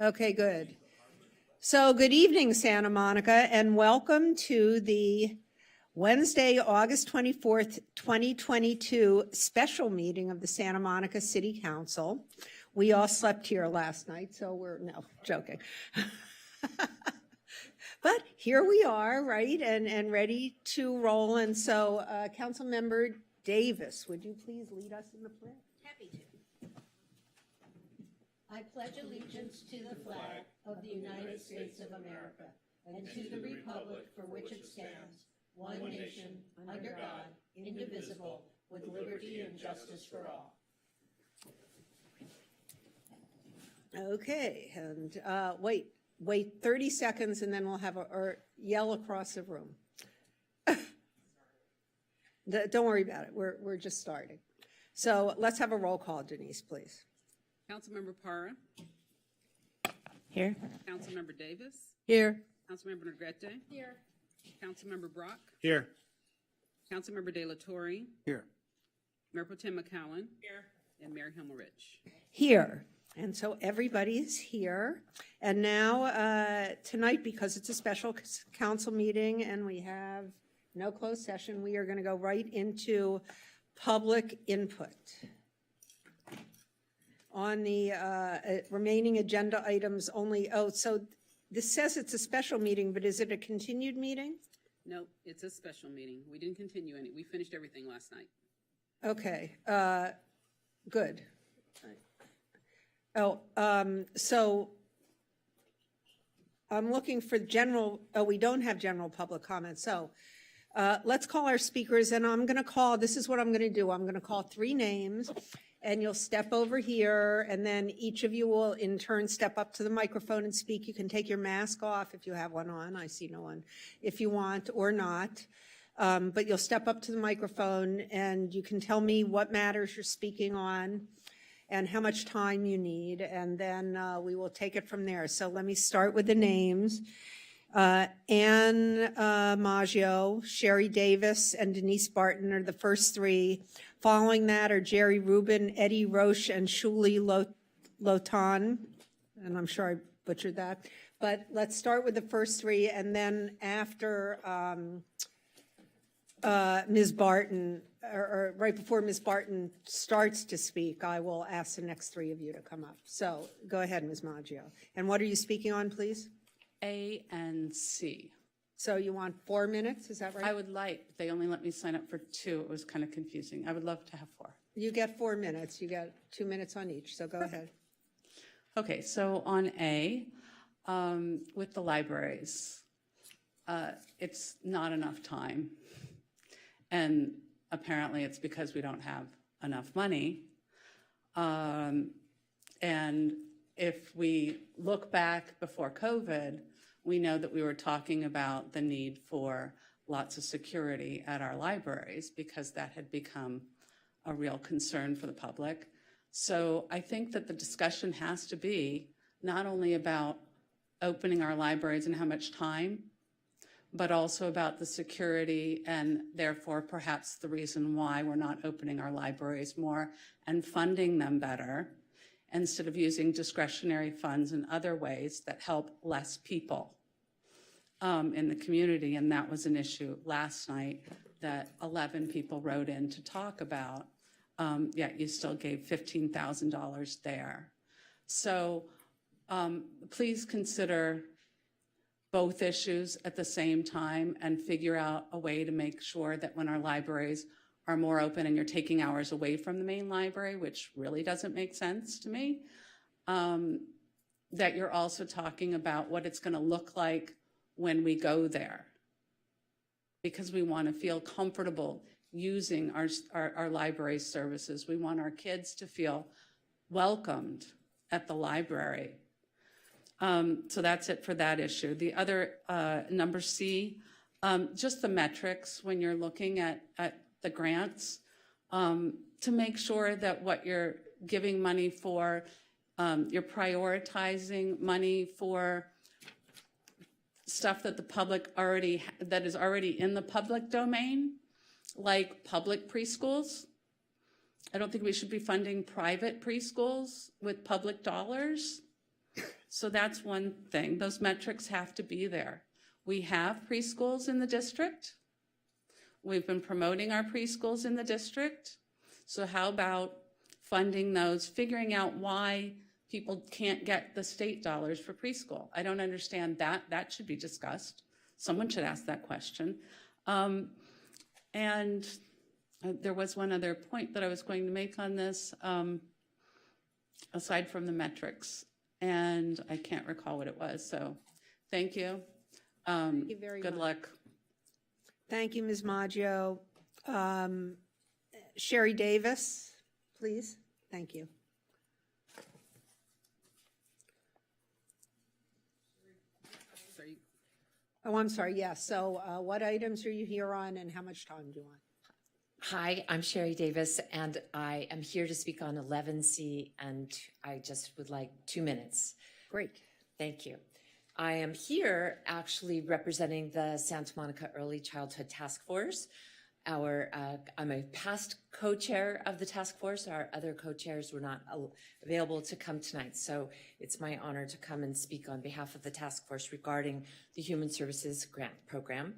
Okay, good. So good evening, Santa Monica, and welcome to the Wednesday, August 24th, 2022 special meeting of the Santa Monica City Council. We all slept here last night, so no, joking. But here we are, right, and ready to roll. And so, Councilmember Davis, would you please lead us in the pledge? Happy to. I pledge allegiance to the flag of the United States of America and to the republic for which it stands, one nation, under God, indivisible, with liberty and justice for all. Okay, and wait 30 seconds and then we'll have or yell across the room. Don't worry about it, we're just starting. So let's have a roll call, Denise, please. Councilmember Parra. Here. Councilmember Davis. Here. Councilmember Negrete. Here. Councilmember Brock. Here. Councilmember De La Torre. Here. Mayor Pro Tem McCowan. Here. And Mayor Himmelrich. Here. And so everybody's here. And now tonight, because it's a special council meeting and we have no closed session, we are going to go right into public input. On the remaining agenda items only, so this says it's a special meeting, but is it a continued meeting? No, it's a special meeting. We didn't continue any. We finished everything last night. Okay, good. Oh, so I'm looking for general, we don't have general public comments. So let's call our speakers, and I'm gonna call, this is what I'm gonna do. I'm gonna call 3 names, and you'll step over here, and then each of you will in turn step up to the microphone and speak. You can take your mask off if you have one on. I see no one. If you want or not. But you'll step up to the microphone and you can tell me what matters you're speaking on and how much time you need, and then we will take it from there. So let me start with the names. Ann Maggio, Sherry Davis, and Denise Barton are the first 3. Following that are Jerry Rubin, Eddie Roche, and Shuli Lotan, and I'm sure I butchered that. But let's start with the first 3, and then after Ms. Barton, or right before Ms. Barton starts to speak, I will ask the next 3 of you to come up. So go ahead, Ms. Maggio. And what are you speaking on, please? A and C. So you want 4 minutes, is that right? I would like, they only let me sign up for 2. It was kind of confusing. I would love to have 4. You get 4 minutes. You get 2 minutes on each, so go ahead. Okay, so on A, with the libraries, it's not enough time. And apparently it's because we don't have enough money. And if we look back before COVID, we know that we were talking about the need for lots of security at our libraries because that had become a real concern for the public. So I think that the discussion has to be not only about opening our libraries and how much time, but also about the security and therefore perhaps the reason why we're not opening our libraries more and funding them better instead of using discretionary funds in other ways that help less people in the community. And that was an issue last night that 11 people wrote in to talk about, yet you still gave $15,000 there. So please consider both issues at the same time and figure out a way to make sure that when our libraries are more open and you're taking hours away from the main library, which really doesn't make sense to me, that you're also talking about what it's going to look like when we go there. Because we want to feel comfortable using our library services. We want our kids to feel welcomed at the library. So that's it for that issue. The other, number C, just the metrics when you're looking at the grants, to make sure that what you're giving money for, you're prioritizing money for stuff that the public that is already in the public domain, like public preschools. I don't think we should be funding private preschools with public dollars. So that's one thing. Those metrics have to be there. We have preschools in the district. We've been promoting our preschools in the district. So how about funding those, figuring out why people can't get the state dollars for preschool? I don't understand that. That should be discussed. Someone should ask that question. And there was one other point that I was going to make on this, aside from the metrics, and I can't recall what it was. So thank you. Thank you very much. Good luck. Thank you, Ms. Maggio. Sherry Davis, please. Thank you. Sorry. Oh, I'm sorry, yes. So what items are you here on and how much time do you want? Hi, I'm Sherry Davis, and I am here to speak on 11C, and I just would like 2 minutes. Great. Thank you. I am here actually representing the Santa Monica Early Childhood Task Force. I'm a past co-chair of the task force. Our other co-chairs were not available to come tonight, so it's my honor to come and speak on behalf of the task force regarding the Human Services Grant Program.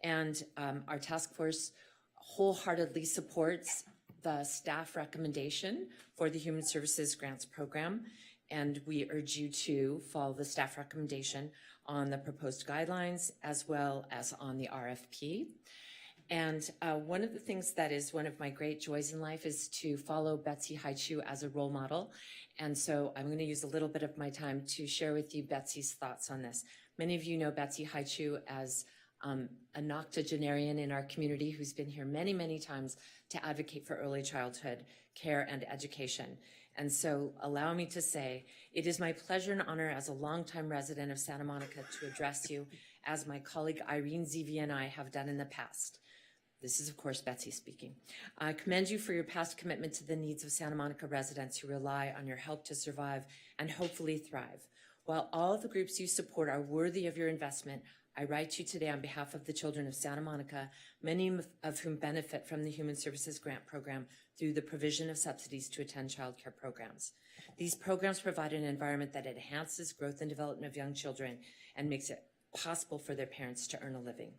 And our task force wholeheartedly supports the staff recommendation for the Human Services Grants Program, and we urge you to follow the staff recommendation on the proposed guidelines as well as on the RFP. And one of the things that is one of my great joys in life is to follow Betsy Haichu as a role model. And so I'm going to use a little bit of my time to share with you Betsy's thoughts on this. Many of you know Betsy Haichu as an octogenarian in our community who's been here many, many times to advocate for early childhood care and education. And so allow me to say, it is my pleasure and honor as a longtime resident of Santa Monica to address you as my colleague Irene Zevi and I have done in the past. This is, of course, Betsy speaking. I commend you for your past commitment to the needs of Santa Monica residents who rely on your help to survive and hopefully thrive. While all of the groups you support are worthy of your investment, I write to you today on behalf of the children of Santa Monica, many of whom benefit from the Human Services Grant Program through the provision of subsidies to attend child care programs. These programs provide an environment that enhances growth and development of young children and makes it possible for their parents to earn a living.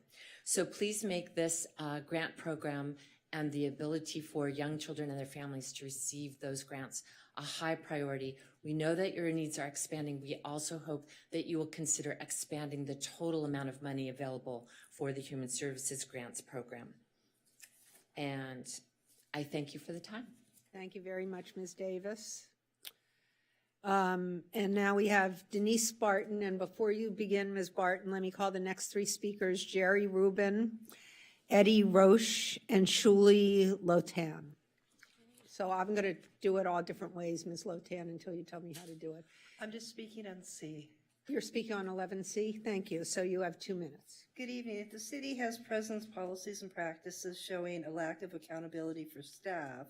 So please make this grant program and the ability for young children and their families to receive those grants a high priority. We know that your needs are expanding. We also hope that you will consider expanding the total amount of money available for the Human Services Grants Program. And I thank you for the time. Thank you very much, Ms. Davis. And now we have Denise Barton, and before you begin, Ms. Barton, let me call the next three speakers, Jerry Rubin, Eddie Roche, and Shuli Lotan. So I'm going to do it all different ways, Ms. Lotan, until you tell me how to do it. I'm just speaking on C. You're speaking on 11C? Thank you. So you have 2 minutes. Good evening. If the city has presence, policies, and practices showing a lack of accountability for staff,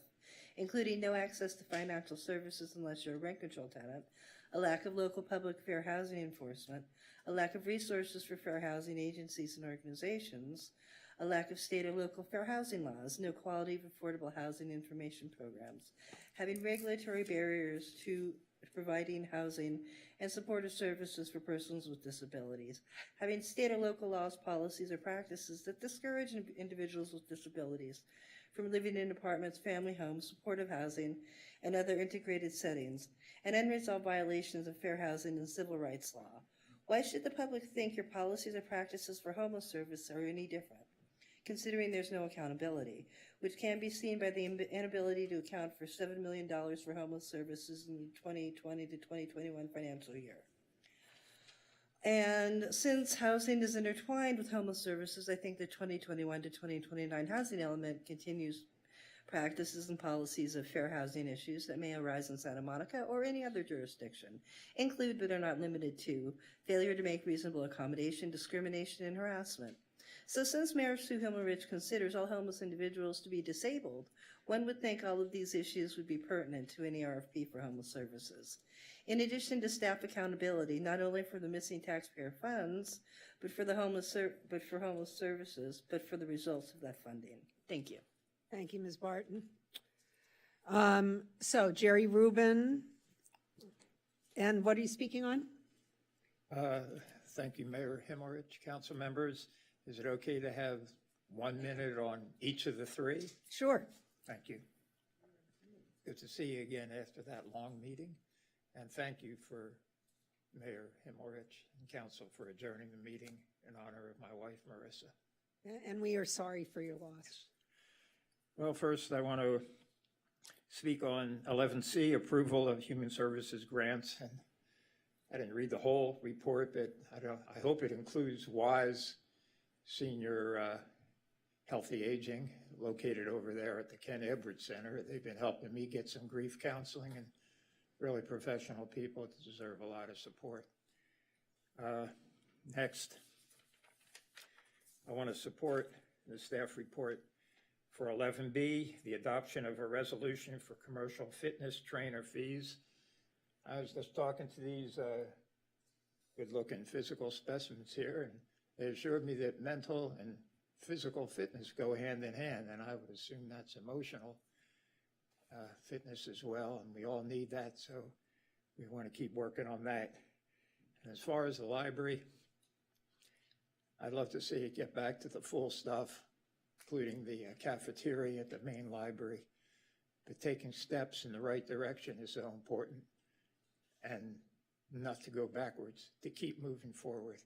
including no access to financial services unless you're a rent control tenant, a lack of local public fair housing enforcement, a lack of resources for fair housing agencies and organizations, a lack of state or local fair housing laws, no quality of affordable housing information programs, having regulatory barriers to providing housing and supportive services for persons with disabilities, having state or local laws, policies, or practices that discourage individuals with disabilities from living in apartments, family homes, supportive housing, and other integrated settings, and unresolved violations of fair housing and civil rights law. Why should the public think your policies or practices for homeless service are any different, considering there's no accountability, which can be seen by the inability to account for $7 million for homeless services in the 2020 to 2021 financial year? And since housing is intertwined with homeless services, I think the 2021 to 2029 housing element continues practices and policies of fair housing issues that may arise in Santa Monica or any other jurisdiction, include but are not limited to failure to make reasonable accommodation, discrimination, and harassment. So since Mayor Sue Himmelrich considers all homeless individuals to be disabled, one would think all of these issues would be pertinent to any RFP for homeless services. In addition to staff accountability, not only for the missing taxpayer funds, but for homeless services, but for the results of that funding. Thank you. Thank you, Ms. Barton. So Jerry Rubin, and what are you speaking on? Thank you, Mayor Himmerich, council members. Is it okay to have 1 minute on each of the three? Sure. Thank you. Good to see you again after that long meeting. And thank you for Mayor Himmerich and council for adjourning the meeting in honor of my wife, Marissa. And we are sorry for your loss. Well, first, I want to speak on 11C, approval of human services grants. And I didn't read the whole report, but I hope it includes WISE Senior Healthy Aging, located over there at the Ken Edwards Center. They've been helping me get some grief counseling, and really professional people deserve a lot of support. Next, I want to support the staff report for 11B, the adoption of a resolution for commercial fitness trainer fees. I was just talking to these good-looking physical specimens here, and they assured me that mental and physical fitness go hand in hand, and I would assume that's emotional fitness as well, and we all need that, so we want to keep working on that. And as far as the library, I'd love to see it get back to the full stuff, including the cafeteria at the main library. But taking steps in the right direction is so important, and not to go backwards, to keep moving forward,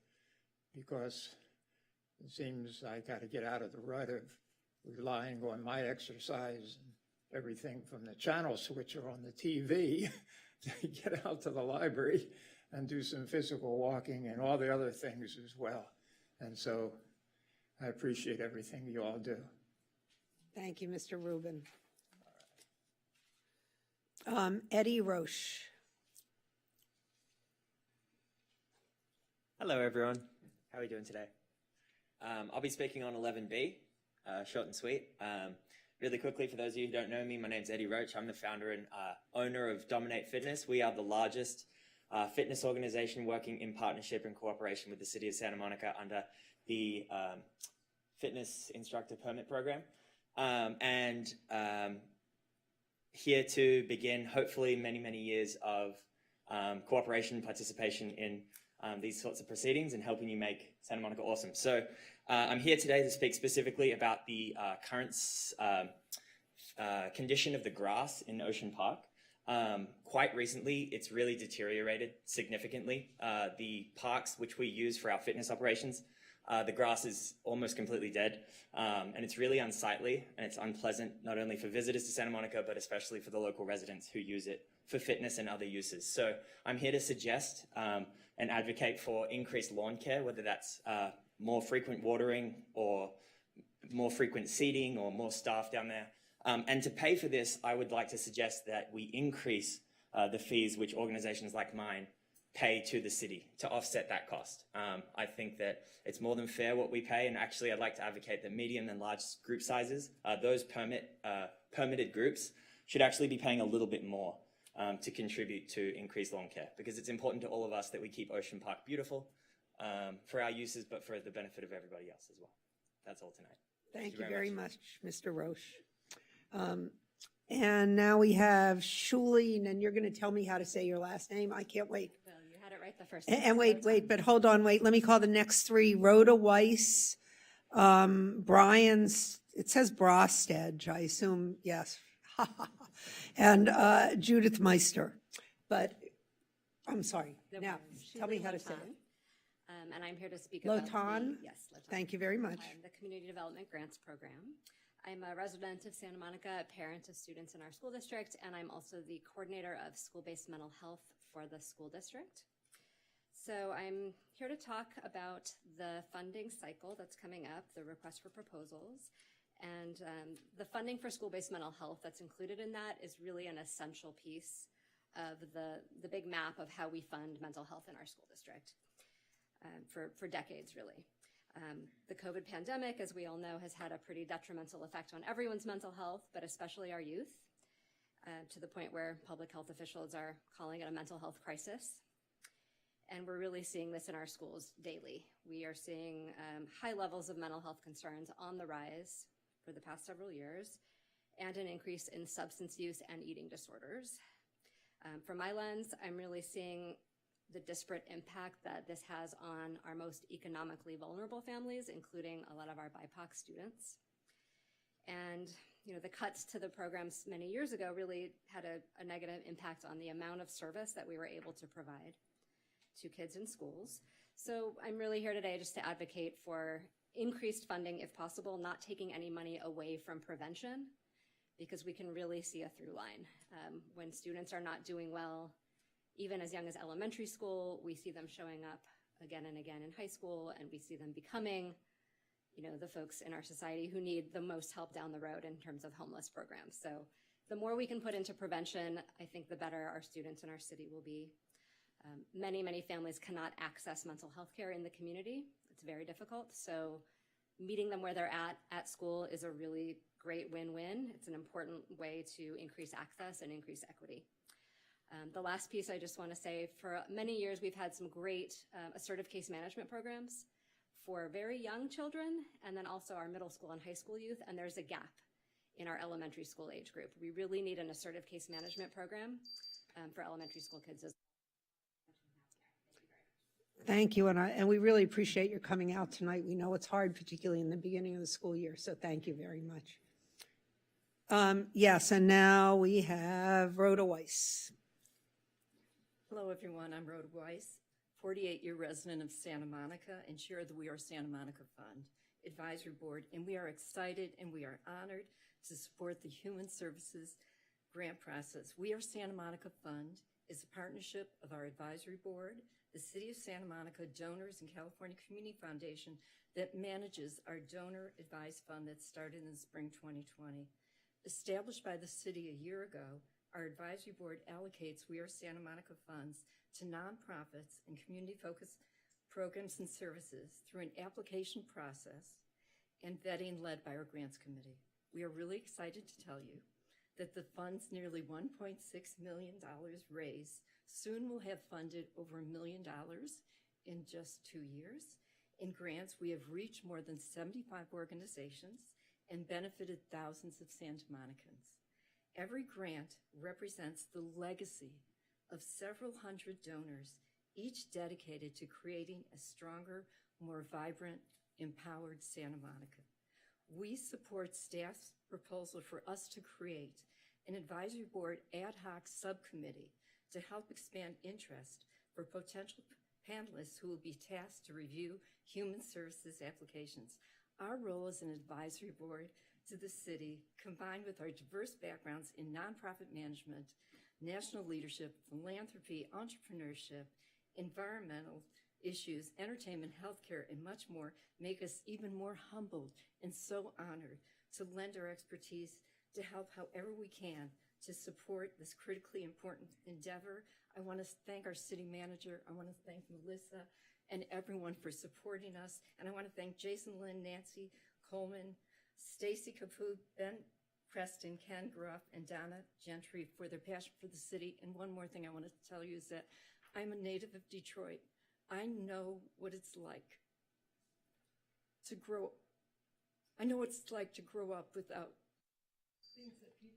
because it seems I got to get out of the rut of relying on my exercise and everything from the channel switcher on the TV to get out to the library and do some physical walking and all the other things as well. And so I appreciate everything you all do. Thank you, Mr. Rubin. Eddie Roche. Hello, everyone. How are we doing today? I'll be speaking on 11B, short and sweet. Really quickly, for those of you who don't know me, my name's Eddie Roach. I'm the founder and owner of Dominate Fitness. We are the largest fitness organization working in partnership and cooperation with the City of Santa Monica under the Fitness Instructor Permit Program. Here to begin, hopefully, many, many years of cooperation and participation in these sorts of proceedings and helping you make Santa Monica awesome. So I'm here today to speak specifically about the current condition of the grass in Ocean Park. Quite recently, it's really deteriorated significantly. The parks which we use for our fitness operations, the grass is almost completely dead, and it's really unsightly and it's unpleasant, not only for visitors to Santa Monica, but especially for the local residents who use it for fitness and other uses. So I'm here to suggest and advocate for increased lawn care, whether that's more frequent watering or more frequent seeding or more staff down there. And to pay for this, I would like to suggest that we increase the fees which organizations like mine pay to the city to offset that cost. I think that it's more than fair what we pay, and actually I'd like to advocate that medium and large group sizes, those permitted groups, should actually be paying a little bit more to contribute to increased lawn care, because it's important to all of us that we keep Ocean Park beautiful for our uses, but for the benefit of everybody else as well. That's all tonight. Thank you very much, Mr. Roche. And now we have Shulene, and you're going to tell me how to say your last name. I can't wait. Well, you had it right the first time. And wait, but hold on, wait. Let me call the next three. Rhoda Weiss, Brian's, it says Brosted, I assume, yes. And Judith Meister. But, I'm sorry. No Now, worries. tell me Shirley how to say it. Lotan, and I'm here to speak about Lotan? Yes, Lotan. Thank you very much. The Community Development Grants Program. I'm a resident of Santa Monica, a parent of students in our school district, and I'm also the coordinator of school-based mental health for the school district. So I'm here to talk about the funding cycle that's coming up, the request for proposals, and the funding for school-based mental health that's included in that is really an essential piece of the big map of how we fund mental health in our school district for decades, really. The COVID pandemic, as we all know, has had a pretty detrimental effect on everyone's mental health, but especially our youth, to the point where public health officials are calling it a mental health crisis. And we're really seeing this in our schools daily. We are seeing high levels of mental health concerns on the rise for the past several years, and an increase in substance use and eating disorders. From my lens, I'm really seeing the disparate impact that this has on our most economically vulnerable families, including a lot of our BIPOC students. And the cuts to the programs many years ago really had a negative impact on the amount of service that we were able to provide to kids in schools. So I'm really here today just to advocate for increased funding if possible, not taking any money away from prevention, because we can really see a through line. When students are not doing well, even as young as elementary school, we see them showing up again and again in high school, and we see them becoming the folks in our society who need the most help down the road in terms of homeless programs. So the more we can put into prevention, I think the better our students in our city will be. Many, many families cannot access mental health care in the community. It's very difficult. So meeting them where they're at school is a really great win-win. It's an important way to increase access and increase equity. The last piece I just want to say, for many years we've had some great assertive case management programs for very young children, and then also our middle school and high school youth, and there's a gap in our elementary school age group. We really need an assertive case management program for elementary school kids as well. Thank you, and we really appreciate your coming out tonight. We know it's hard, particularly in the beginning of the school year, so thank you very much. Yes, and now we have Rhoda Weiss. Hello, everyone. I'm Rhoda Weiss, 48-year resident of Santa Monica and chair of the We Are Santa Monica Fund Advisory Board, and we are excited and we are honored to support the Human Services grant process. We Are Santa Monica Fund is a partnership of our advisory board, the City of Santa Monica Donors and California Community Foundation that manages our donor advised fund that started in the spring 2020. Established by the city a year ago, our advisory board allocates We Are Santa Monica funds to nonprofits and community-focused programs and services through an application process and vetting led by our grants committee. We are really excited to tell you that the fund's nearly $1.6 million raised soon will have funded over $1 million in just 2 years. In grants, we have reached more than 75 organizations and benefited thousands of Santa Monicans. Every grant represents the legacy of several hundred donors, each dedicated to creating a stronger, more vibrant, empowered Santa Monica. We support staff's proposal for us to create an advisory board ad hoc subcommittee to help expand interest for potential panelists who will be tasked to review human services applications. Our role as an advisory board to the city, combined with our diverse backgrounds in nonprofit management, national leadership, philanthropy, entrepreneurship, environmental issues, entertainment, healthcare, and much more, make us even more humbled and so honored to lend our expertise to help however we can to support this critically important endeavor. I want to thank our city manager. I want to thank Melissa and everyone for supporting us. And I want to thank Jason Lynn, Nancy Coleman, Stacy Capu, Ben Preston, Ken Gruff, and Donna Gentry for their passion for the city. And one more thing I want to tell you is that I'm a native of Detroit. I know what it's like to grow. I know what it's like to grow up without things that people.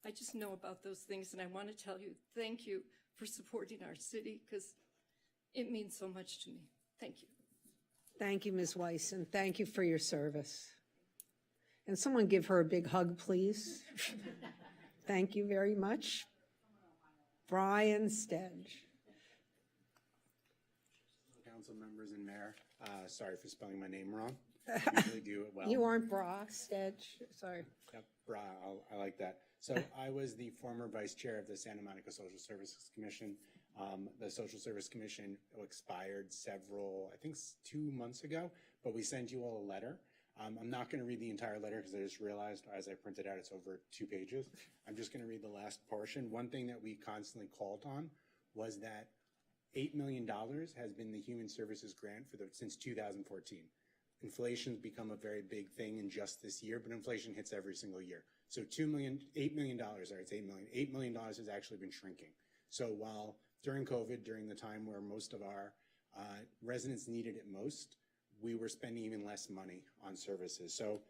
I just know about those things, and I want to tell you thank you for supporting our city because it means so much to me. Thank you. Thank you, Ms. Weiss, and thank you for your service. And someone give her a big hug, please. Thank you very much. Brian Stedge. Council members and mayor, sorry for spelling my name wrong. I usually do it well. You aren't Bra Stedge, sorry. Yep, Bra, I like that. So I was the former vice chair of the Santa Monica Social Services Commission. The Social Service Commission expired I think 2 months ago, but we sent you all a letter. I'm not going to read the entire letter because I just realized as I printed out it's over 2 pages. I'm just going to read the last portion. One thing that we constantly called on was that $8 million has been the Human Services grant since 2014. Inflation's become a very big thing in just this year, but inflation hits every single year. So $8 million, it's $8 million has actually been shrinking. So while during COVID, during the time where most of our residents needed it most, we were spending even less money on services. So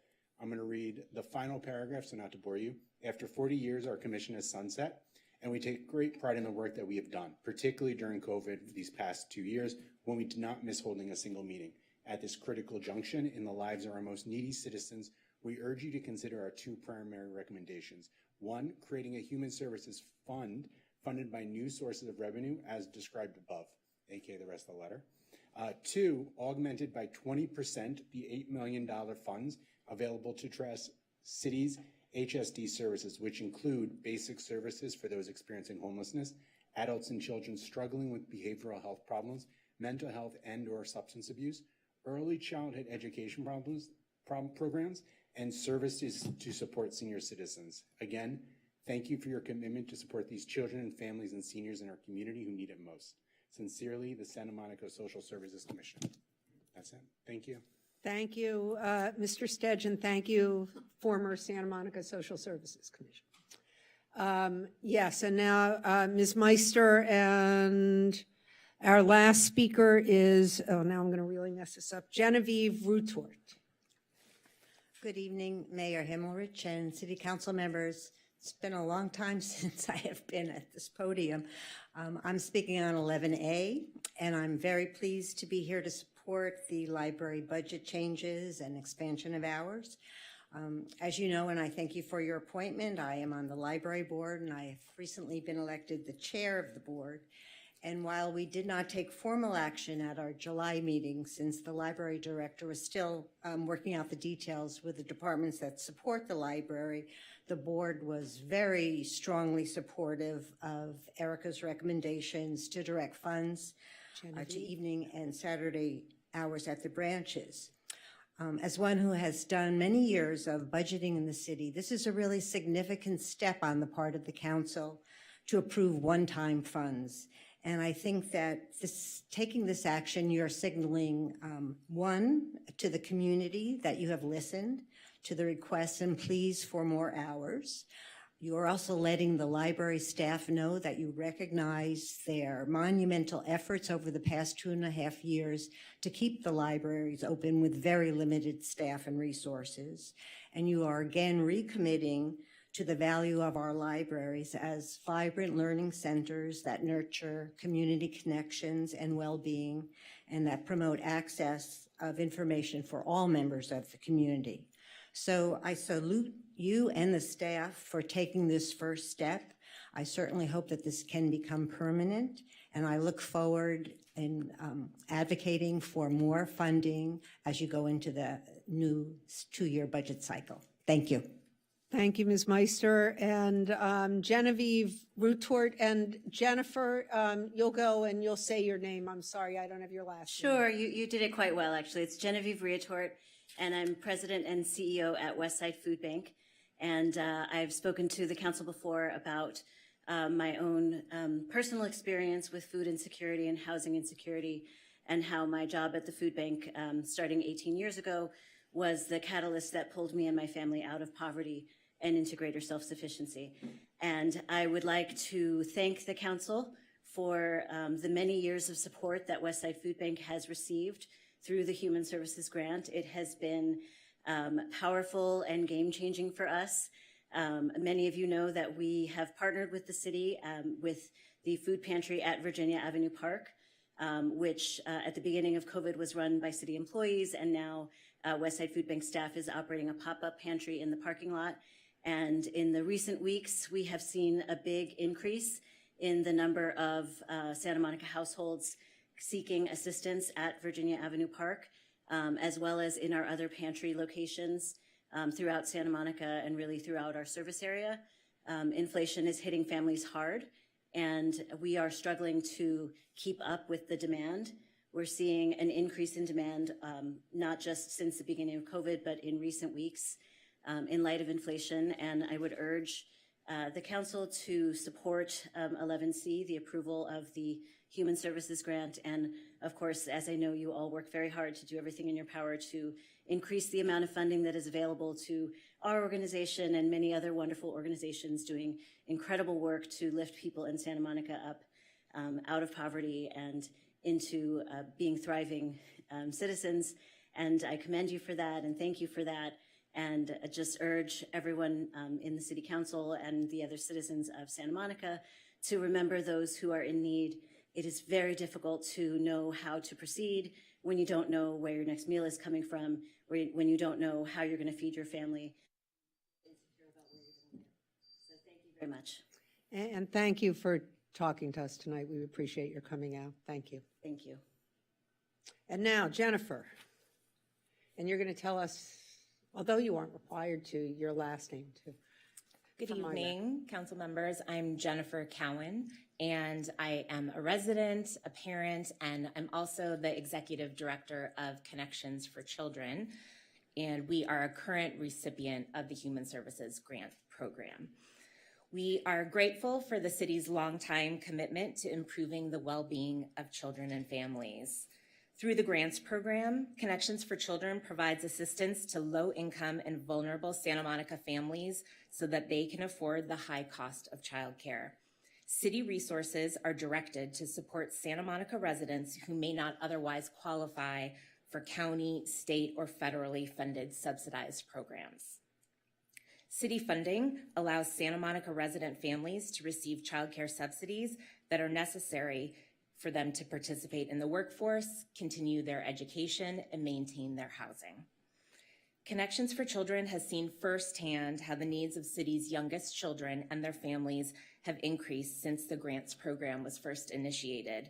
I'm going to read the final paragraph, so not to bore you. After 40 years, our commission has sunset, and we take great pride in the work that we have done, particularly during COVID these past 2 years, when we did not miss holding a single meeting. At this critical junction in the lives of our most needy citizens, we urge you to consider our two primary recommendations. One, creating a human services fund funded by new sources of revenue as described above, aka the rest of the letter. Two, augmented by 20% the $8 million funds available to address cities' HSD services, which include basic services for those experiencing homelessness, adults and children struggling with behavioral health problems, mental health and/or substance abuse, early childhood education programs, and services to support senior citizens. Again, thank you for your commitment to support these children and families and seniors in our community who need it most. Sincerely, the Santa Monica Social Services Commission. That's it. Thank you. Thank you, Mr. Stedge, and thank you, former Santa Monica Social Services Commission. Yes, and now Ms. Meister, and our last speaker is, oh, now I'm going to really mess this up, Genevieve Rutort. Good evening, Mayor Himmelrich and City Council members. It's been a long time since I have been at this podium. I'm speaking on 11A, and I'm very pleased to be here to support the library budget changes and expansion of hours. As you know, and I thank you for your appointment, I am on the library board, and I have recently been elected the chair of the board. And while we did not take formal action at our July meeting, since the library director was still working out the details with the departments that support the library, the board was very strongly supportive of Erica's recommendations to direct funds to evening and Saturday hours at the branches. As one who has done many years of budgeting in the city, this is a really significant step on the part of the council to approve one-time funds. And I think that taking this action, you're signaling, one, to the community that you have listened to the requests and pleas for more hours. You are also letting the library staff know that you recognize their monumental efforts over the past 2.5 years to keep the libraries open with very limited staff and resources. And you are again recommitting to the value of our libraries as vibrant learning centers that nurture community connections and well-being, and that promote access of information for all members of the community. So I salute you and the staff for taking this first step. I certainly hope that this can become permanent, and I look forward in advocating for more funding as you go into the new 2-year budget cycle. Thank you. Thank you, Ms. Meister. And Genevieve Rutort, and Jennifer, you'll go and you'll say your name. I'm sorry, I don't have your last name. Sure, you did it quite well, actually. It's Genevieve Rutort, and I'm president and CEO at Westside Food Bank. And I've spoken to the council before about my own personal experience with food insecurity and housing insecurity, and how my job at the food bank starting 18 years ago was the catalyst that pulled me and my family out of poverty and into greater self-sufficiency. And I would like to thank the council for the many years of support that Westside Food Bank has received through the Human Services Grant. It has been powerful and game-changing for us. Many of you know that we have partnered with the city with the food pantry at Virginia Avenue Park, which at the beginning of COVID was run by city employees, and now Westside Food Bank staff is operating a pop-up pantry in the parking lot. And in the recent weeks, we have seen a big increase in the number of Santa Monica households seeking assistance at Virginia Avenue Park, as well as in our other pantry locations throughout Santa Monica and really throughout our service area. Inflation is hitting families hard, and we are struggling to keep up with the demand. We're seeing an increase in demand, not just since the beginning of COVID, but in recent weeks in light of inflation. And I would urge the council to support 11C, the approval of the Human Services Grant. And of course, as I know, you all work very hard to do everything in your power to increase the amount of funding that is available to our organization and many other wonderful organizations doing incredible work to lift people in Santa Monica up out of poverty and into being thriving citizens. And I commend you for that and thank you for that. And just urge everyone in the city council and the other citizens of Santa Monica to remember those who are in need. It is very difficult to know how to proceed when you don't know where your next meal is coming from, when you don't know how you're going to feed your family. So thank you very much. And thank you for talking to us tonight. We appreciate your coming out. Thank you. Thank you. And now, Jennifer, and you're going to tell us, although you aren't required to, your last name too. Good For my evening, council members. I'm Jennifer Cowan, and I am a resident, a parent, and I'm also the executive director of Connections for Children. And we are a current recipient of the Human Services Grant Program. We are grateful for the city's longtime commitment to improving the well-being of children and families. Through the grants program, Connections for Children provides assistance to low-income and vulnerable Santa Monica families so that they can afford the high cost of childcare. City resources are directed to support Santa Monica residents who may not otherwise qualify for county, state, or federally funded subsidized programs. City funding allows Santa Monica resident families to receive childcare subsidies that are necessary for them to participate in the workforce, continue their education, and maintain their housing. Connections for Children has seen firsthand how the needs of city's youngest children and their families have increased since the grants program was first initiated.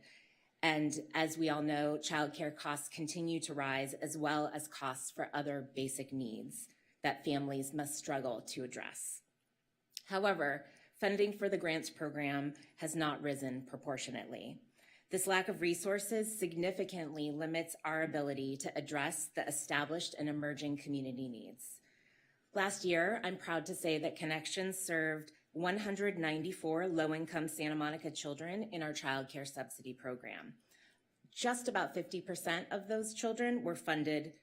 And as we all know, childcare costs continue to rise, as well as costs for other basic needs that families must struggle to address. However, funding for the grants program has not risen proportionately. This lack of resources significantly limits our ability to address the established and emerging community needs. Last year, I'm proud to say that Connections served 194 low-income Santa Monica children in our child care subsidy program. Just about 50% of those children were funded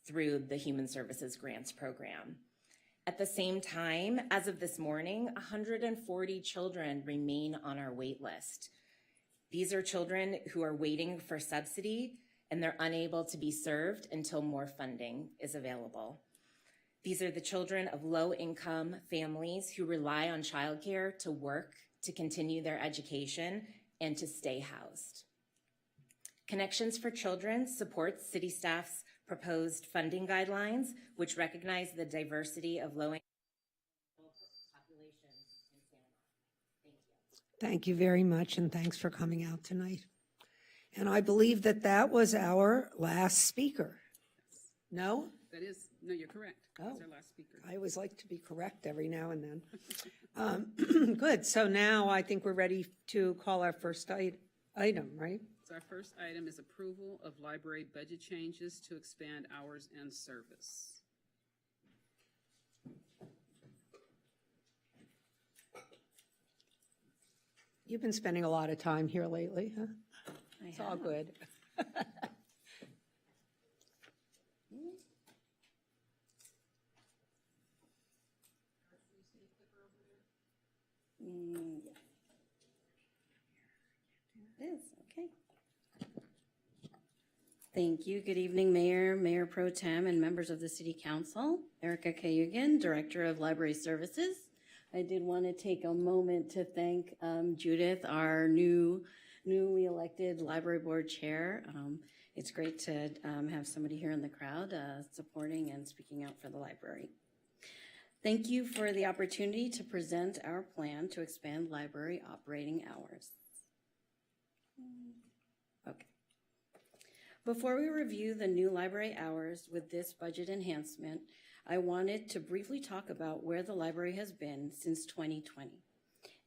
through the Human Services Grants Program. At the same time, as of this morning, 140 children remain on our wait list. These are children who are waiting for subsidy, and they're unable to be served until more funding is available. These are the children of low-income families who rely on childcare to work, to continue their education, and to stay housed. Connections for Children supports city staff's proposed funding guidelines, which recognize the diversity of low-income populations in Santa Monica. Thank you. Thank you very much, and thanks for coming out tonight. And I believe that that was our last speaker. No? No, you're correct. That's Oh. our last speaker. I always like to be correct every now and then. Good, so now I think we're ready to call our first item, right? So our first item is approval of library budget changes to expand hours and service. You've been spending a lot of time here lately, huh? It's all good. It is, okay. Thank you. Good evening, Mayor, Mayor Pro Tem, and members of the City Council. Erica Cayugan, Director of Library Services. I did want to take a moment to thank Judith, our newly elected Library Board Chair. It's great to have somebody here in the crowd supporting and speaking out for the library. Thank you for the opportunity to present our plan to expand library operating hours. Okay. Before we review the new library hours with this budget enhancement, I wanted to briefly talk about where the library has been since 2020.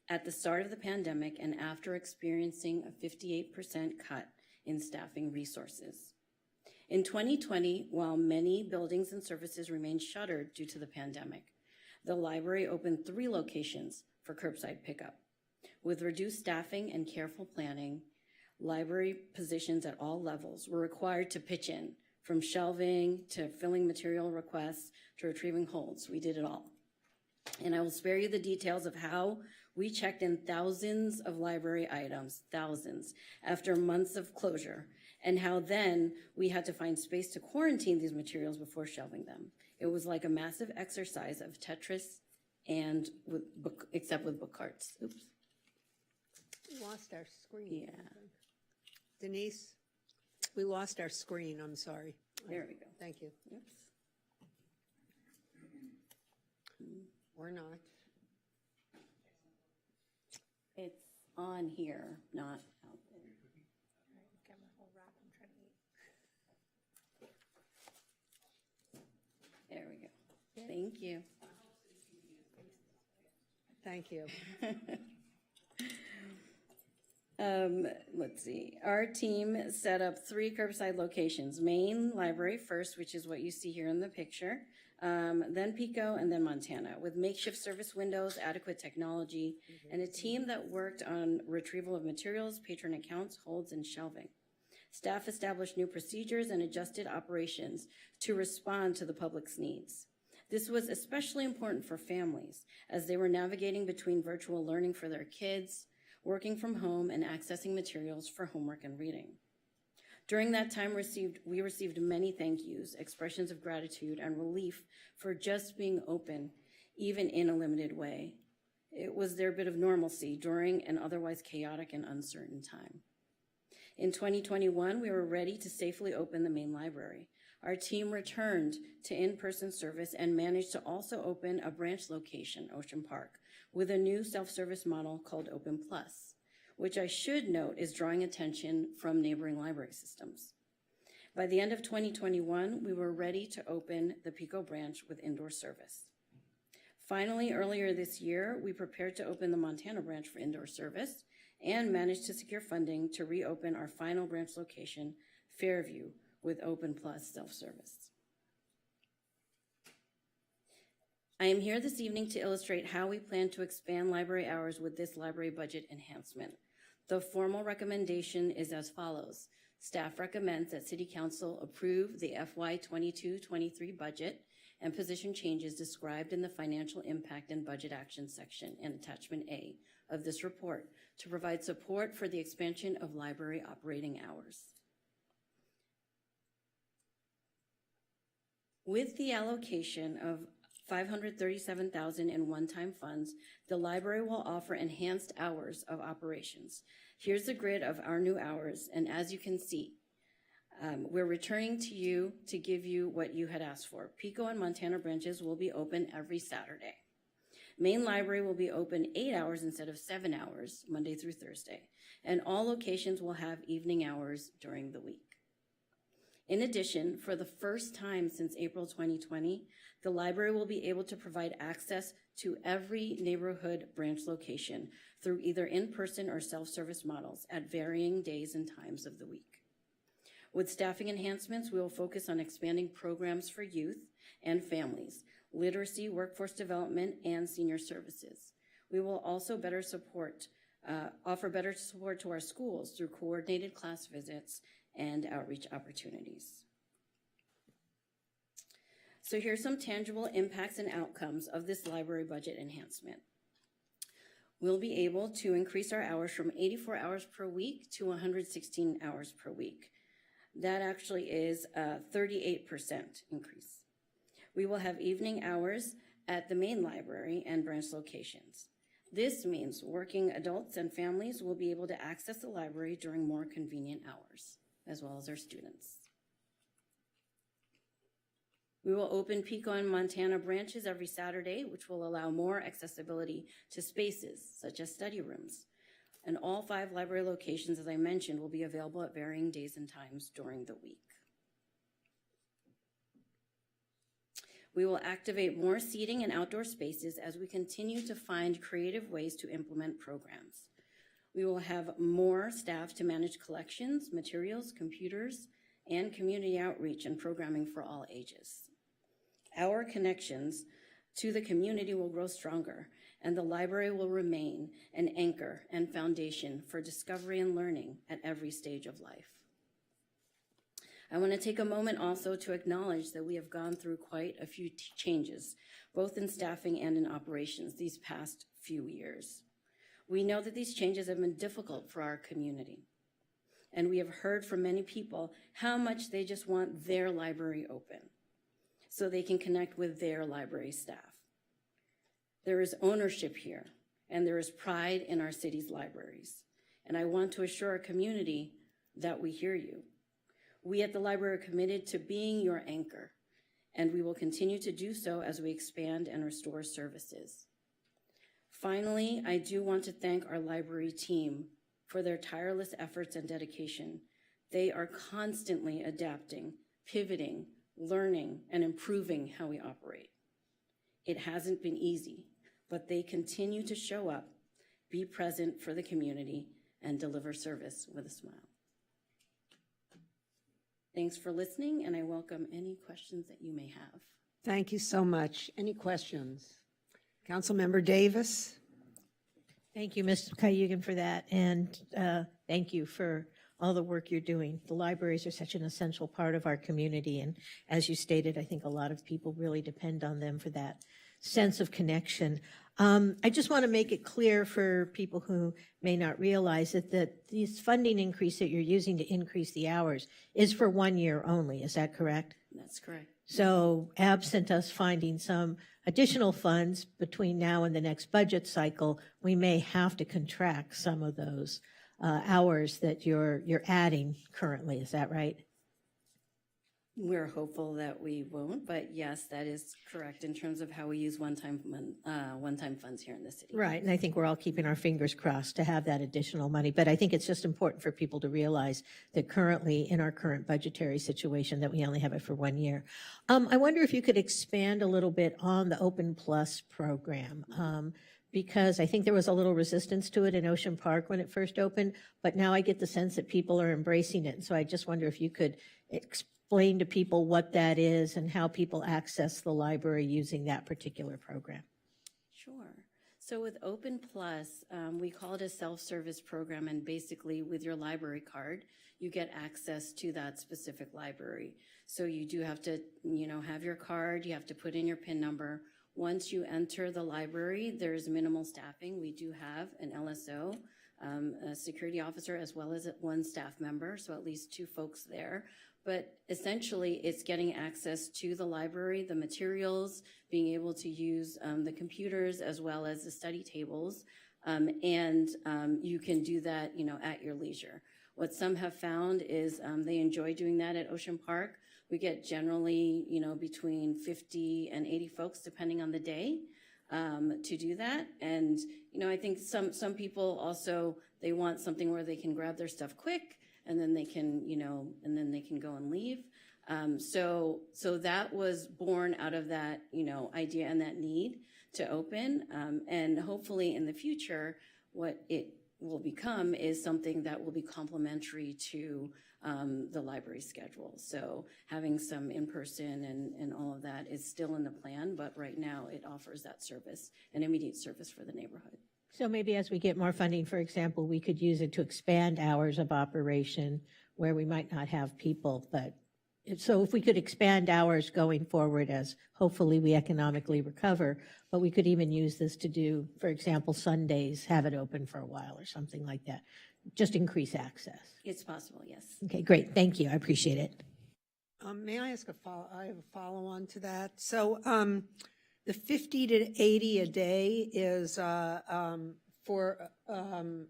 At the start of the pandemic and after experiencing a 58% cut in staffing resources. In 2020, while many buildings and services remained shuttered due to the pandemic, the library opened 3 locations for curbside pickup. With reduced staffing and careful planning, library positions at all levels were required to pitch in, from shelving to filling material requests to retrieving holds. We did it all. And I will spare you the details of how we checked in thousands of library items, thousands, after months of closure, and how then we had to find space to quarantine these materials before shelving them. It was like a massive exercise of Tetris and except with book carts. Oops. We lost our screen. Yeah. Denise, we lost our screen, I'm sorry. There we go. Thank you. Oops. Or not. It's on here, not out there. There we go. Thank you. Thank you. Let's see. Our team set up 3 curbside locations. Main library first, which is what you see here in the picture, then Pico, and then Montana, with makeshift service windows, adequate technology, and a team that worked on retrieval of materials, patron accounts, holds, and shelving. Staff established new procedures and adjusted operations to respond to the public's needs. This was especially important for families as they were navigating between virtual learning for their kids, working from home, and accessing materials for homework and reading. During that time, we received many thank yous, expressions of gratitude, and relief for just being open, even in a limited way. It was their bit of normalcy during an otherwise chaotic and uncertain time. In 2021, we were ready to safely open the main library. Our team returned to in-person service and managed to also open a branch location, Ocean Park, with a new self-service model called Open Plus, which I should note is drawing attention from neighboring library systems. By the end of 2021, we were ready to open the Pico branch with indoor service. Finally, earlier this year, we prepared to open the Montana branch for indoor service and managed to secure funding to reopen our final branch location, Fairview, with Open Plus self-service. I am here this evening to illustrate how we plan to expand library hours with this library budget enhancement. The formal recommendation is as follows. Staff recommends that City Council approve the FY 22-23 budget and position changes described in the financial impact and budget action section in Attachment A of this report to provide support for the expansion of library operating hours. With the allocation of $537,000 in one-time funds, the library will offer enhanced hours of operations. Here's the grid of our new hours, and as you can see, we're returning to you to give you what you had asked for. Pico and Montana branches will be open every Saturday. Main library will be open 8 hours instead of 7 hours, Monday through Thursday, and all locations will have evening hours during the week. In addition, for the first time since April 2020, the library will be able to provide access to every neighborhood branch location through either in-person or self-service models at varying days and times of the week. With staffing enhancements, we will focus on expanding programs for youth and families, literacy, workforce development, and senior services. We will also offer better support to our schools through coordinated class visits and outreach opportunities. So here's some tangible impacts and outcomes of this library budget enhancement. We'll be able to increase our hours from 84 hours per week to 116 hours per week. That actually is a 38% increase. We will have evening hours at the main library and branch locations. This means working adults and families will be able to access the library during more convenient hours, as well as our students. We will open Pico and Montana branches every Saturday, which will allow more accessibility to spaces, such as study rooms. And all 5 library locations, as I mentioned, will be available at varying days and times during the week. We will activate more seating and outdoor spaces as we continue to find creative ways to implement programs. We will have more staff to manage collections, materials, computers, and community outreach and programming for all ages. Our connections to the community will grow stronger, and the library will remain an anchor and foundation for discovery and learning at every stage of life. I want to take a moment also to acknowledge that we have gone through quite a few changes, both in staffing and in operations these past few years. We know that these changes have been difficult for our community, and we have heard from many people how much they just want their library open. so they can connect with their library staff. There is ownership here, and there is pride in our city's libraries. And I want to assure our community that we hear you. We at the library are committed to being your anchor, and we will continue to do so as we expand and restore services. Finally, I do want to thank our library team for their tireless efforts and dedication. They are constantly adapting, pivoting, learning, and improving how we operate. It hasn't been easy, but they continue to show up, be present for the community, and deliver service with a smile. Thanks for listening, and I welcome any questions that you may have. Thank you so much. Any questions? Councilmember Davis? Thank you, Mr. Cayugan, for that, and thank you for all the work you're doing. The libraries are such an essential part of our community, and as you stated, I think a lot of people really depend on them for that sense of connection. I just want to make it clear for people who may not realize it that this funding increase that you're using to increase the hours is for 1 year only. Is that correct? That's correct. So absent us finding some additional funds between now and the next budget cycle, we may have to contract some of those hours that you're adding currently. Is that right? We're hopeful that we won't, but yes, that is correct in terms of how we use one-time funds here in the city. Right, and I think we're all keeping our fingers crossed to have that additional money. But I think it's just important for people to realize that currently, in our current budgetary situation, that we only have it for 1 year. I wonder if you could expand a little bit on the Open Plus program. Because I think there was a little resistance to it in Ocean Park when it first opened, but now I get the sense that people are embracing it. And so I just wonder if you could explain to people what that is and how people access the library using that particular program. Sure. So with Open Plus, we call it a self-service program, and basically with your library card, you get access to that specific library. So you do have to, have your card, you have to put in your PIN number. Once you enter the library, there's minimal staffing. We do have an LSO, a security officer, as well as one staff member, so at least 2 folks there. But essentially, it's getting access to the library, the materials, being able to use the computers as well as the study tables, and you can do that, at your leisure. What some have found is they enjoy doing that at Ocean Park. We get generally, between 50 and 80 folks, depending on the day, to do that. And, I think some people also, they want something where they can grab their stuff quick, and then they can, and then they can go and leave. So that was born out of that, idea and that need to open. And hopefully in the future, what it will become is something that will be complementary to the library schedule. So having some in-person and all of that is still in the plan, but right now it offers that service, an immediate service for the neighborhood. So maybe as we get more funding, for example, we could use it to expand hours of operation where we might not have people. But so if we could expand hours going forward as hopefully we economically recover, but we could even use this to do, for example, Sundays, have it open for a while or something like that. Just increase access. It's possible, yes. Okay, great. Thank you. I appreciate it. May I ask I have a follow-on to that. So the 50 to 80 a day is for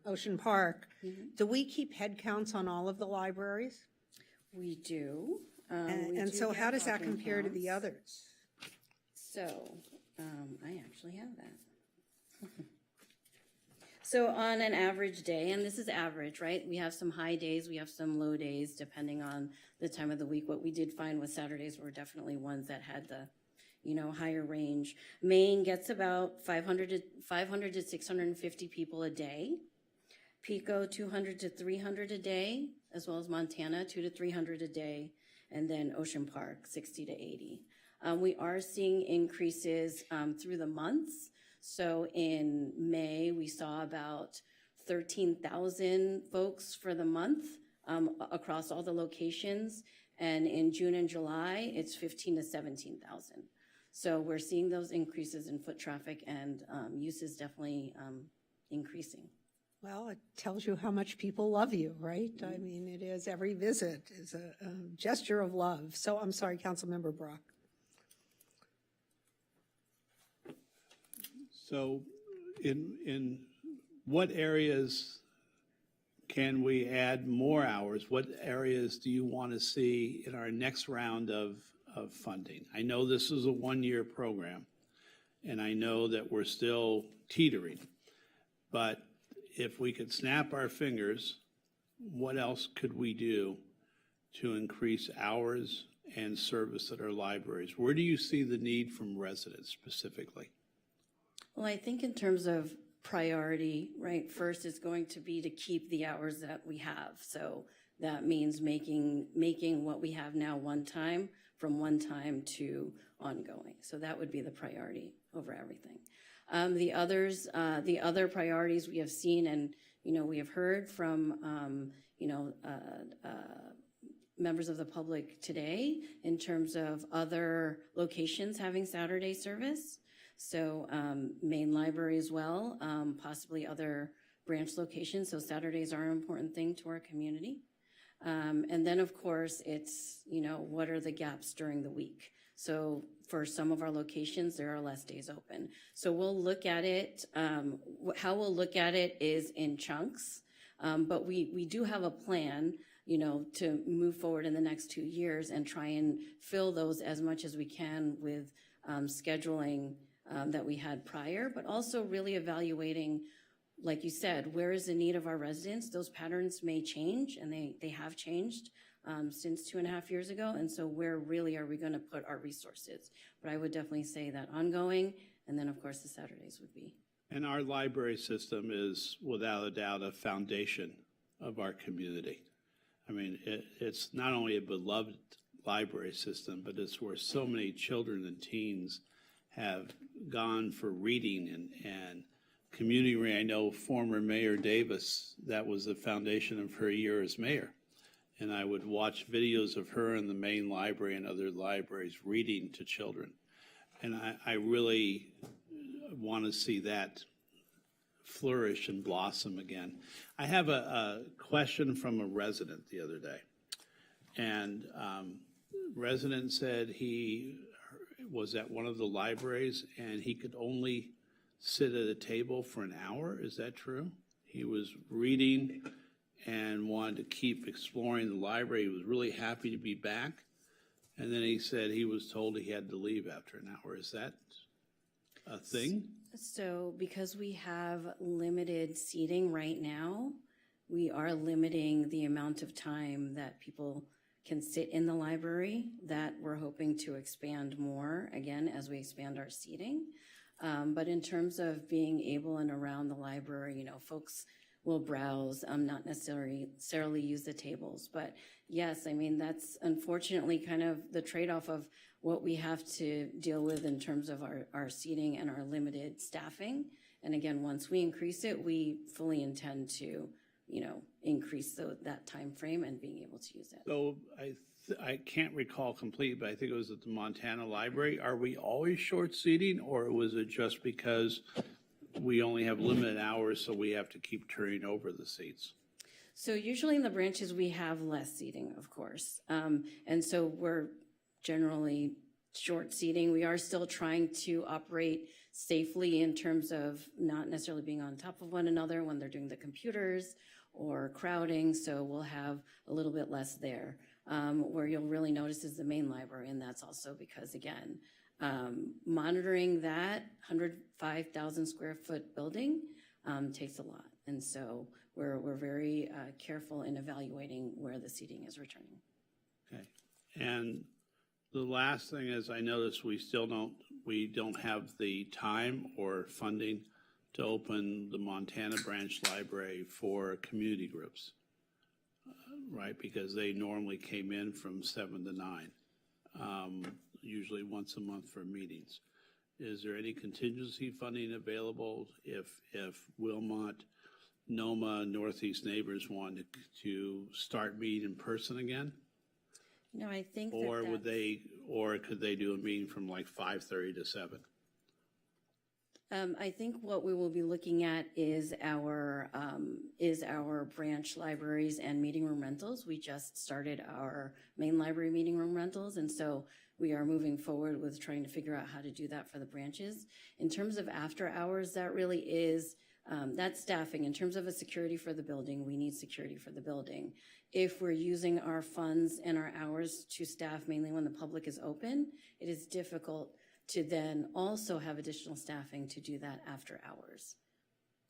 Ocean Park. Mm-hmm. Do we keep head counts on all of the libraries? We do. And so how does that compare to the others? So I actually have that. So on an average day, and this is average, right? We have some high days, we have some low days, depending on the time of the week. What we did find was Saturdays were definitely ones that had the, higher range. Maine gets about 500 to 650 people a day. Pico, 200 to 300 a day, as well as Montana, 200 to 300 a day. And then Ocean Park, 60 to 80. We are seeing increases through the months. So in May, we saw about 13,000 folks for the month across all the locations. And in June and July, it's 15 to 17,000. So we're seeing those increases in foot traffic, and use is definitely increasing. Well, it tells you how much people love you, right? Mm-hmm. I mean, it is, every visit is a gesture of love. So I'm sorry, Councilmember Brock. So in what areas can we add more hours? What areas do you want to see in our next round of funding? I know this is a one-year program, and I know that we're still teetering, but if we could snap our fingers, what else could we do to increase hours and service at our libraries? Where do you see the need from residents specifically? Well, I think in terms of priority, right, first is going to be to keep the hours that we have. So that means making what we have now one time from one time to ongoing. So that would be the priority over everything. The other priorities we have seen and, we have heard from, members of the public today in terms of other locations having Saturday service. So main library as well, possibly other branch locations. So Saturdays are an important thing to our community. And then, of course, it's, what are the gaps during the week? So for some of our locations, there are less days open. So we'll look at it. How we'll look at it is in chunks. But we do have a plan, to move forward in the next 2 years and try and fill those as much as we can with scheduling that we had prior, but also really evaluating, like you said, where is the need of our residents? Those patterns may change, and they have changed since 2.5 years ago. And so where really are we going to put our resources? But I would definitely say that ongoing, and then of course the Saturdays would be. And our library system is without a doubt a foundation of our community. I mean, it's not only a beloved library system, but it's where so many children and teens have gone for reading and community. I know former Mayor Davis, that was the foundation of her year as mayor. And I would watch videos of her in the main library and other libraries reading to children. And I really want to see that flourish and blossom again. I have a question from a resident the other day. And resident said he was at one of the libraries and he could only sit at a table for an hour. Is that true? He was reading and wanted to keep exploring the library. He was really happy to be back. And then he said he was told he had to leave after an hour. Is that a thing? So because we have limited seating right now, we are limiting the amount of time that people can sit in the library. That we're hoping to expand more, again, as we expand our seating. But in terms of being able and around the library, folks will browse, not necessarily use the tables. But yes, I mean, that's unfortunately kind of the trade-off of what we have to deal with in terms of our seating and our limited staffing. And again, once we increase it, we fully intend to, increase that time frame and being able to use it. So I can't recall completely, but I think it was at the Montana Library. Are we always short seating, or was it just because we only have limited hours, so we have to keep turning over the seats? So usually in the branches, we have less seating, of course. And so we're generally short seating. We are still trying to operate safely in terms of not necessarily being on top of one another when they're doing the computers or crowding. So we'll have a little bit less there. Where you'll really notice is the main library, and that's also because, again, monitoring that 105,000 square foot building takes a lot. And so we're very careful in evaluating where the seating is returning. Okay. And the last thing is, I noticed we don't have the time or funding to open the Montana Branch Library for community groups, right? Because they normally came in from 7 to 9, usually once a month for meetings. Is there any contingency funding available if Wilmot, Noma, Northeast Neighbors wanted to start meeting in person again? No, I think or could they do a meeting from like 5:30 to 7? I think what we will be looking at is our branch libraries and meeting room rentals. We just started our main library meeting room rentals, and so we are moving forward with trying to figure out how to do that for the branches. In terms of after hours, that really is, that's staffing. In terms of a security for the building, we need security for the building. If we're using our funds and our hours to staff mainly when the public is open, it is difficult to then also have additional staffing to do that after hours.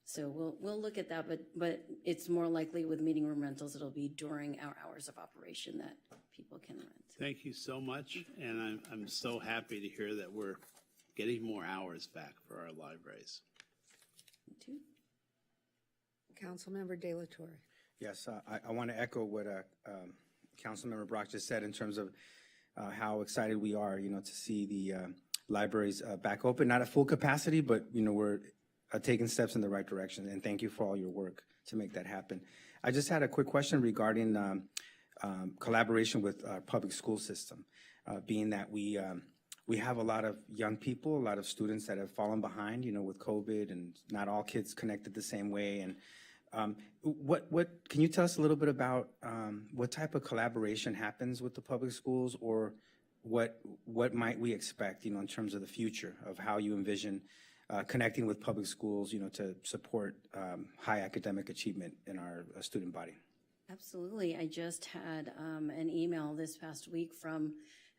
So we'll look at that, but it's more likely with meeting room rentals, it'll be during our hours of operation that people can rent. Thank you so much, and I'm so happy to hear that we're getting more hours back for our libraries. Me too. Councilmember De La Torre. Yes, I want to echo what Councilmember Brock just said in terms of how excited we are, to see the libraries back open, not at full capacity, but, we're taking steps in the right direction. And thank you for all your work to make that happen. I just had a quick question regarding collaboration with our public school system, being that we have a lot of young people, a lot of students that have fallen behind, with COVID, and not all kids connected the same way. And what can you tell us a little bit about what type of collaboration happens with the public schools, or what might we expect, in terms of the future of how you envision connecting with public schools, to support high academic achievement in our student body? Absolutely. I just had an email this past week from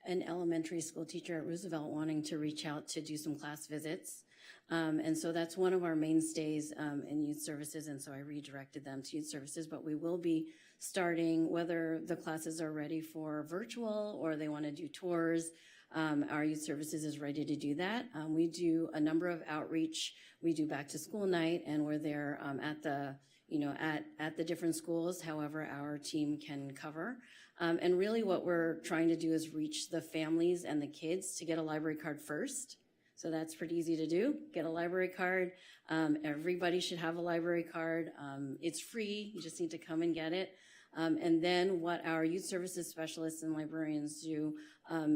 an elementary school teacher at Roosevelt wanting to reach out to do some class visits. And so that's one of our mainstays in youth services, and so I redirected them to youth services, but we will be starting, whether the classes are ready for virtual or they want to do tours, our youth services is ready to do that. We do a number of outreach. We do back to school night, and we're there at the different schools, however our team can cover. And really what we're trying to do is reach the families and the kids to get a library card first. So that's pretty easy to do. Get a library card. Everybody should have a library card. It's free. You just need to come and get it. And then what our youth services specialists and librarians do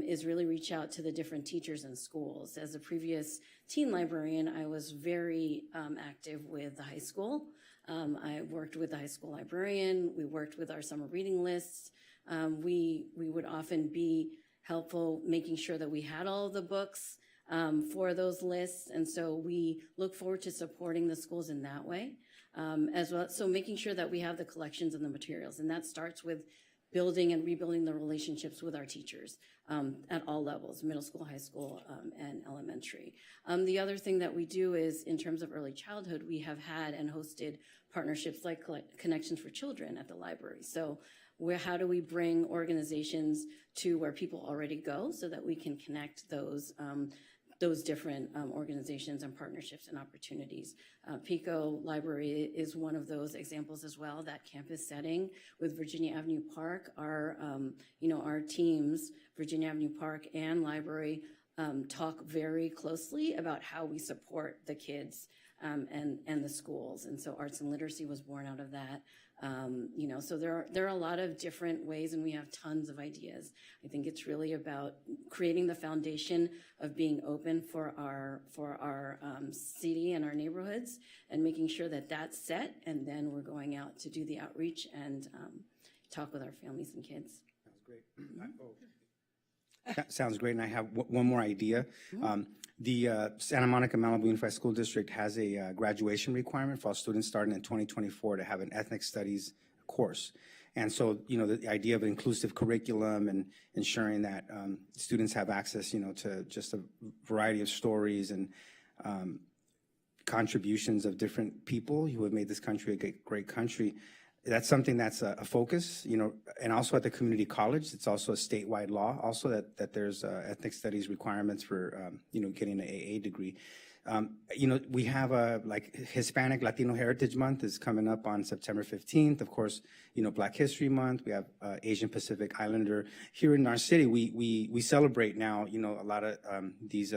is really reach out to the different teachers in schools. As a previous teen librarian, I was very active with the high school. I worked with the high school librarian. We worked with our summer reading lists. We would often be helpful making sure that we had all the books for those lists. And so we look forward to supporting the schools in that way as well. So making sure that we have the collections and the materials. And that starts with building and rebuilding the relationships with our teachers at all levels, middle school, high school, and elementary. The other thing that we do is in terms of early childhood, we have had and hosted partnerships like Connections for Children at the library. So how do we bring organizations to where people already go so that we can connect those different organizations and partnerships and opportunities. Pico Library is one of those examples as well, that campus setting with Virginia Avenue Park. Our teams, Virginia Avenue Park and library, talk very closely about how we support the kids and the schools. And so arts and literacy was born out of that. So there are a lot of different ways, and we have tons of ideas. I think it's really about creating the foundation of being open for our city and our neighborhoods, and making sure that that's set, and then we're going out to do the outreach and talk with our families and kids. Sounds great. That sounds great, and I have one more idea. The Santa Monica Malibu Unified School District has a graduation requirement for all students starting in 2024 to have an ethnic studies course. And so, the idea of an inclusive curriculum and ensuring that students have access, to just a variety of stories and contributions of different people who have made this country a great country. That's something that's a focus, and also at the community college, it's also a statewide law also that there's ethnic studies requirements for, getting an AA degree. We have like Hispanic Latino Heritage Month is coming up on September 15th. Of course, Black History Month. We have Asian Pacific Islander. Here in our city, we celebrate now, a lot of these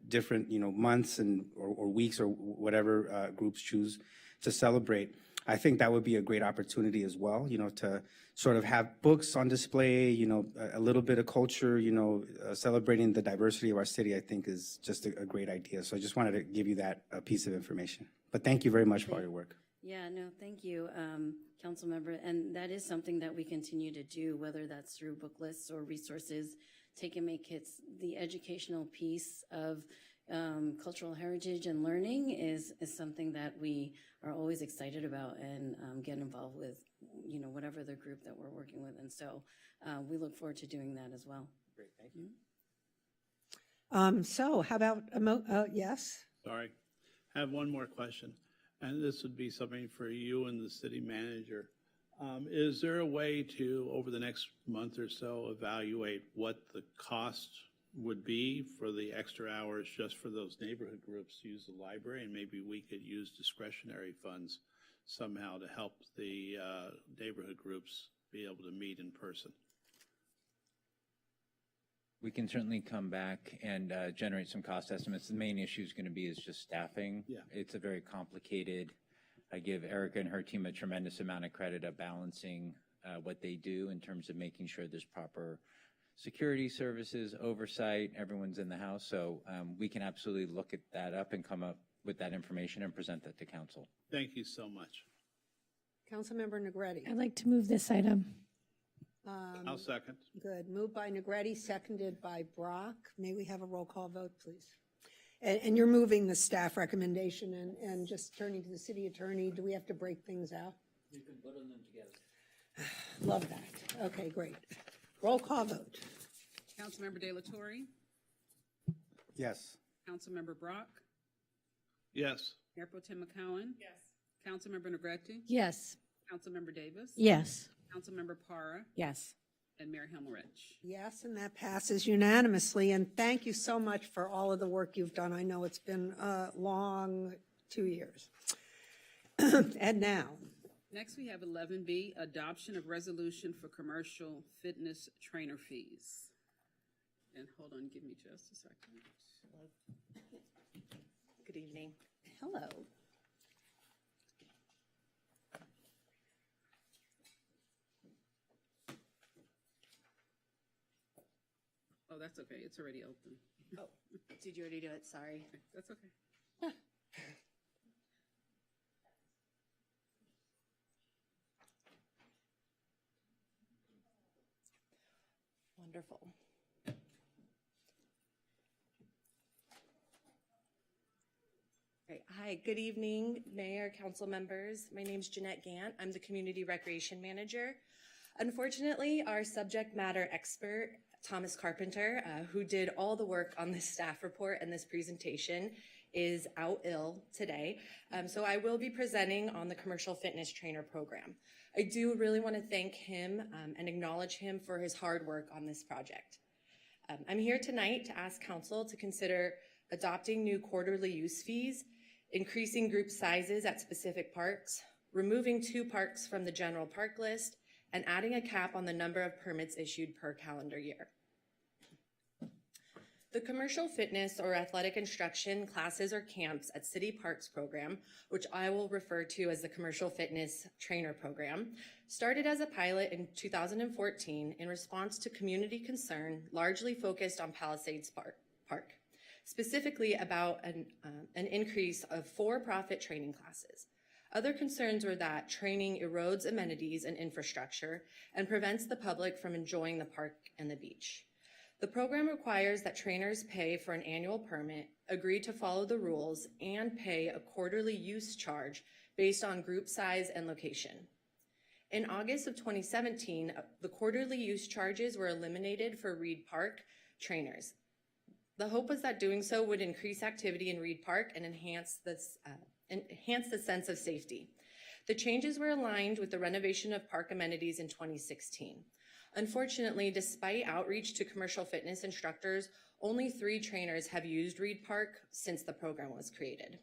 different, months or weeks or whatever groups choose to celebrate. I think that would be a great opportunity as well, to sort of have books on display, a little bit of culture, celebrating the diversity of our city, I think is just a great idea. So I just wanted to give you that piece of information. But thank you very much for all your work. Yeah, no, thank you, council member. And that is something that we continue to do, whether that's through book lists or resources. Take and Make Kits, the educational piece of cultural heritage and learning is something that we are always excited about and get involved with, whatever the group that we're working with. And so we look forward to doing that as well. Great, thank you. So how about, yes? Sorry. I have one more question, and this would be something for you and the city manager. Is there a way to, over the next month or so, evaluate what the cost would be for the extra hours just for those neighborhood groups to use the library? And maybe we could use discretionary funds somehow to help the neighborhood groups be able to meet in person. We can certainly come back and generate some cost estimates. The main issue is going to be just staffing. Yeah. It's a very complicated. I give Erica and her team a tremendous amount of credit of balancing what they do in terms of making sure there's proper security services, oversight, everyone's in the house. So we can absolutely look at that up and come up with that information and present that to council. Thank you so much. Councilmember Negretti. I'd like to move this item. I'll second. Good. Moved by Negretti, seconded by Brock. May we have a roll call vote, please? And you're moving the staff recommendation and just turning to the city attorney. Do we have to break things out? You can put them together. Love that. Okay, great. Roll call vote. Councilmember De La Torre, Yes. Councilmember Brock, Yes. Mayor Pro Tem McCowen. Yes. Councilmember Negretti, Yes. Councilmember Davis. Yes. Councilmember Para, Yes. and Mayor Himmelrich. Yes, and that passes unanimously. And thank you so much for all of the work you've done. I know it's been a long 2 years. And now, Next, we have 11B, adoption of resolution for commercial fitness trainer fees. And hold on, give me just a second. Good evening. hello. Oh, that's okay. It's already open. Oh, did you already do it? Sorry. That's okay. Wonderful. Great. Hi, good evening, Mayor, council members. My name's Jeanette Gant. I'm the Community Recreation Manager. Unfortunately, our subject matter expert, Thomas Carpenter, who did all the work on this staff report and this presentation, is out ill today. So I will be presenting on the commercial fitness trainer program. I do really want to thank him and acknowledge him for his hard work on this project. I'm here tonight to ask council to consider adopting new quarterly use fees, increasing group sizes at specific parks, removing 2 parks from the general park list, and adding a cap on the number of permits issued per calendar year. The commercial fitness or athletic instruction classes or camps at city parks program, which I will refer to as the commercial fitness trainer program, started as a pilot in 2014 in response to community concern largely focused on Palisades Park, specifically about an increase of for-profit training classes. Other concerns were that training erodes amenities and infrastructure and prevents the public from enjoying the park and the beach. The program requires that trainers pay for an annual permit, agree to follow the rules, and pay a quarterly use charge based on group size and location. In August of 2017, the quarterly use charges were eliminated for Reed Park trainers. The hope was that doing so would increase activity in Reed Park and enhance the sense of safety. The changes were aligned with the renovation of park amenities in 2016. Unfortunately, despite outreach to commercial fitness instructors, only 3 trainers have used Reed Park since the program was created.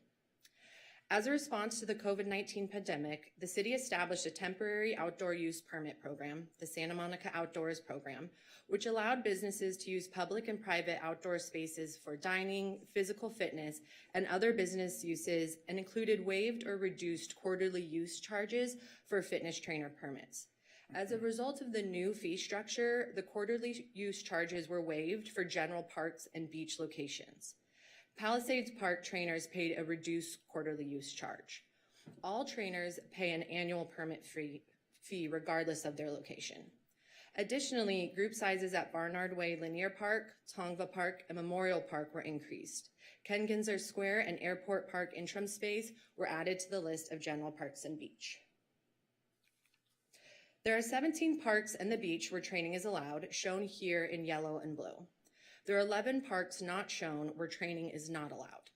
As a response to the COVID-19 pandemic, the city established a temporary outdoor use permit program, the Santa Monica Outdoors Program, which allowed businesses to use public and private outdoor spaces for dining, physical fitness, and other business uses, and included waived or reduced quarterly use charges for fitness trainer permits. As a result of the new fee structure, the quarterly use charges were waived for general parks and beach locations. Palisades Park trainers paid a reduced quarterly use charge. All trainers pay an annual permit fee regardless of their location. Additionally, group sizes at Barnard Way Linear Park, Tongva Park, and Memorial Park were increased. Ken Ginzer Square and Airport Park interim space were added to the list of general parks and beach. There are 17 parks and the beach where training is allowed, shown here in yellow and blue. There are 11 parks not shown where training is not allowed.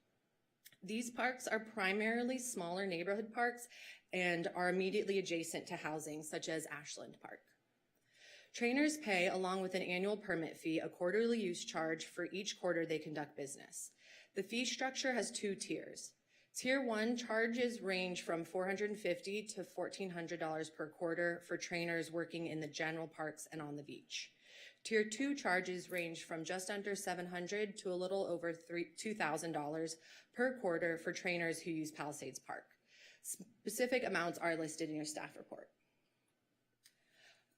These parks are primarily smaller neighborhood parks and are immediately adjacent to housing, such as Ashland Park. Trainers pay, along with an annual permit fee, a quarterly use charge for each quarter they conduct business. The fee structure has 2 tiers. Tier 1 charges range from $450 to $1,400 per quarter for trainers working in the general parks and on the beach. Tier 2 charges range from just under $700 to a little over $2,000 per quarter for trainers who use Palisades Park. Specific amounts are listed in your staff report.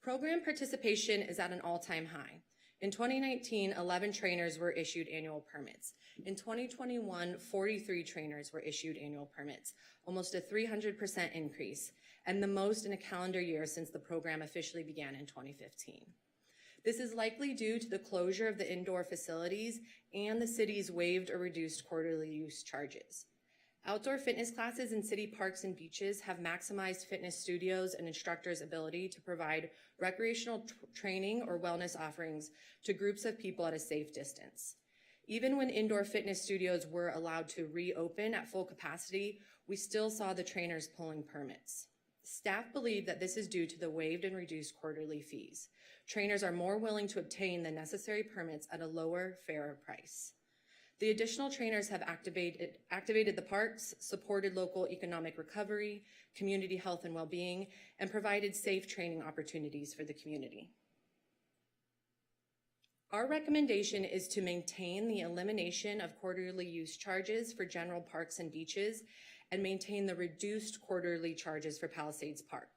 Program participation is at an all-time high. In 2019, 11 trainers were issued annual permits. In 2021, 43 trainers were issued annual permits, almost a 300% increase, and the most in a calendar year since the program officially began in 2015. This is likely due to the closure of the indoor facilities and the city's waived or reduced quarterly use charges. Outdoor fitness classes in city parks and beaches have maximized fitness studios and instructors' ability to provide recreational training or wellness offerings to groups of people at a safe distance. Even when indoor fitness studios were allowed to reopen at full capacity, we still saw the trainers pulling permits. Staff believe that this is due to the waived and reduced quarterly fees. Trainers are more willing to obtain the necessary permits at a lower, fairer price. The additional trainers have activated the parks, supported local economic recovery, community health and well-being, and provided safe training opportunities for the community. Our recommendation is to maintain the elimination of quarterly use charges for general parks and beaches and maintain the reduced quarterly charges for Palisades Park.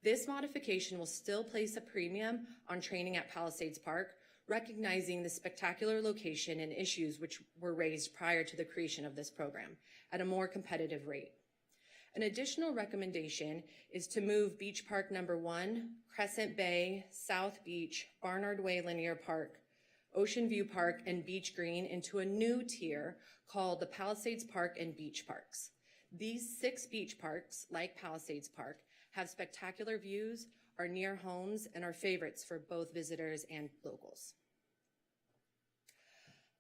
This modification will still place a premium on training at Palisades Park, recognizing the spectacular location and issues which were raised prior to the creation of this program at a more competitive rate. An additional recommendation is to move Beach Park Number 1, Crescent Bay, South Beach, Barnard Way Linear Park, Ocean View Park, and Beach Green into a new tier called the Palisades Park and Beach Parks. These 6 beach parks, like Palisades Park, have spectacular views, are near homes, and are favorites for both visitors and locals.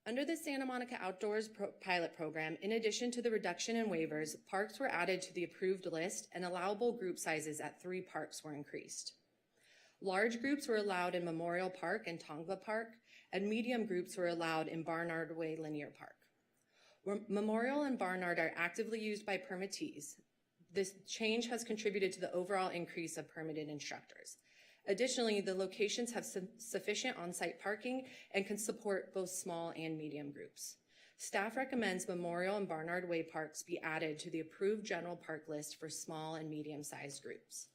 Under the Santa Monica Outdoors pilot program, in addition to the reduction in waivers, parks were added to the approved list and allowable group sizes at 3 parks were increased. Large groups were allowed in Memorial Park and Tongva Park, and medium groups were allowed in Barnard Way Linear Park. Memorial and Barnard are actively used by permittees. This change has contributed to the overall increase of permitted instructors. Additionally, the locations have sufficient on-site parking and can support both small and medium groups. Staff recommends Memorial and Barnard Way parks be added to the approved general park list for small and medium-sized groups.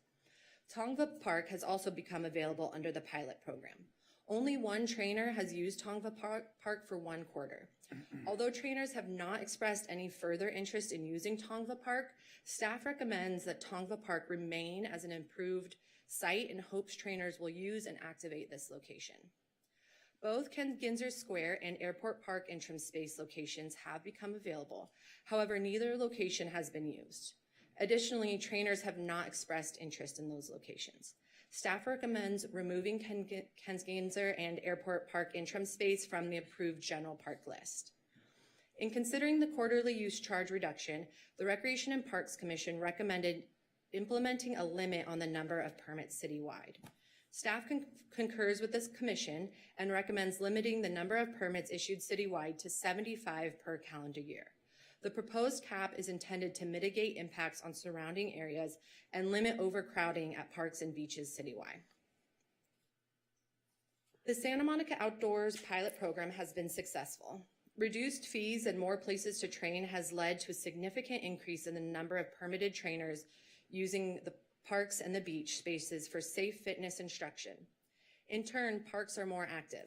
Tongva Park has also become available under the pilot program. Only 1 trainer has used Tongva Park for 1 quarter. Although trainers have not expressed any further interest in using Tongva Park, staff recommends that Tongva Park remain as an improved site and hopes trainers will use and activate this location. Both Ken Ginzer Square and Airport Park interim space locations have become available. However, neither location has been used. Additionally, trainers have not expressed interest in those locations. Staff recommends removing Ken Ginzer and Airport Park interim space from the approved general park list. In considering the quarterly use charge reduction, the Recreation and Parks Commission recommended implementing a limit on the number of permits citywide. Staff concurs with this commission and recommends limiting the number of permits issued citywide to 75 per calendar year. The proposed cap is intended to mitigate impacts on surrounding areas and limit overcrowding at parks and beaches citywide. The Santa Monica Outdoors pilot program has been successful. Reduced fees and more places to train has led to a significant increase in the number of permitted trainers using the parks and the beach spaces for safe fitness instruction. In turn, parks are more active.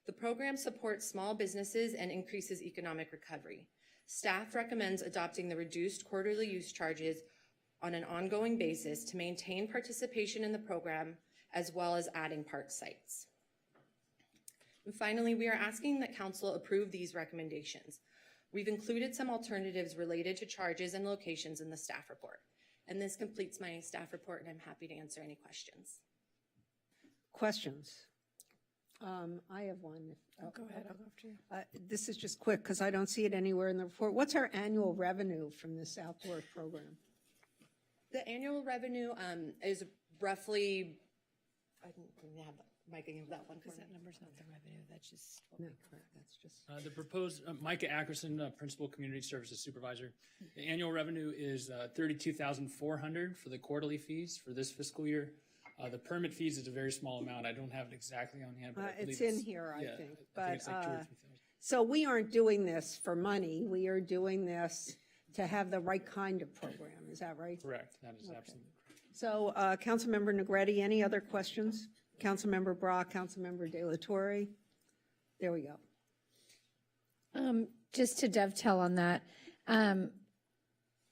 The program supports small businesses and increases economic recovery. Staff recommends adopting the reduced quarterly use charges on an ongoing basis to maintain participation in the program, as well as adding park sites. And finally, we are asking that council approve these recommendations. We've included some alternatives related to charges and locations in the staff report. And this completes my staff report, and I'm happy to answer any questions. Questions? I have one. Go ahead, I'll go after you. This is just quick because I don't see it anywhere in the report. What's our annual revenue from this outdoor program? The annual revenue is roughly, I didn't have Micah give that one for me. That number's not the revenue, that's just. No, correct, that's just. The proposed, Micah Ackerson, Principal Community Services Supervisor. The annual revenue is $32,400 for the quarterly fees for this fiscal year. The permit fees is a very small amount. I don't have it exactly on hand, but I believe It's in here, I yeah, think. I think it's like 2,000 or 3,000. So we aren't doing this for money. We are doing this to have the right kind of program. Is that right? Correct. That is absolutely correct. So Councilmember Negretti, any other questions? Councilmember Brock, Councilmember De La Torre. There we go. Just to dovetail on that,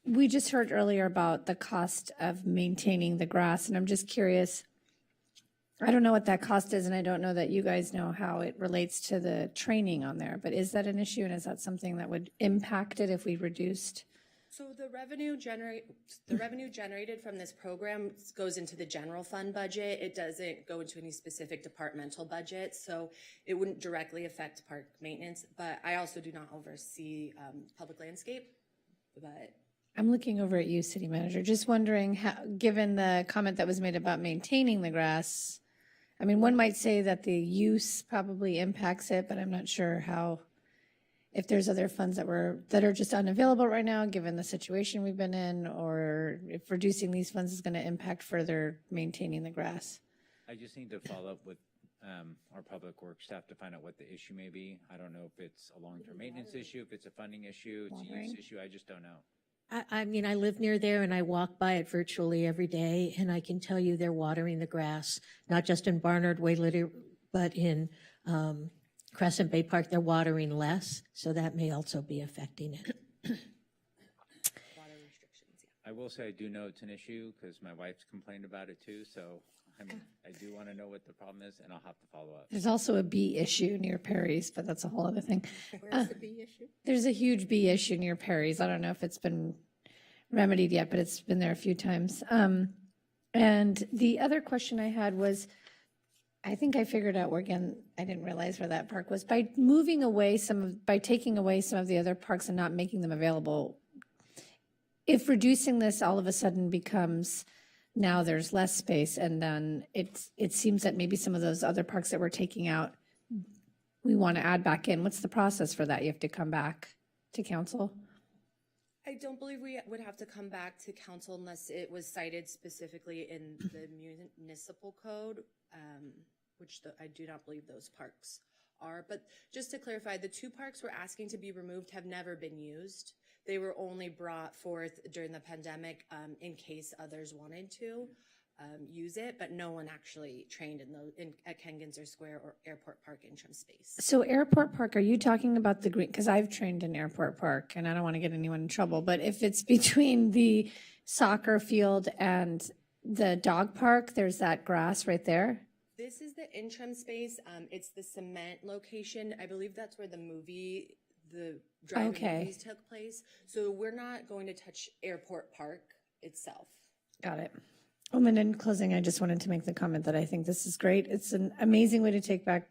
we just heard earlier about the cost of maintaining the grass, and I'm just curious. I don't know what that cost is, and I don't know that you guys know how it relates to the training on there, but is that an issue, and is that something that would impact it if we reduced? So the revenue generated from this program goes into the general fund budget. It doesn't go into any specific departmental budget, so it wouldn't directly affect park maintenance. But I also do not oversee public landscape. But I'm looking over at you, City Manager, just wondering how, given the comment that was made about maintaining the grass, I mean, one might say that the use probably impacts it, but I'm not sure how, if there's other funds that are just unavailable right now, given the situation we've been in, or if reducing these funds is going to impact further maintaining the grass. I just need to follow up with our public works staff to find out what the issue may be. I don't know if it's a long-term maintenance issue, if it's a funding issue, it's a use issue. I just don't know. I mean, I live near there and I walk by it virtually every day, and I can tell you they're watering the grass, not just in Barnard Way, but in Crescent Bay Park. They're watering less, so that may also be affecting it. water restrictions, yeah. I will say I do know it's an issue because my wife's complained about it too, so I do want to know what the problem is, and I'll have to follow up. There's also a bee issue near Perry's, but that's a whole other thing. Where's the bee issue? There's a huge bee issue near Perry's. I don't know if it's been remedied yet, but it's been there a few times. And the other question I had was, I think I figured out where, again, I didn't realize where that park was. By moving away by taking away some of the other parks and not making them available, if reducing this all of a sudden becomes now there's less space, and then it seems that maybe some of those other parks that we're taking out, we want to add back in. What's the process for that? You have to come back to council? I don't believe we would have to come back to council unless it was cited specifically in the municipal code, which I do not believe those parks are. But just to clarify, the two parks we're asking to be removed have never been used. They were only brought forth during the pandemic in case others wanted to use it, but no one actually trained at Ken Ginzer Square or Airport Park interim space. So Airport Park, are you talking about the green? Because I've trained in Airport Park, and I don't want to get anyone in trouble, but if it's between the soccer field and the dog park, there's that grass right there? This is the interim space. It's the cement location. I believe that's where the drive-in movies took place. So we're not going to touch Airport Park itself. Got it. And then in closing, I just wanted to make the comment that I think this is great. It's an amazing way to take back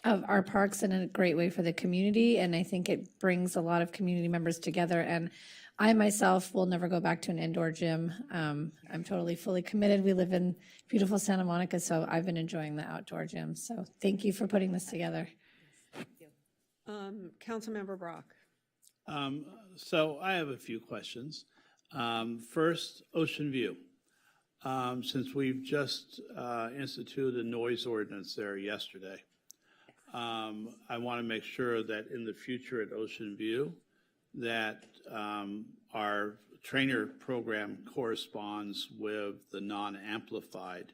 of our parks and a great way for the community. And I think it brings a lot of community members together. And I myself will never go back to an indoor gym. I'm totally fully committed. We live in beautiful Santa Monica, so I've been enjoying the outdoor gym. So thank you for putting this together. Councilmember Brock. So I have a few questions. First, Ocean View. Since we've just instituted a noise ordinance there yesterday, I want to make sure that in the future at Ocean View, that our trainer program corresponds with the non-amplified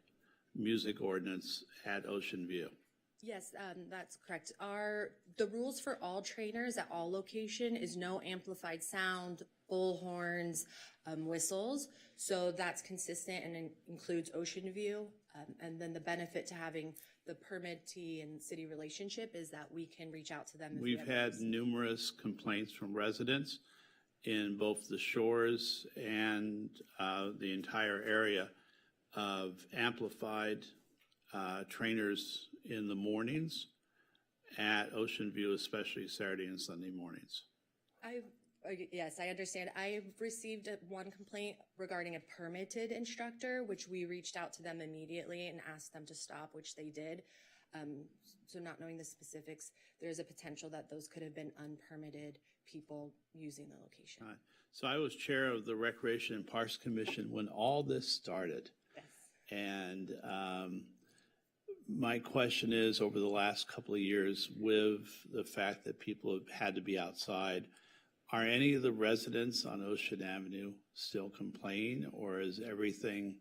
music ordinance at Ocean View. Yes, that's correct. The rules for all trainers at all location is no amplified sound, bullhorns, whistles. So that's consistent and includes Ocean View. And then the benefit to having the permittee and city relationship is that we can reach out to them. We've had numerous complaints from residents in both the shores and the entire area of amplified trainers in the mornings at Ocean View, especially Saturday and Sunday mornings. Yes, I understand. I've received one complaint regarding a permitted instructor, which we reached out to them immediately and asked them to stop, which they did. So not knowing the specifics, there's a potential that those could have been unpermitted people using the location. So I was chair of the Recreation and Parks Commission when all this started. Yes. And my question is, over the last couple of years, with the fact that people have had to be outside, are any of the residents on Ocean Avenue still complaining, or is everything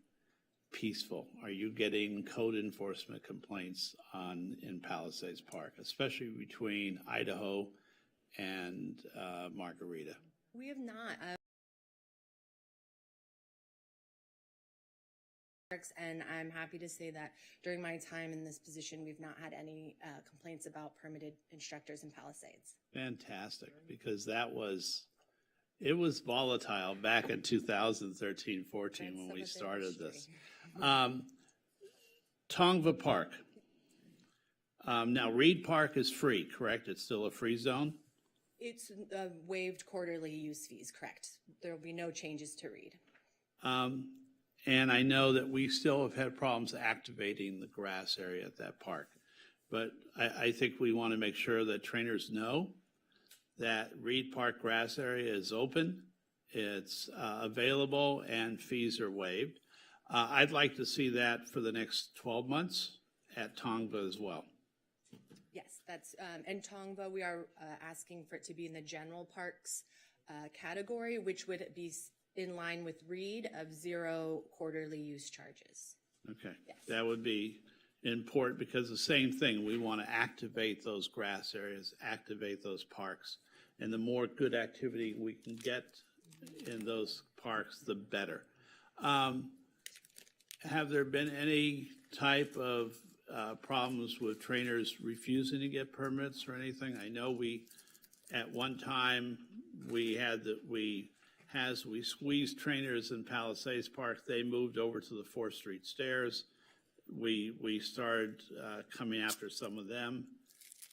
peaceful? Are you getting code enforcement complaints in Palisades Park, especially between Idaho and Margarita? We have not. And I'm happy to say that during my time in this position, we've not had any complaints about permitted instructors in Palisades. Fantastic, because it was volatile back in 2013-14 when we started this. Tongva Park. Now, Reed Park is free, correct? It's still a free zone? It's waived quarterly use fees, correct. There will be no changes to Reed. And I know that we still have had problems activating the grass area at that park. But I think we want to make sure that trainers know that Reed Park grass area is open, it's available, and fees are waived. I'd like to see that for the next 12 months at Tongva as well. Yes, that's, and Tongva, we are asking for it to be in the general parks category, which would be in line with Reed of 0 quarterly use charges. Okay, yes. That would be important because the same thing, we want to activate those grass areas, activate those parks. And the more good activity we can get in those parks, the better. Have there been any type of problems with trainers refusing to get permits or anything? I know at one time, as we squeezed trainers in Palisades Park, they moved over to the 4th Street stairs. We started coming after some of them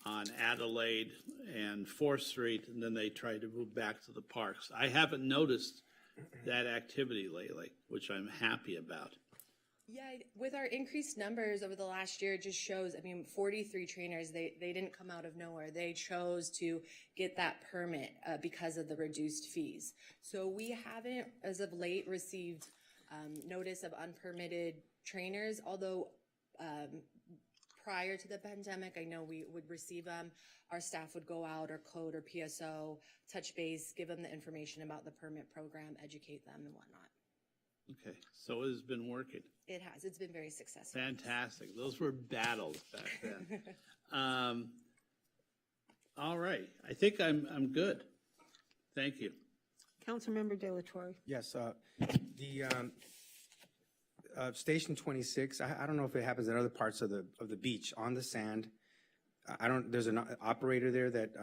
on Adelaide and 4th Street, and then they tried to move back to the parks. I haven't noticed that activity lately, which I'm happy about. Yeah, with our increased numbers over the last year, it just shows, 43 trainers, they didn't come out of nowhere. They chose to get that permit because of the reduced fees. So we haven't, as of late, received notice of unpermitted trainers, although prior to the pandemic, I know we would receive them. Our staff would go out, or code or PSO, touch base, give them the information about the permit program, educate them and whatnot. Okay, so it has been working. It has. It's been very successful. Fantastic. Those were battles back then. All right. I think I'm good. Thank you. Councilmember De La Torre. Yes, the Station 26, I don't know if it happens in other parts of the beach on the sand. There's an operator there that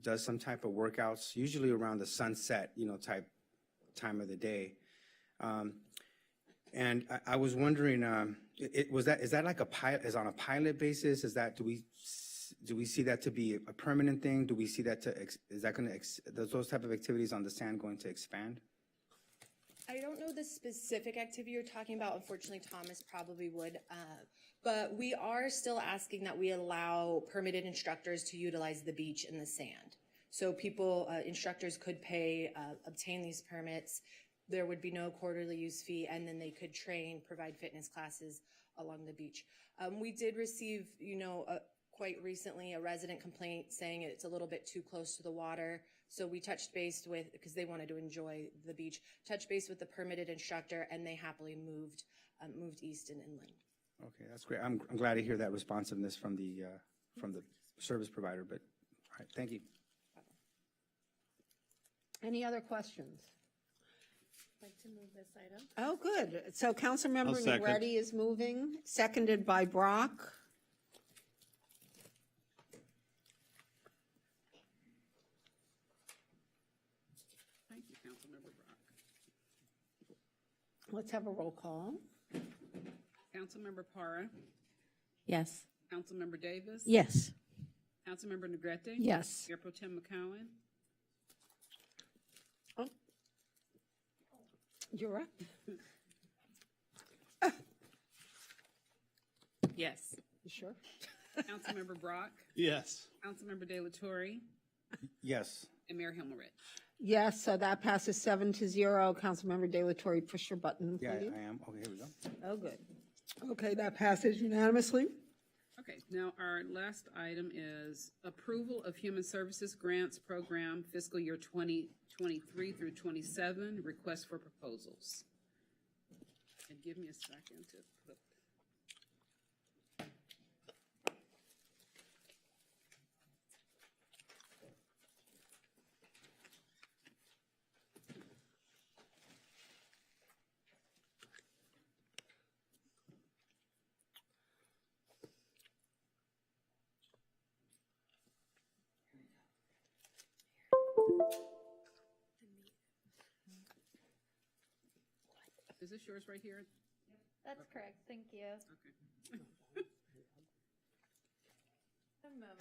does some type of workouts, usually around the sunset, type time of the day. And I was wondering, is that like is on a pilot basis? Do we see that to be a permanent thing? Do we see that those type of activities on the sand going to expand? I don't know the specific activity you're talking about. Unfortunately, Thomas probably would. But we are still asking that we allow permitted instructors to utilize the beach and the sand. So people, instructors could pay, obtain these permits. There would be no quarterly use fee, and then they could train, provide fitness classes along the beach. We did receive, quite recently a resident complaint saying it's a little bit too close to the water. So we touched base with, because they wanted to enjoy the beach, touched base with the permitted instructor, and they happily moved east and inland. Okay, that's great. I'm glad to hear that responsiveness from the service provider, but, all right, thank you. Any other questions? I'd like to move this item. Oh, good. So Councilmember I'll second. Negretti is moving, seconded by Brock. Thank you, Councilmember Brock. Let's have a roll call. Councilmember Para, Yes. Councilmember Davis. Yes. Councilmember Negrete. Yes. Mayor Pro Tem McCowen. You're up. Yes. You sure? Councilmember Brock. Yes. Councilmember De La Torre. Yes. And Mayor Himmelrich. Yes, so that passes 7-0. Councilmember De La Torre, push your button, Yeah, please. I am. Okay, here we go. Oh, good. Okay, that passes unanimously. Okay, now our last item is approval of Human Services Grants Program fiscal year 2023 through 27, request for proposals. And give me a second to put. Is this yours right here? That's correct. Thank you. Okay. A moment.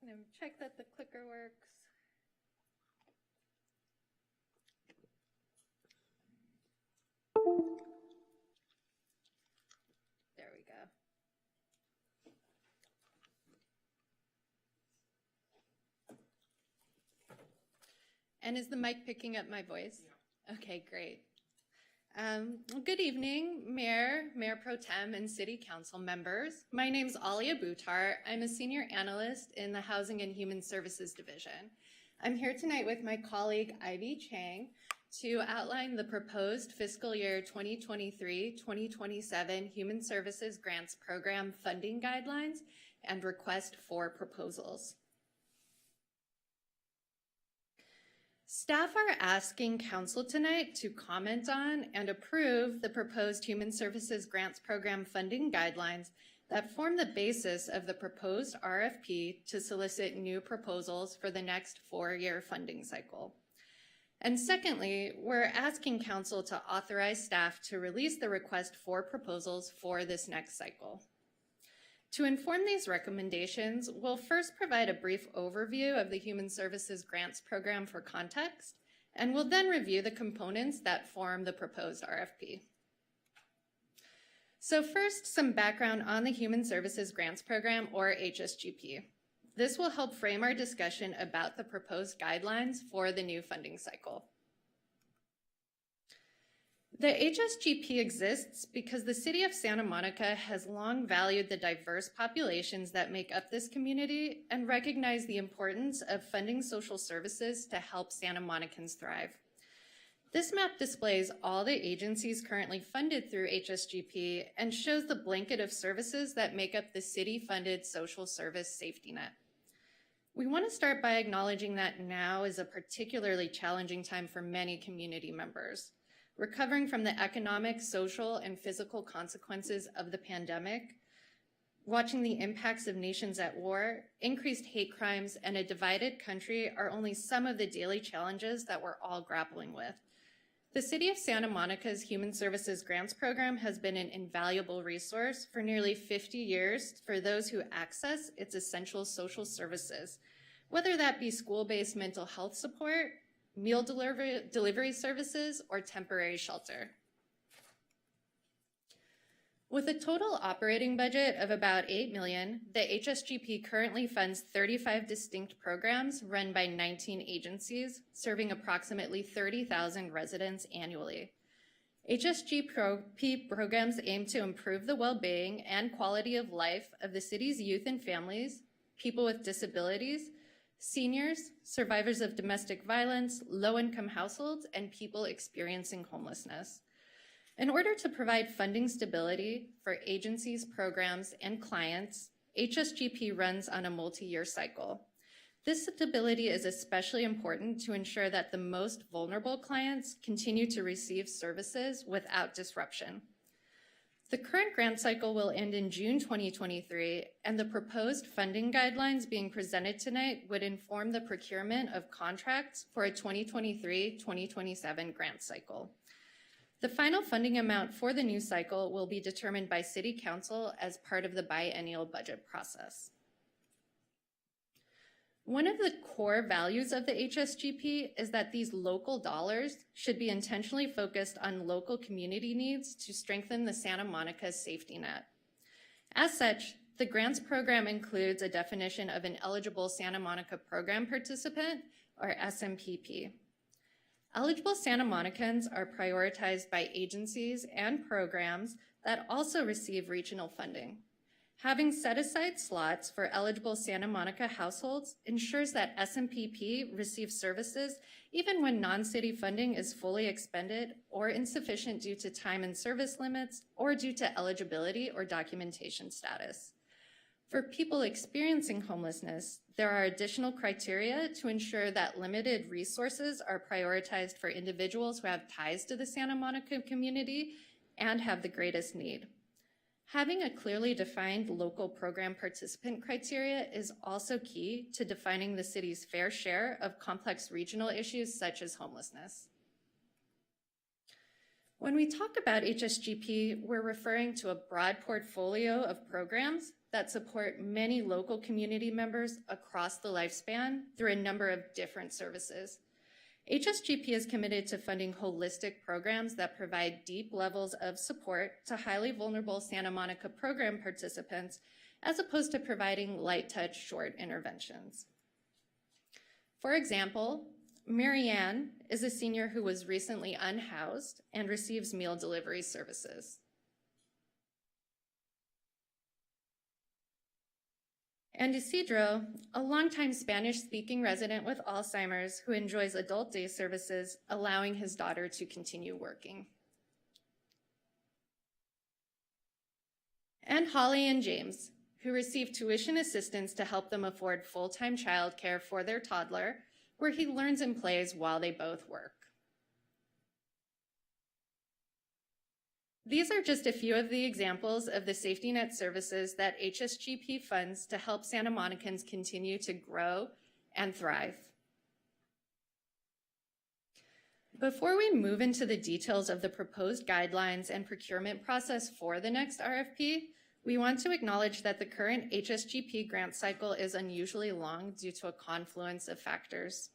I'm gonna check that the clicker works. There we go. And is the mic picking up my voice? Yeah. Okay, great. Well, good evening, Mayor Pro Tem, and City Council members. My name's Alia Buttar. I'm a senior analyst in the Housing and Human Services Division. I'm here tonight with my colleague Ivy Chang to outline the proposed fiscal year 2023-2027 Human Services Grants Program funding guidelines and request for proposals. Staff are asking Council tonight to comment on and approve the proposed Human Services Grants Program funding guidelines that form the basis of the proposed RFP to solicit new proposals for the next 4-year funding cycle. And secondly, we're asking Council to authorize staff to release the request for proposals for this next cycle. To inform these recommendations, we'll first provide a brief overview of the Human Services Grants Program for context, and we'll then review the components that form the proposed RFP. So first, some background on the Human Services Grants Program, or HSGP. This will help frame our discussion about the proposed guidelines for the new funding cycle. The HSGP exists because the City of Santa Monica has long valued the diverse populations that make up this community and recognized the importance of funding social services to help Santa Monicans thrive. This map displays all the agencies currently funded through HSGP and shows the blanket of services that make up the city-funded social service safety net. We want to start by acknowledging that now is a particularly challenging time for many community members. Recovering from the economic, social, and physical consequences of the pandemic, watching the impacts of nations at war, increased hate crimes, and a divided country are only some of the daily challenges that we're all grappling with. The City of Santa Monica's Human Services Grants Program has been an invaluable resource for nearly 50 years for those who access its essential social services, whether that be school-based mental health support, meal delivery services, or temporary shelter. With a total operating budget of about $8 million, the HSGP currently funds 35 distinct programs run by 19 agencies, serving approximately 30,000 residents annually. HSGP programs aim to improve the well-being and quality of life of the city's youth and families, people with disabilities, seniors, survivors of domestic violence, low-income households, and people experiencing homelessness. In order to provide funding stability for agencies, programs, and clients, HSGP runs on a multi-year cycle. This stability is especially important to ensure that the most vulnerable clients continue to receive services without disruption. The current grant cycle will end in June 2023, and the proposed funding guidelines being presented tonight would inform the procurement of contracts for a 2023-2027 grant cycle. The final funding amount for the new cycle will be determined by City Council as part of the biennial budget process. One of the core values of the HSGP is that these local dollars should be intentionally focused on local community needs to strengthen the Santa Monica safety net. As such, the grants program includes a definition of an eligible Santa Monica program participant, or SMPP. Eligible Santa Monicans are prioritized by agencies and programs that also receive regional funding. Having set aside slots for eligible Santa Monica households ensures that SMPP receives services even when non-city funding is fully expended or insufficient due to time and service limits or due to eligibility or documentation status. For people experiencing homelessness, there are additional criteria to ensure that limited resources are prioritized for individuals who have ties to the Santa Monica community and have the greatest need. Having a clearly defined local program participant criteria is also key to defining the city's fair share of complex regional issues such as homelessness. When we talk about HSGP, we're referring to a broad portfolio of programs that support many local community members across the lifespan through a number of different services. HSGP is committed to funding holistic programs that provide deep levels of support to highly vulnerable Santa Monica program participants, as opposed to providing light touch short interventions. For example, Marianne is a senior who was recently unhoused and receives meal delivery services. And Isidro, a longtime Spanish-speaking resident with Alzheimer's who enjoys adult day services, allowing his daughter to continue working. And Holly and James, who receive tuition assistance to help them afford full-time childcare for their toddler, where he learns and plays while they both work. These are just a few of the examples of the safety net services that HSGP funds to help Santa Monicans continue to grow and thrive. Before we move into the details of the proposed guidelines and procurement process for the next RFP, we want to acknowledge that the current HSGP grant cycle is unusually long due to a confluence of factors.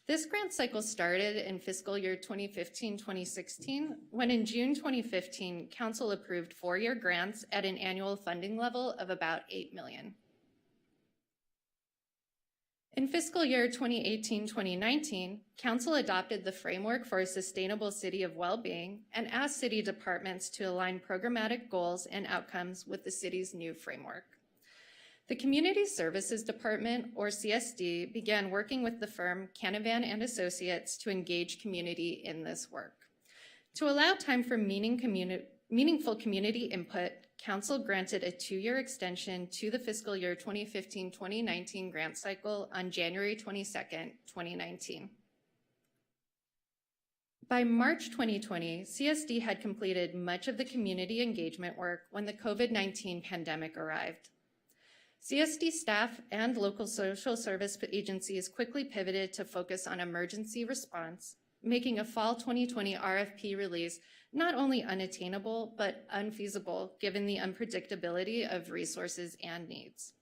This grant cycle started in fiscal year 2015-2016, when in June 2015, Council approved 4-year grants at an annual funding level of about $8 million. In fiscal year 2018-2019, Council adopted the Framework for a Sustainable City of Wellbeing and asked city departments to align programmatic goals and outcomes with the city's new framework. The Community Services Department, or CSD, began working with the firm Canavan and Associates to engage community in this work. To allow time for meaningful community input, Council granted a 2-year extension to the fiscal year 2015-2019 grant cycle on January 22nd, 2019. By March 2020, CSD had completed much of the community engagement work when the COVID-19 pandemic arrived. CSD staff and local social service agencies quickly pivoted to focus on emergency response, making a fall 2020 RFP release not only unattainable, but unfeasible given the unpredictability of resources and needs.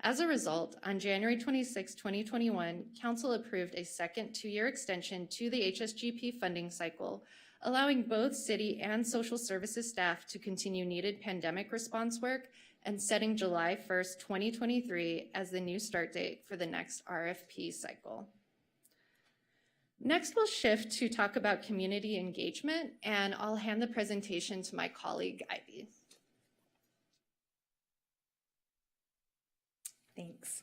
As a result, on January 26, 2021, Council approved a second 2-year extension to the HSGP funding cycle, allowing both city and social services staff to continue needed pandemic response work and setting July 1st, 2023 as the new start date for the next RFP cycle. Next, we'll shift to talk about community engagement, and I'll hand the presentation to my colleague, Ivy. Thanks.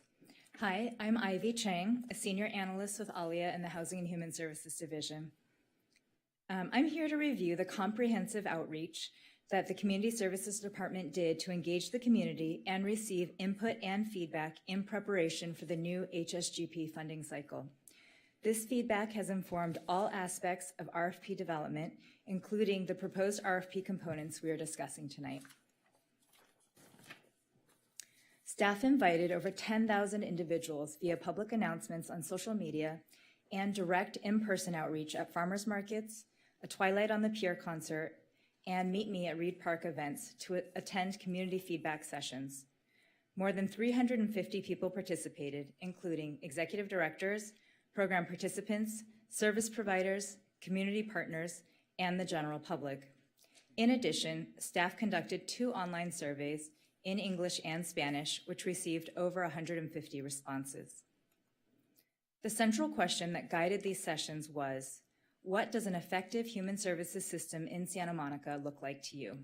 Hi, I'm Ivy Chang, a senior analyst with ALIA in the Housing and Human Services Division. I'm here to review the comprehensive outreach that the Community Services Department did to engage the community and receive input and feedback in preparation for the new HSGP funding cycle. This feedback has informed all aspects of RFP development, including the proposed RFP components we are discussing tonight. Staff invited over 10,000 individuals via public announcements on social media and direct in-person outreach at farmers markets, a Twilight on the Pier concert, and Meet Me at Reed Park events to attend community feedback sessions. More than 350 people participated, including executive directors, program participants, service providers, community partners, and the general public. In addition, staff conducted 2 online surveys in English and Spanish, which received over 150 responses. The central question that guided these sessions was, what does an effective human services system in Santa Monica look like to you?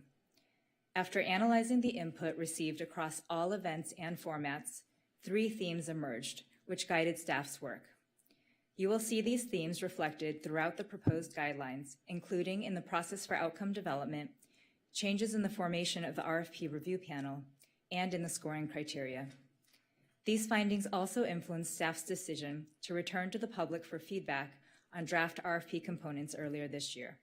After analyzing the input received across all events and formats, 3 themes emerged, which guided staff's work. You will see these themes reflected throughout the proposed guidelines, including in the process for outcome development, changes in the formation of the RFP review panel, and in the scoring criteria. These findings also influenced staff's decision to return to the public for feedback on draft RFP components earlier this year.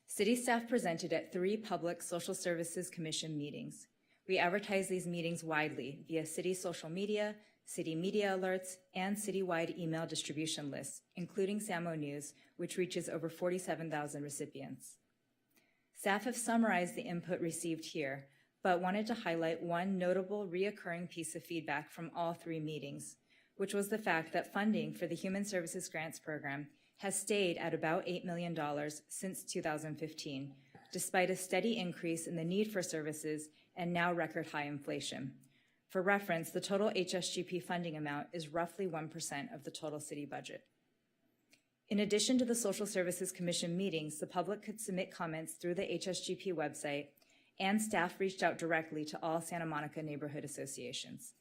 City staff presented at 3 public Social Services Commission meetings. We advertised these meetings widely via city social media, city media alerts, and citywide email distribution lists, including SAMO News, which reaches over 47,000 recipients. Staff have summarized the input received here, but wanted to highlight one notable reoccurring piece of feedback from all 3 meetings, which was the fact that funding for the Human Services Grants Program has stayed at about $8 million since 2015, despite a steady increase in the need for services and now record high inflation. For reference, the total HSGP funding amount is roughly 1% of the total city budget. In addition to the Social Services Commission meetings, the public could submit comments through the HSGP website, and staff reached out directly to all Santa Monica neighborhood associations.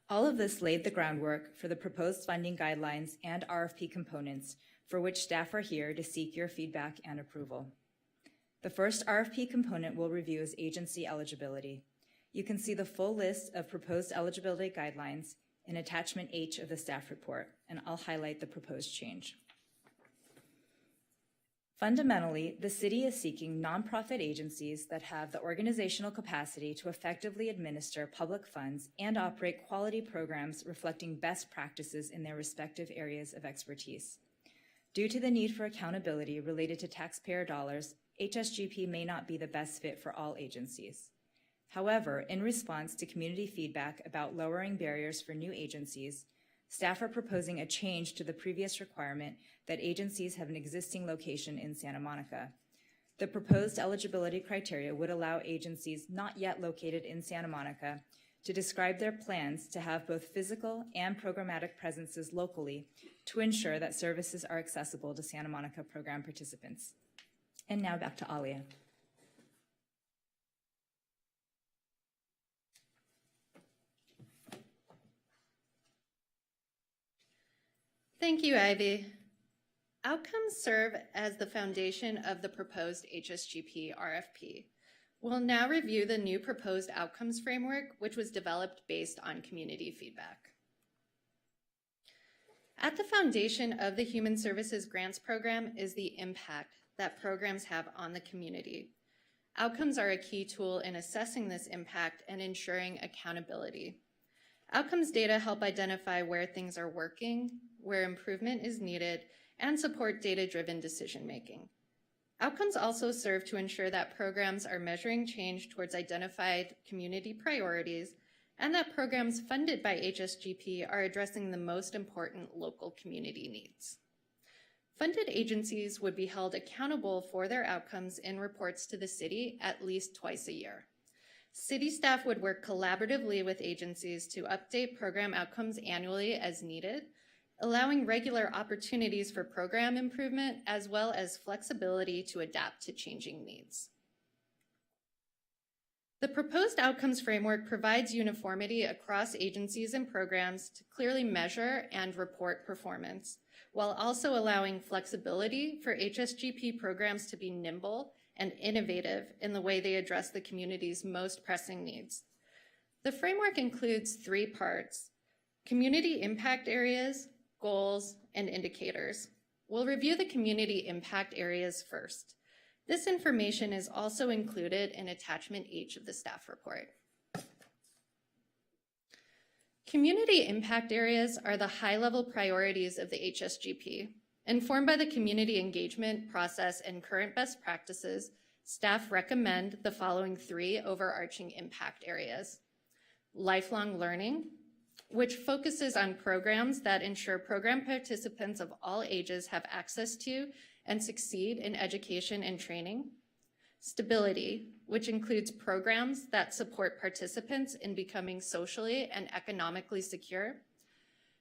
All of this laid the groundwork for the proposed funding guidelines and RFP components, for which staff are here to seek your feedback and approval. The first RFP component we'll review is agency eligibility. You can see the full list of proposed eligibility guidelines in attachment H of the staff report, and I'll highlight the proposed change. Fundamentally, the city is seeking nonprofit agencies that have the organizational capacity to effectively administer public funds and operate quality programs reflecting best practices in their respective areas of expertise. Due to the need for accountability related to taxpayer dollars, HSGP may not be the best fit for all agencies. However, in response to community feedback about lowering barriers for new agencies, staff are proposing a change to the previous requirement that agencies have an existing location in Santa Monica. The proposed eligibility criteria would allow agencies not yet located in Santa Monica to describe their plans to have both physical and programmatic presences locally to ensure that services are accessible to Santa Monica program participants. And now back to Alia. Thank you, Ivy. Outcomes serve as the foundation of the proposed HSGP RFP. We'll now review the new proposed outcomes framework, which was developed based on community feedback. At the foundation of the Human Services Grants Program is the impact that programs have on the community. Outcomes are a key tool in assessing this impact and ensuring accountability. Outcomes data help identify where things are working, where improvement is needed, and support data-driven decision-making. Outcomes also serve to ensure that programs are measuring change towards identified community priorities and that programs funded by HSGP are addressing the most important local community needs. Funded agencies would be held accountable for their outcomes in reports to the city at least twice a year. City staff would work collaboratively with agencies to update program outcomes annually as needed, allowing regular opportunities for program improvement as well as flexibility to adapt to changing needs. The proposed outcomes framework provides uniformity across agencies and programs to clearly measure and report performance, while also allowing flexibility for HSGP programs to be nimble and innovative in the way they address the community's most pressing needs. The framework includes 3 parts: community impact areas, goals, and indicators. We'll review the community impact areas first. This information is also included in attachment H of the staff report. Community impact areas are the high-level priorities of the HSGP. Informed by the community engagement process and current best practices, staff recommend the following 3 overarching impact areas: lifelong learning, which focuses on programs that ensure program participants of all ages have access to and succeed in education and training; stability, which includes programs that support participants in becoming socially and economically secure;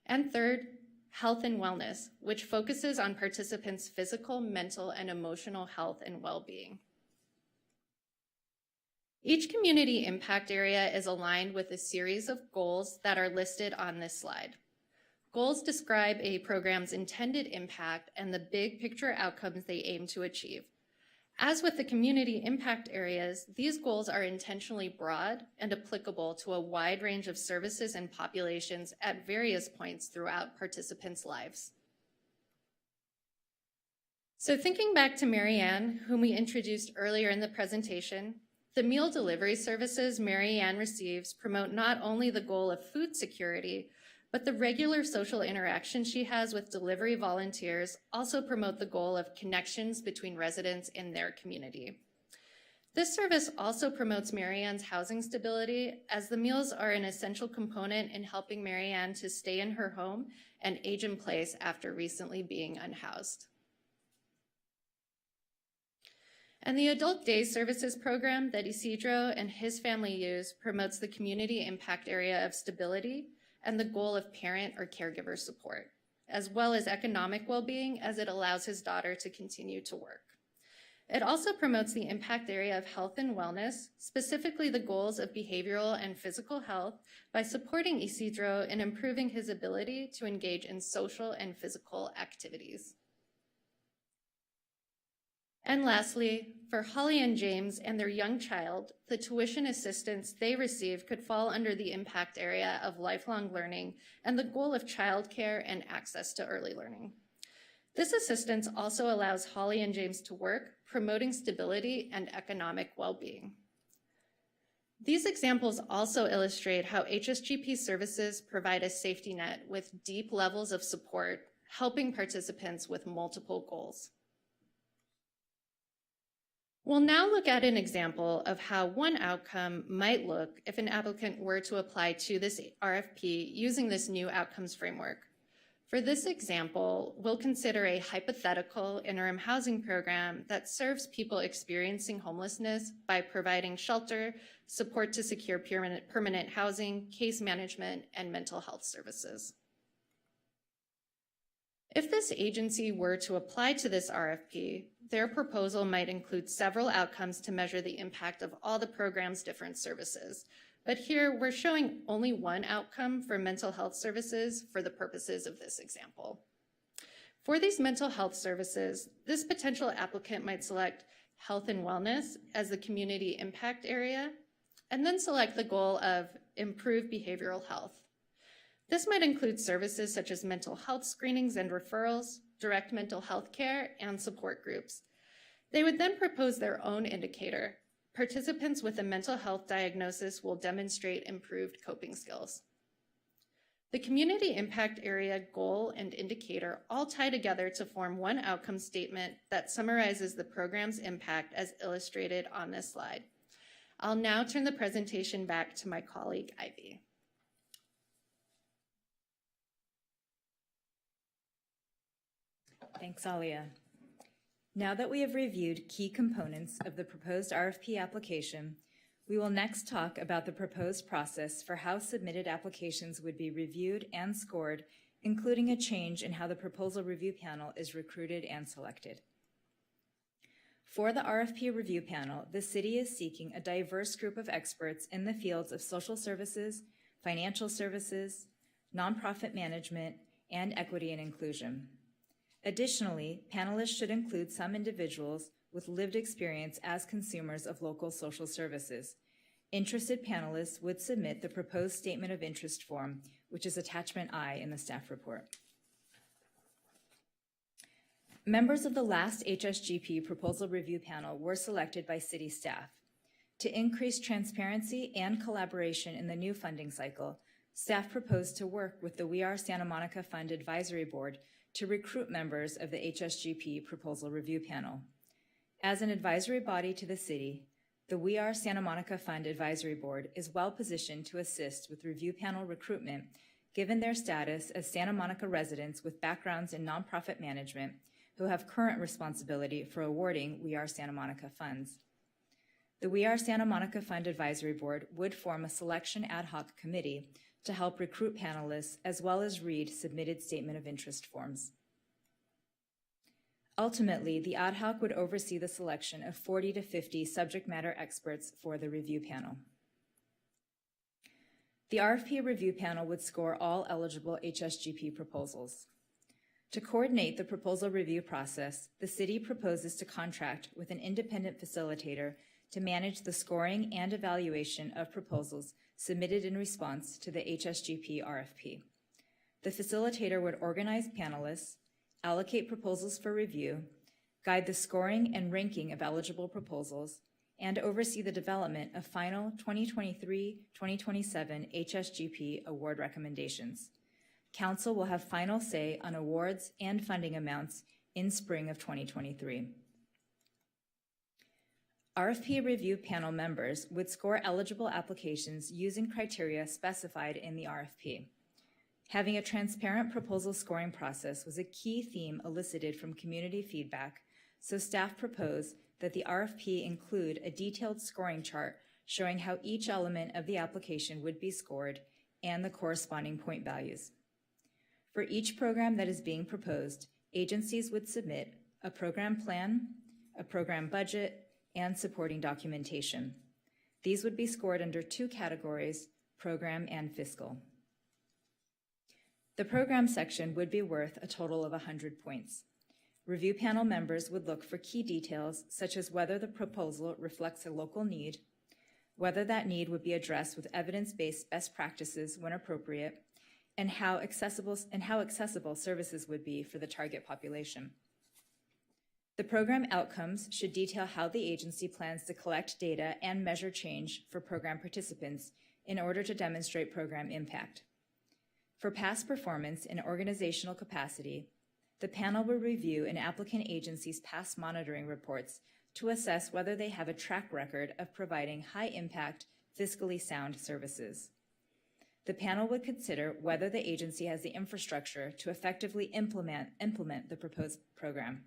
and third, health and wellness, which focuses on participants' physical, mental, and emotional health and well-being. Each community impact area is aligned with a series of goals that are listed on this slide. Goals describe a program's intended impact and the big picture outcomes they aim to achieve. As with the community impact areas, these goals are intentionally broad and applicable to a wide range of services and populations at various points throughout participants' lives. So thinking back to Mary Ann, whom we introduced earlier in the presentation, the meal delivery services Mary Ann receives promote not only the goal of food security, but the regular social interaction she has with delivery volunteers also promote the goal of connections between residents in their community. This service also promotes Mary Ann's housing stability, as the meals are an essential component in helping Mary Ann to stay in her home and age in place after recently being unhoused. And the Adult Day Services program that Isidro and his family use promotes the community impact area of stability and the goal of parent or caregiver support, as well as economic well-being, as it allows his daughter to continue to work. It also promotes the impact area of health and wellness, specifically the goals of behavioral and physical health, by supporting Isidro in improving his ability to engage in social and physical activities. And lastly, for Holly and James and their young child, the tuition assistance they receive could fall under the impact area of lifelong learning and the goal of childcare and access to early learning. This assistance also allows Holly and James to work, promoting stability and economic well-being. These examples also illustrate how HSGP services provide a safety net with deep levels of support, helping participants with multiple goals. We'll now look at an example of how one outcome might look if an applicant were to apply to this RFP using this new outcomes framework. For this example, we'll consider a hypothetical interim housing program that serves people experiencing homelessness by providing shelter, support to secure permanent housing, case management, and mental health services. If this agency were to apply to this RFP, their proposal might include several outcomes to measure the impact of all the program's different services. But here we're showing only one outcome for mental health services for the purposes of this example. For these mental health services, this potential applicant might select health and wellness as the community impact area, and then select the goal of improved behavioral health. This might include services such as mental health screenings and referrals, direct mental health care, and support groups. They would then propose their own indicator. Participants with a mental health diagnosis will demonstrate improved coping skills. The community impact area goal and indicator all tie together to form one outcome statement that summarizes the program's impact as illustrated on this slide. I'll now turn the presentation back to my colleague, Ivy. Thanks, Alia. Now that we have reviewed key components of the proposed RFP application, we will next talk about the proposed process for how submitted applications would be reviewed and scored, including a change in how the proposal review panel is recruited and selected. For the RFP review panel, the city is seeking a diverse group of experts in the fields of social services, financial services, nonprofit management, and equity and inclusion. Additionally, panelists should include some individuals with lived experience as consumers of local social services. Interested panelists would submit the proposed statement of interest form, which is attachment I in the staff report. Members of the last HSGP proposal review panel were selected by city staff. To increase transparency and collaboration in the new funding cycle, staff proposed to work with the We Are Santa Monica Fund Advisory Board to recruit members of the HSGP proposal review panel. As an advisory body to the city, the We Are Santa Monica Fund Advisory Board is well positioned to assist with review panel recruitment, given their status as Santa Monica residents with backgrounds in nonprofit management who have current responsibility for awarding We Are Santa Monica funds. The We Are Santa Monica Fund Advisory Board would form a selection ad hoc committee to help recruit panelists as well as read submitted statement of interest forms. Ultimately, the ad hoc would oversee the selection of 40 to 50 subject matter experts for the review panel. The RFP review panel would score all eligible HSGP proposals. To coordinate the proposal review process, the city proposes to contract with an independent facilitator to manage the scoring and evaluation of proposals submitted in response to the HSGP RFP. The facilitator would organize panelists, allocate proposals for review, guide the scoring and ranking of eligible proposals, and oversee the development of final 2023-2027 HSGP award recommendations. Council will have final say on awards and funding amounts in spring of 2023. RFP review panel members would score eligible applications using criteria specified in the RFP. Having a transparent proposal scoring process was a key theme elicited from community feedback, so staff proposed that the RFP include a detailed scoring chart showing how each element of the application would be scored and the corresponding point values. For each program that is being proposed, agencies would submit a program plan, a program budget, and supporting documentation. These would be scored under two categories, program and fiscal. The program section would be worth a total of 100 points. Review panel members would look for key details such as whether the proposal reflects a local need, whether that need would be addressed with evidence-based best practices when appropriate, and how accessible services would be for the target population. The program outcomes should detail how the agency plans to collect data and measure change for program participants in order to demonstrate program impact. For past performance and organizational capacity, the panel will review an applicant agency's past monitoring reports to assess whether they have a track record of providing high-impact, fiscally sound services. The panel would consider whether the agency has the infrastructure to effectively implement the proposed program.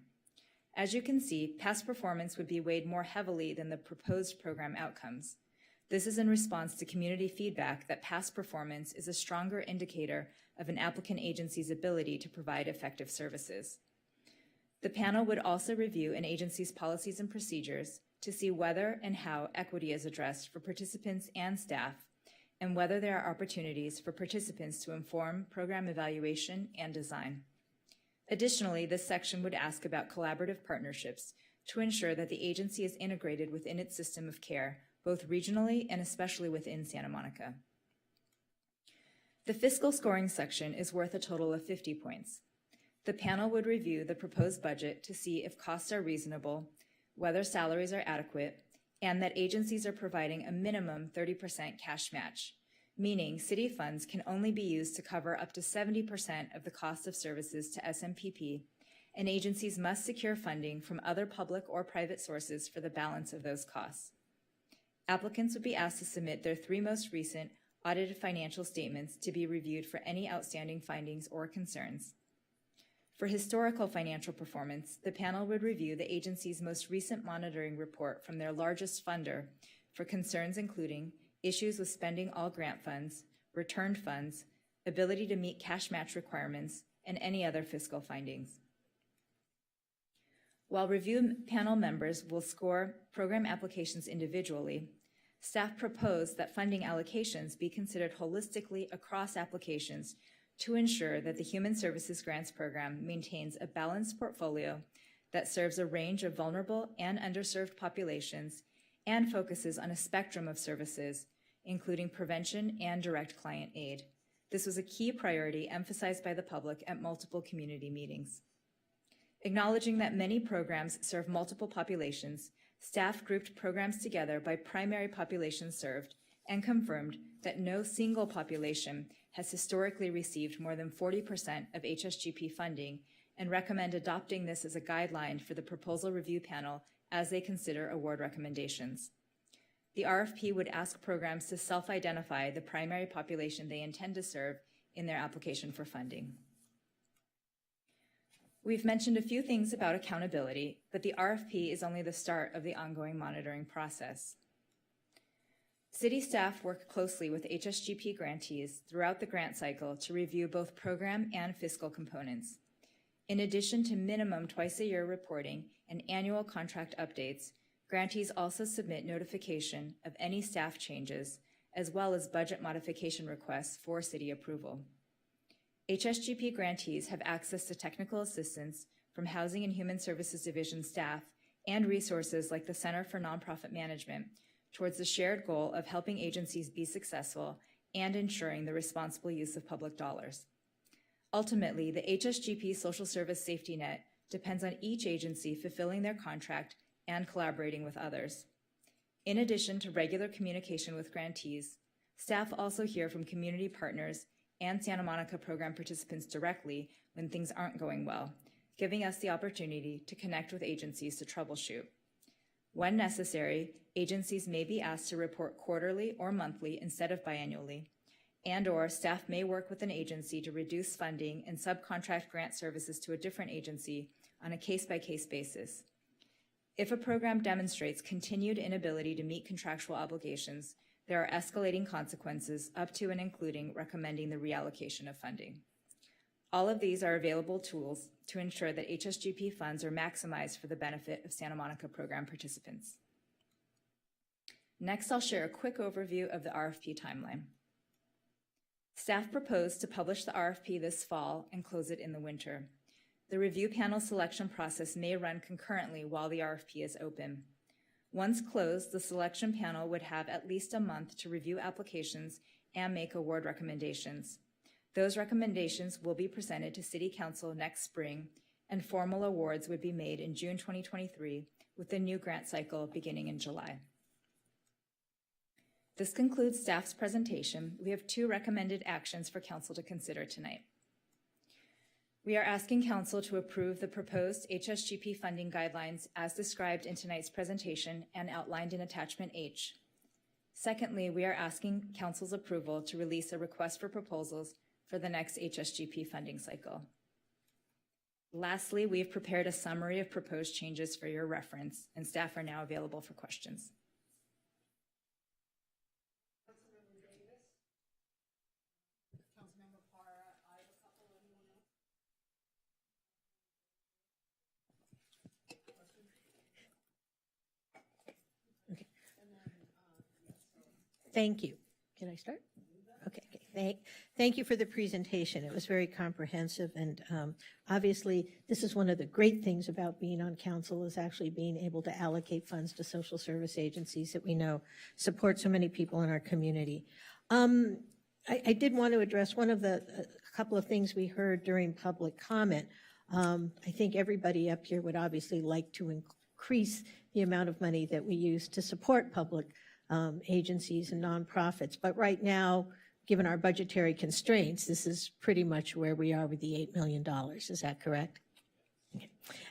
As you can see, past performance would be weighed more heavily than the proposed program outcomes. This is in response to community feedback that past performance is a stronger indicator of an applicant agency's ability to provide effective services. The panel would also review an agency's policies and procedures to see whether and how equity is addressed for participants and staff, and whether there are opportunities for participants to inform program evaluation and design. Additionally, this section would ask about collaborative partnerships to ensure that the agency is integrated within its system of care, both regionally and especially within Santa Monica. The fiscal scoring section is worth a total of 50 points. The panel would review the proposed budget to see if costs are reasonable, whether salaries are adequate, and that agencies are providing a minimum 30% cash match, meaning city funds can only be used to cover up to 70% of the cost of services to SMPP, and agencies must secure funding from other public or private sources for the balance of those costs. Applicants would be asked to submit their 3 most recent audited financial statements to be reviewed for any outstanding findings or concerns. For historical financial performance, the panel would review the agency's most recent monitoring report from their largest funder for concerns including issues with spending all grant funds, returned funds, ability to meet cash match requirements, and any other fiscal findings. While review panel members will score program applications individually, staff proposed that funding allocations be considered holistically across applications to ensure that the Human Services Grants Program maintains a balanced portfolio that serves a range of vulnerable and underserved populations and focuses on a spectrum of services, including prevention and direct client aid. This was a key priority emphasized by the public at multiple community meetings. Acknowledging that many programs serve multiple populations, staff grouped programs together by primary population served and confirmed that no single population has historically received more than 40% of HSGP funding and recommend adopting this as a guideline for the proposal review panel as they consider award recommendations. The RFP would ask programs to self-identify the primary population they intend to serve in their application for funding. We've mentioned a few things about accountability, but the RFP is only the start of the ongoing monitoring process. City staff work closely with HSGP grantees throughout the grant cycle to review both program and fiscal components. In addition to minimum twice-a-year reporting and annual contract updates, grantees also submit notification of any staff changes, as well as budget modification requests for city approval. HSGP grantees have access to technical assistance from Housing and Human Services Division staff and resources like the Center for Nonprofit Management towards the shared goal of helping agencies be successful and ensuring the responsible use of public dollars. Ultimately, the HSGP social service safety net depends on each agency fulfilling their contract and collaborating with others. In addition to regular communication with grantees, staff also hear from community partners and Santa Monica program participants directly when things aren't going well, giving us the opportunity to connect with agencies to troubleshoot. When necessary, agencies may be asked to report quarterly or monthly instead of biannually, and/or staff may work with an agency to reduce funding and subcontract grant services to a different agency on a case-by-case basis. If a program demonstrates continued inability to meet contractual obligations, there are escalating consequences up to and including recommending the reallocation of funding. All of these are available tools to ensure that HSGP funds are maximized for the benefit of Santa Monica program participants. Next, I'll share a quick overview of the RFP timeline. Staff proposed to publish the RFP this fall and close it in the winter. The review panel selection process may run concurrently while the RFP is open. Once closed, the selection panel would have at least a month to review applications and make award recommendations. Those recommendations will be presented to City Council next spring, and formal awards would be made in June 2023, with the new grant cycle beginning in July. This concludes staff's presentation. We have 2 recommended actions for Council to consider tonight. We are asking Council to approve the proposed HSGP funding guidelines as described in tonight's presentation and outlined in Attachment H. Secondly, we are asking Council's approval to release a request for proposals for the next HSGP funding cycle. Lastly, we have prepared a summary of proposed changes for your reference, and staff are now available for questions. Thank you. Can I start? Okay. Thank you for the presentation. It was very comprehensive, and obviously, this is one of the great things about being on council is actually being able to allocate funds to social service agencies that we know support so many people in our community. I did want to address one of a couple of things we heard during public comment. I think everybody up here would obviously like to increase the amount of money that we use to support public agencies and nonprofits. But right now, given our budgetary constraints, this is pretty much where we are with the $8 million. Is that correct? Okay.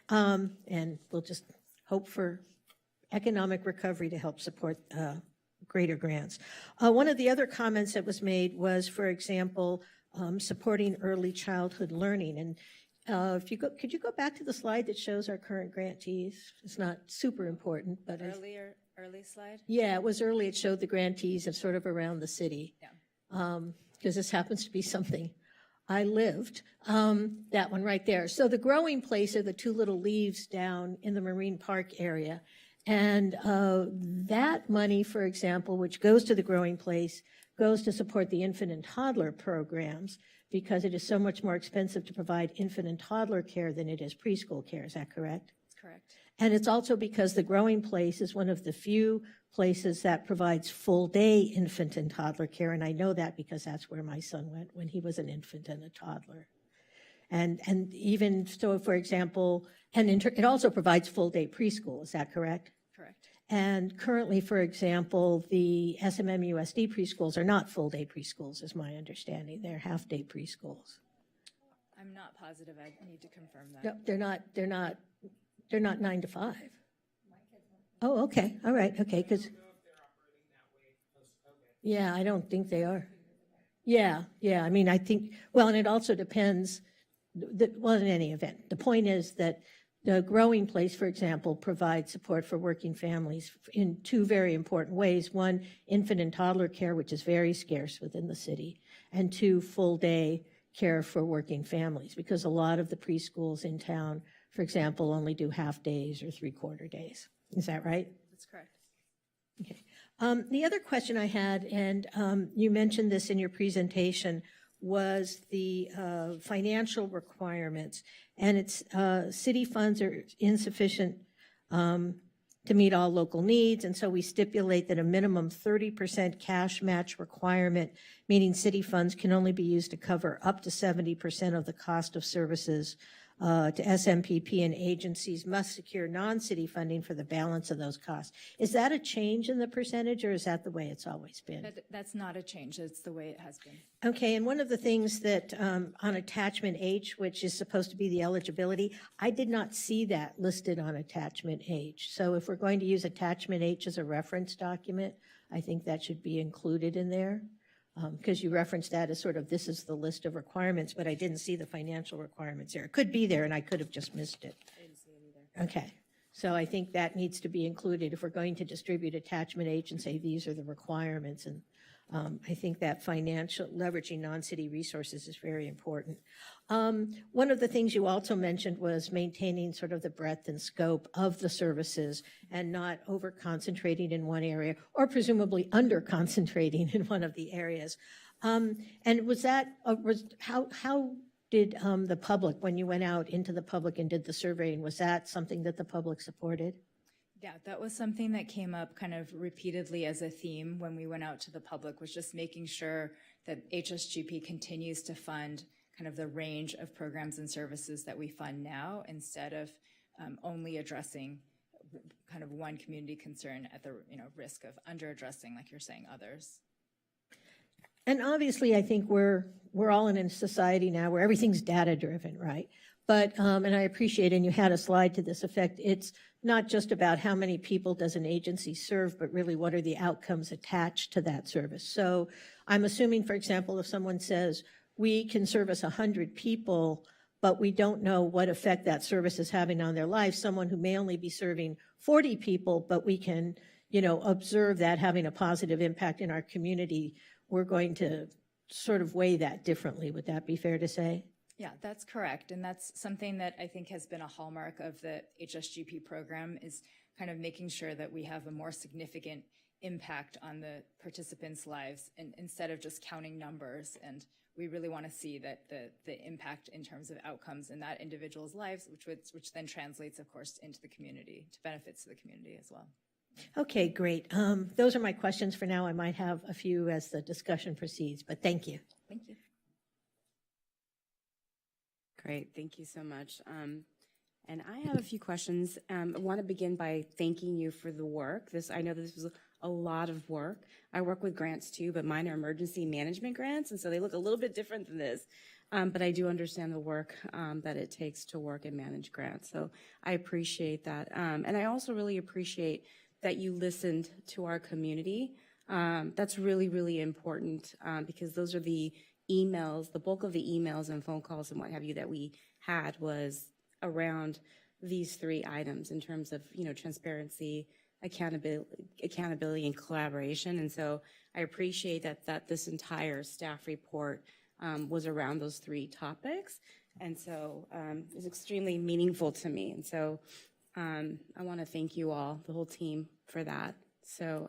And we'll just hope for economic recovery to help support greater grants. One of the other comments that was made was, for example, supporting early childhood learning. If you go, could you go back to the slide that shows our current grantees? It's not super important, but Early slide? yeah, it was early. It showed the grantees of sort of around the city. Yeah. Because this happens to be something I lived. That one right there. So the growing place are the two little leaves down in the Marine Park area. And that money, for example, which goes to the growing place, goes to support the infant and toddler programs because it is so much more expensive to provide infant and toddler care than it is preschool care. Is that correct? That's correct. And it's also because the growing place is one of the few places that provides full-day infant and toddler care, and I know that because that's where my son went when he was an infant and a toddler. And even so, for example, it also provides full-day preschool. Is that correct? Correct. And currently, for example, the SMMUSD preschools are not full-day preschools, is my understanding. They're half-day preschools. I'm not positive. I need to confirm that. No, they're not 9 to 5. Oh, okay, all right, okay, because, yeah, I don't think they are. Yeah, I mean, I think, well, and it also depends, well, in any event, the point is that the growing place, for example, provides support for working families in two very important ways. One, infant and toddler care, which is very scarce within the city, and two, full-day care for working families, because a lot of the preschools in town, for example, only do half days or three-quarter days. Is that right? That's correct. Okay. The other question I had, and you mentioned this in your presentation, was the financial requirements. And it's city funds are insufficient to meet all local needs, and so we stipulate that a minimum 30% cash match requirement, meaning city funds can only be used to cover up to 70% of the cost of services to SMPP, and agencies must secure non-city funding for the balance of those costs. Is that a change in the percentage, or is that the way it's always been? That's not a change. It's the way it has been. Okay, and one of the things that on attachment H, which is supposed to be the eligibility, I did not see that listed on attachment H. So if we're going to use attachment H as a reference document, I think that should be included in there. Because you referenced that as sort of, this is the list of requirements, but I didn't see the financial requirements there. It could be there, and I could have just missed it. I didn't see it either. Okay, so I think that needs to be included if we're going to distribute attachment H and say these are the requirements. And I think that financial leveraging non-city resources is very important. One of the things you also mentioned was maintaining sort of the breadth and scope of the services and not over-concentrating in one area, or presumably under-concentrating in one of the areas. And was that, how did the public, when you went out into the public and did the surveying, was that something that the public supported? Yeah, that was something that came up kind of repeatedly as a theme when we went out to the public, was just making sure that HSGP continues to fund kind of the range of programs and services that we fund now, instead of only addressing kind of one community concern at the risk of under-addressing, like you're saying, others. And obviously, I think we're all in a society now where everything's data-driven, right? But, and I appreciate, and you had a slide to this effect, it's not just about how many people does an agency serve, but really what are the outcomes attached to that service. So I'm assuming, for example, if someone says, we can service 100 people, but we don't know what effect that service is having on their life, someone who may only be serving 40 people, but we can, observe that having a positive impact in our community, we're going to sort of weigh that differently. Would that be fair to say? Yeah, that's correct. And that's something that I think has been a hallmark of the HSGP program, is kind of making sure that we have a more significant impact on the participants' lives, and instead of just counting numbers. And we really want to see that the impact in terms of outcomes in that individual's lives, which then translates, of course, into the community, to benefits to the community as well. Okay, great. Those are my questions for now. I might have a few as the discussion proceeds, but thank you. Thank you. Great, thank you so much. And I have a few questions. I want to begin by thanking you for the work. I know this was a lot of work. I work with grants too, but mine are emergency management grants, and so they look a little bit different than this. But I do understand the work that it takes to work and manage grants, so I appreciate that. And I also really appreciate that you listened to our community. That's really, really important because those are the emails, the bulk of the emails and phone calls and what have you that we had was around these three items in terms of, transparency, accountability and collaboration. And so I appreciate that this entire staff report was around those three topics. And so it was extremely meaningful to me. And so I want to thank you all, the whole team, for that. So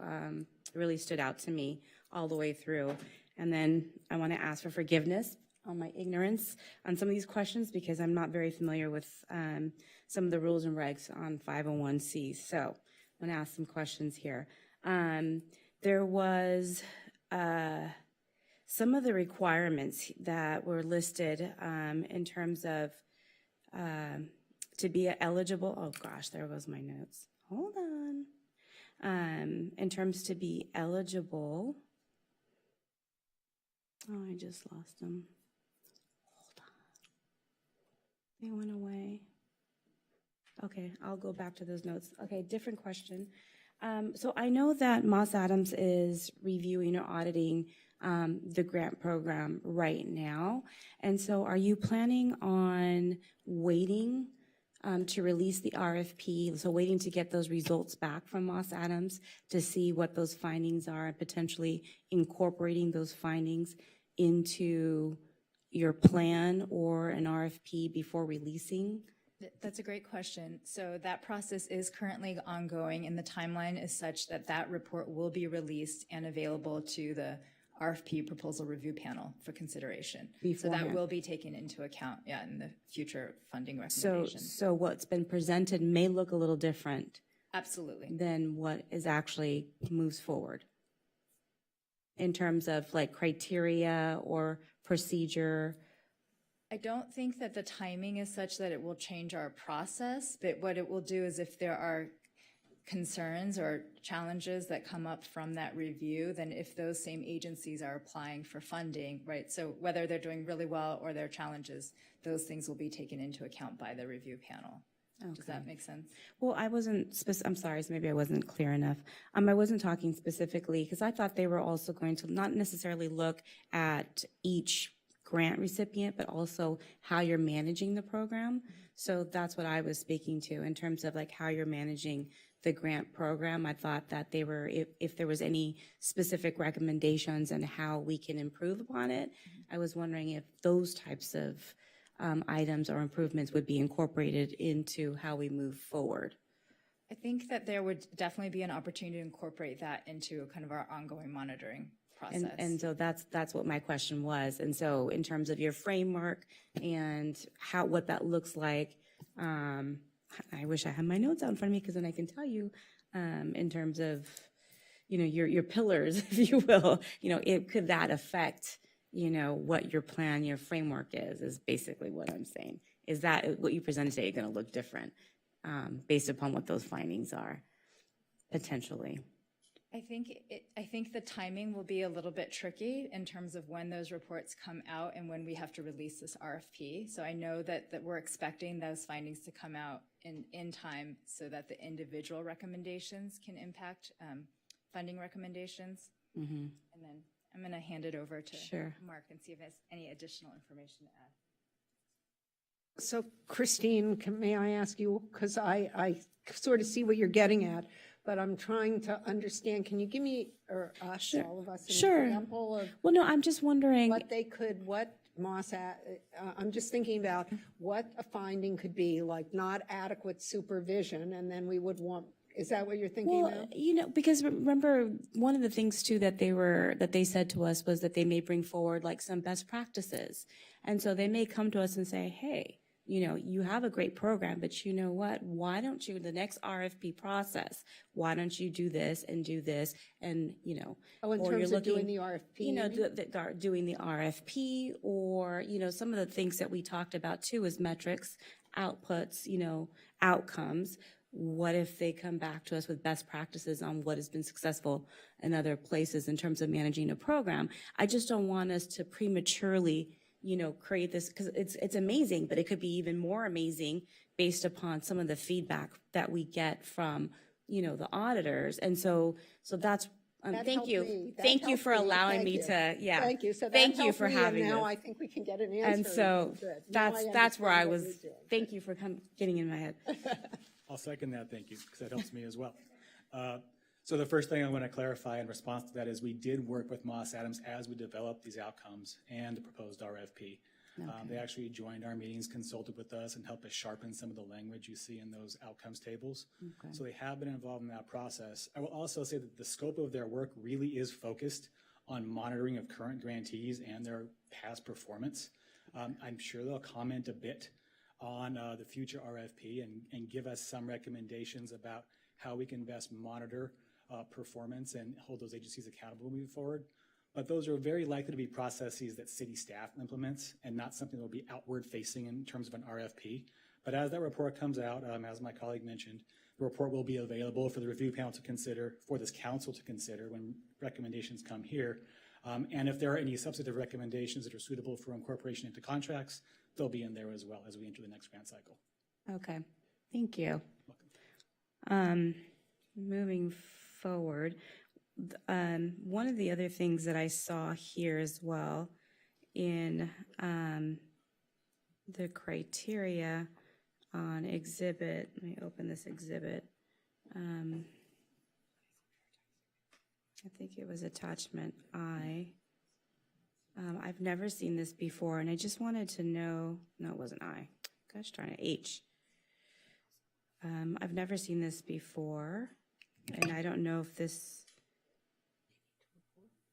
it really stood out to me all the way through. And then I want to ask for forgiveness on my ignorance on some of these questions because I'm not very familiar with some of the rules and regs on 501c. So I'm going to ask some questions here. There was some of the requirements that were listed in terms of to be eligible. Oh gosh, there goes my notes. Hold on. In terms to be eligible. Oh, I just lost them. Hold on. They went away. Okay, I'll go back to those notes. Okay, different question. So I know that Moss Adams is reviewing or auditing the grant program right now. And so are you planning on waiting to release the RFP, so waiting to get those results back from Moss Adams to see what those findings are and potentially incorporating those findings into your plan or an RFP before releasing? That's a great question. So that process is currently ongoing, and the timeline is such that that report will be released and available to the RFP proposal review panel for consideration. So that Beforehand. will be taken into account, in the future funding recommendations. So what's been presented may look a little different Absolutely. than what is actually moves forward in terms of like criteria or procedure. I don't think that the timing is such that it will change our process, but what it will do is if there are concerns or challenges that come up from that review, then if those same agencies are applying for funding, right? So whether they're doing really well or there are challenges, those things will be taken into account by the review panel. Does that make sense? Well, I wasn't, I'm sorry, so maybe I wasn't clear enough. I wasn't talking specifically because I thought they were also going to not necessarily look at each grant recipient, but also how you're managing the program. So that's what I was speaking to in terms of like how you're managing the grant program. I thought that they were, if there was any specific recommendations and how we can improve upon it, I was wondering if those types of items or improvements would be incorporated into how we move forward. I think that there would definitely be an opportunity to incorporate that into kind of our ongoing monitoring process. And so that's what my question was. And so in terms of your framework and what that looks like, I wish I had my notes out in front of me because then I can tell you in terms of, your pillars, if you will, could that affect, what your plan, your framework is basically what I'm saying. Is that what you presented today going to look different based upon what those findings are potentially? I think the timing will be a little bit tricky in terms of when those reports come out and when we have to release this RFP. So I know that we're expecting those findings to come out in time so that the individual recommendations can impact funding recommendations. Mm-hmm. And then I'm going to hand it over to Sure. Mark and see if he has any additional information to add. So Christine, may I ask you, because I sort of see what you're getting at, but I'm trying to understand, can you give me, or us, Sure. all of us, an Sure. example of Well, no, I'm just wondering. I'm just thinking about what a finding could be, like not adequate supervision, and then we would want, is that what you're thinking Well, of? because remember, one of the things too that they said to us was that they may bring forward like some best practices. And so they may come to us and say, hey, you have a great program, but you know what? Why don't you, the next RFP process, why don't you do this and do this? And, Oh, in or terms you're of doing looking, the RFP? doing the RFP or, some of the things that we talked about too is metrics, outputs, outcomes. What if they come back to us with best practices on what has been successful in other places in terms of managing a program? I just don't want us to prematurely create this, because it's amazing, but it could be even more amazing based upon some of the feedback that we get from, the auditors. And so that's That Thank helped you. me. That Thank you helped for me. allowing Thank me you. to, yeah. Thank you. So that Thank you helped for me, having and now this. I think we can get an answer. And so Good. Now I that's where I understand what was, you're doing. thank you for getting in my head. I'll second that, thank you, because that helps me as well. So the first thing I want to clarify in response to that is we did work with Moss Adams as we developed these outcomes and the proposed RFP. They actually joined our meetings, consulted with us, and helped us sharpen some of the language you see in those outcomes tables. Okay. So they have been involved in that process. I will also say that the scope of their work really is focused on monitoring of current grantees and their past performance. I'm sure they'll comment a bit on the future RFP and give us some recommendations about how we can best monitor performance and hold those agencies accountable moving forward. But those are very likely to be processes that city staff implements and not something that will be outward facing in terms of an RFP. But as that report comes out, as my colleague mentioned, the report will be available for the review panel to consider, for this council to consider when recommendations come here. And if there are any substantive recommendations that are suitable for incorporation into contracts, they'll be in there as well as we enter the next grant cycle. Okay, thank you. Moving forward, one of the other things that I saw here as well in the criteria on exhibit, let me open this exhibit. I think it was attachment I. I've never seen this before, and I just wanted to know, no, it wasn't I. Gosh darn it, H. I've never seen this before, and I don't know if this,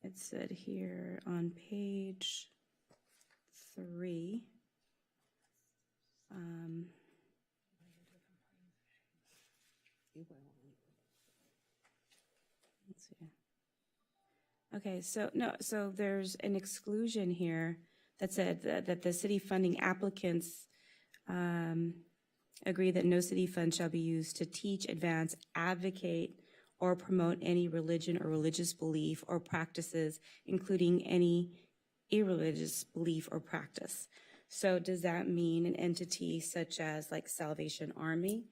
it said here on page 3. Let's see. Okay, so there's an exclusion here that said that the city funding applicants agree that no city fund shall be used to teach, advance, advocate, or promote any religion or religious belief or practices, including any irreligious belief or practice. So does that mean an entity such as like Salvation Army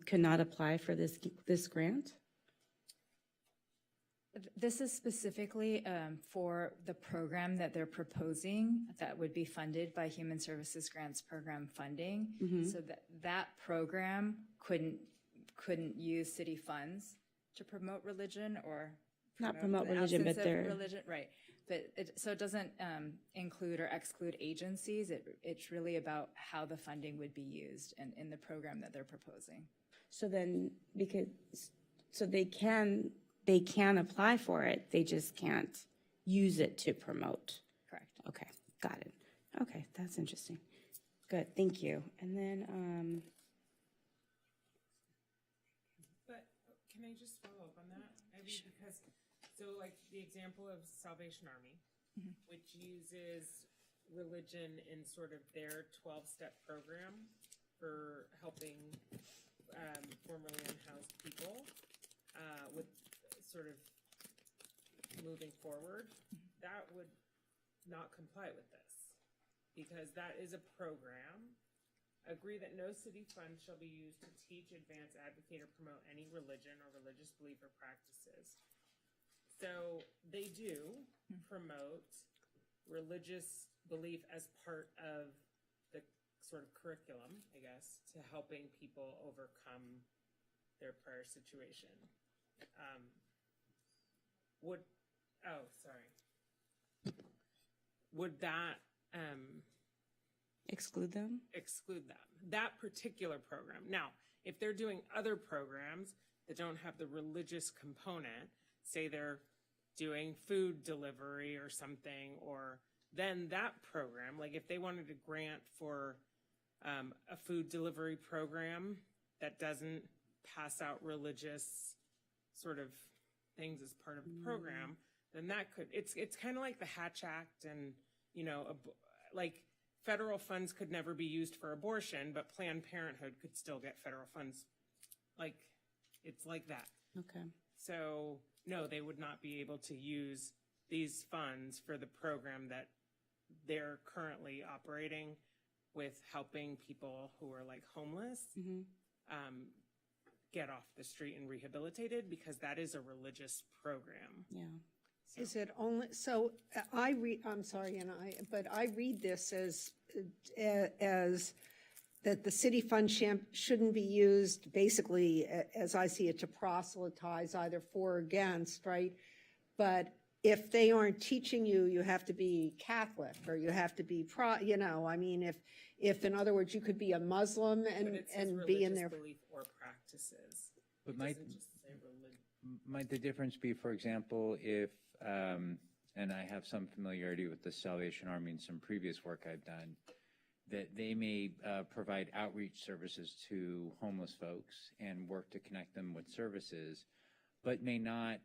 cannot apply for this grant? This is specifically for the program that they're proposing that would be funded by Human Services Grants Program funding. So that program couldn't use city funds to promote religion or Not promote religion, but they're religion, right? But so it doesn't include or exclude agencies. It's really about how the funding would be used in the program that they're proposing. So then, so they can apply for it, they just can't use it to promote. Correct. Okay, got it. Okay, that's interesting. Good, thank you. And then, But can I just follow up on that? I mean, because, so like the example of Salvation Army, which uses religion in sort of their 12-step program for helping formerly unhoused people with sort of moving forward, that would not comply with this because that is a program. Agree that no city funds shall be used to teach, advance, advocate, or promote any religion or religious belief or practices. So they do promote religious belief as part of the sort of curriculum, I guess, to helping people overcome their prior situation. Would that exclude them? Exclude them. That particular program. Now, if they're doing other programs that don't have the religious component, say they're doing food delivery or something, or then that program, like if they wanted a grant for a food delivery program that doesn't pass out religious sort of things as part of the program, then that could, it's kind of like the Hatch Act and, you know, like federal funds could never be used for abortion, but Planned Parenthood could still get federal funds. Like, it's like that. Okay. So, no, they would not be able to use these funds for the program that they're currently operating with helping people who are like homeless. get off the street and rehabilitated, because that is a religious program. Yeah. Is it only, so I'm sorry, but I read this as that the city fund shouldn't be used, basically, as I see it, to proselytize either for or against, right? But if they aren't teaching you, you have to be Catholic, or you have to be I mean, if in other words, you could be a Muslim and be in their belief or practices. But It might, doesn't just say religion. might the difference be, for example, if, and I have some familiarity with the Salvation Army and some previous work I've done, that they may provide outreach services to homeless folks and work to connect them with services, but may not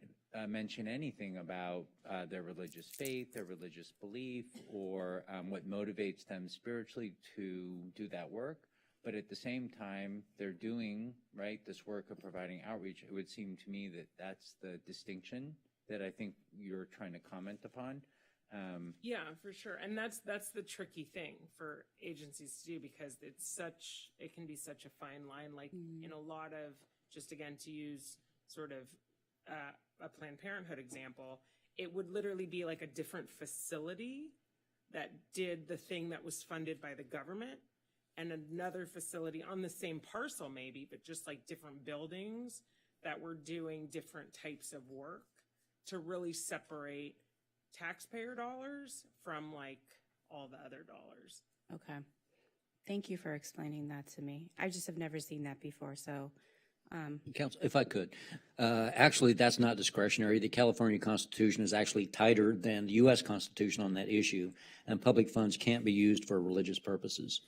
mention anything about their religious faith, their religious belief, or what motivates them spiritually to do that work. But at the same time, they're doing, right, this work of providing outreach. It would seem to me that that's the distinction that I think you're trying to comment upon. Yeah, for sure. And that's the tricky thing for agencies to do, because it can be such a fine line. Like in a lot of, just again, to use sort of a Planned Parenthood example, it would literally be like a different facility that did the thing that was funded by the government, and another facility on the same parcel maybe, but just like different buildings that were doing different types of work, to really separate taxpayer dollars from like all the other dollars. Okay. Thank you for explaining that to me. I just have never seen that before, so. Council, if I could, actually, that's not discretionary. The California Constitution is actually tighter than the U.S. Constitution on that issue, and public funds can't be used for religious purposes.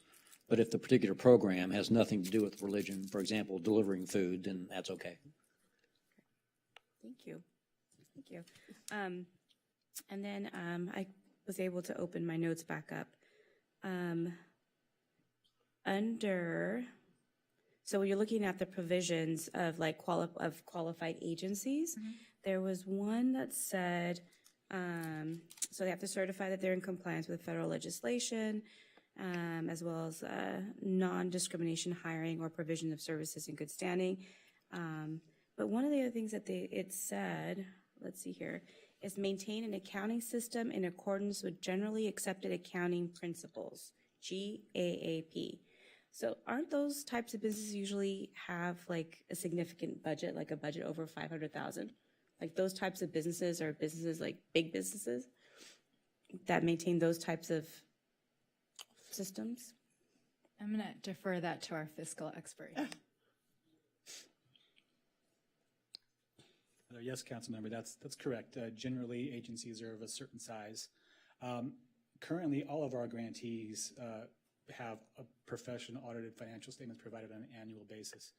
But if the particular program has nothing to do with religion, for example, delivering food, then that's okay. Thank you. Thank you. And then I was able to open my notes back up. So when you're looking at the provisions of like qualified agencies, there was one that said, so they have to certify that they're in compliance with federal legislation, as well as non-discrimination hiring or provision of services in good standing. But one of the other things that it said, let's see here, is maintain an accounting system in accordance with generally accepted accounting principles, GAAP. So aren't those types of businesses usually have like a significant budget, like a budget over 500,000? Like those types of businesses are businesses like big businesses that maintain those types of systems? I'm going to defer that to our fiscal expert. Yes, Councilmember, that's correct. Generally, agencies are of a certain size. Currently, all of our grantees have a professional audited financial statements provided on an annual basis.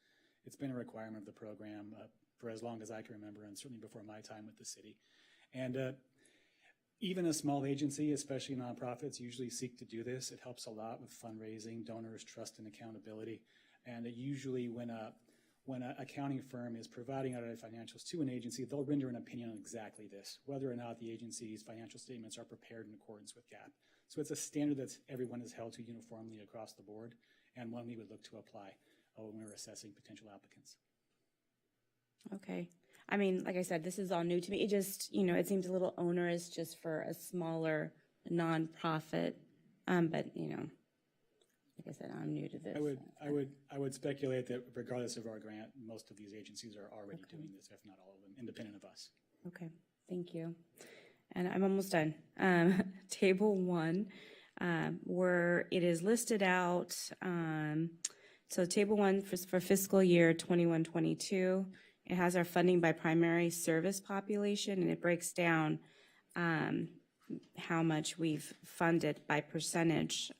It's been a requirement of the program for as long as I can remember, and certainly before my time with the city. And even a small agency, especially nonprofits, usually seek to do this. It helps a lot with fundraising, donors, trust, and accountability. And usually when an accounting firm is providing audited financials to an agency, they'll render an opinion on exactly this, whether or not the agency's financial statements are prepared in accordance with GAAP. So it's a standard that everyone is held to uniformly across the board, and one we would look to apply when we're assessing potential applicants. Okay. I mean, like I said, this is all new to me. It just, it seems a little onerous just for a smaller nonprofit. But, like I said, I'm new to this. I would speculate that regardless of our grant, most of these agencies are already doing this, if not all of them, independent of us. Okay, thank you. And I'm almost done. Table 1, where it is listed out. So Table 1 for fiscal year 21-22, it has our funding by primary service population, and it breaks down how much we've funded by percentage.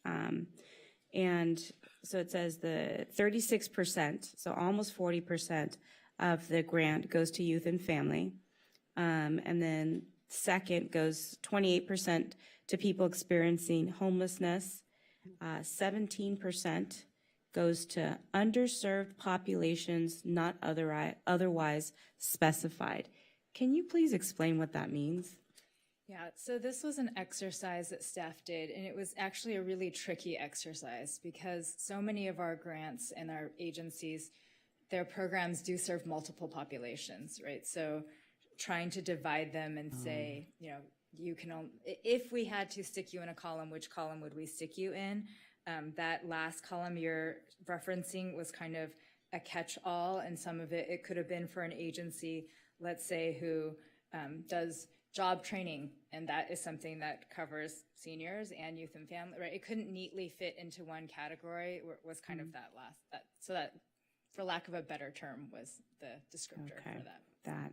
And so it says the 36%, so almost 40% of the grant goes to youth and family. And then second goes 28% to people experiencing homelessness. 17% goes to underserved populations not otherwise specified. Can you please explain what that means? Yeah, so this was an exercise that staff did, and it was actually a really tricky exercise because so many of our grants and our agencies, their programs do serve multiple populations, right? So trying to divide them and say, you know, you can only, if we had to stick you in a column, which column would we stick you in? That last column you're referencing was kind of a catch-all, and some of it could have been for an agency, let's say, who does job training, and that is something that covers seniors and youth and family, right? It couldn't neatly fit into one category, was kind of that last, so that, for lack of a better term, was the descriptor for that.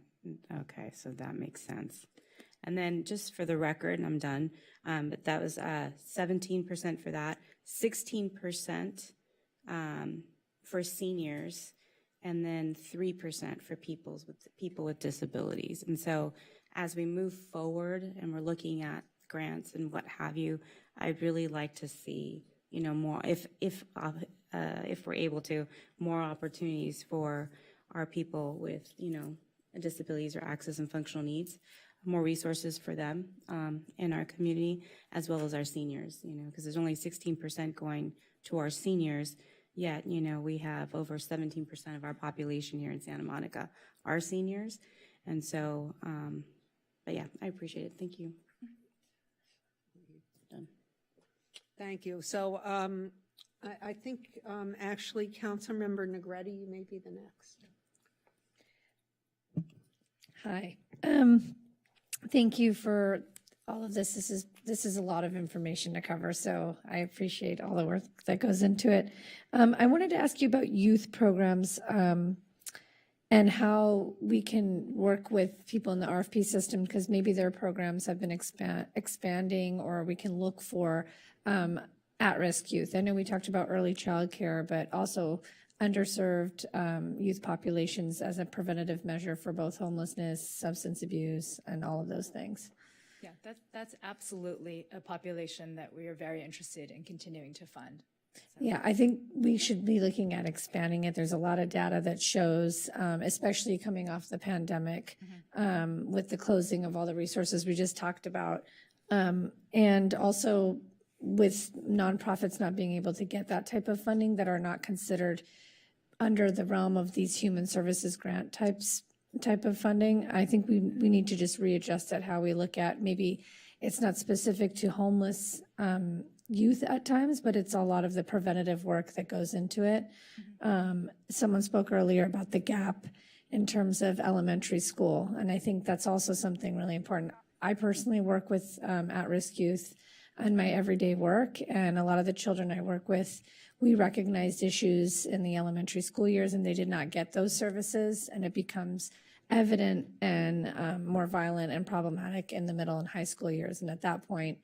Okay, so that makes sense. And then just for the record, and I'm done, but that was 17% for that, 16% for seniors, and then 3% for people with disabilities. And so as we move forward and we're looking at grants and what have you, I'd really like to see, you know, more, if we're able to, more opportunities for our people with, you know, disabilities or access and functional needs, more resources for them in our community, as well as our seniors, you know, because there's only 16% going to our seniors, yet, you know, we have over 17% of our population here in Santa Monica are seniors. And so, but yeah, I appreciate it. Thank you. Done. Thank you. So I think actually Councilmember Negretti, you may be the next. Hi. Thank you for all of this. This is a lot of information to cover, so I appreciate all the work that goes into it. I wanted to ask you about youth programs and how we can work with people in the RFP system, because maybe their programs have been expanding, or we can look for at-risk youth. I know we talked about early childcare, but also underserved youth populations as a preventative measure for both homelessness, substance abuse, and all of those things. Yeah, that's absolutely a population that we are very interested in continuing to fund. So. Yeah, I think we should be looking at expanding it. There's a lot of data that shows, especially coming off the pandemic, with the closing of all the resources we just talked about, and also with nonprofits not being able to get that type of funding that are not considered under the realm of these human services grant type of funding. I think we need to just readjust at how we look at, maybe it's not specific to homeless youth at times, but it's a lot of the preventative work that goes into it. Someone spoke earlier about the gap in terms of elementary school, and I think that's also something really important. I personally work with at-risk youth in my everyday work, and a lot of the children I work with, we recognized issues in the elementary school years, and they did not get those services, and it becomes evident and more violent and problematic in the middle and high school years. And at that point,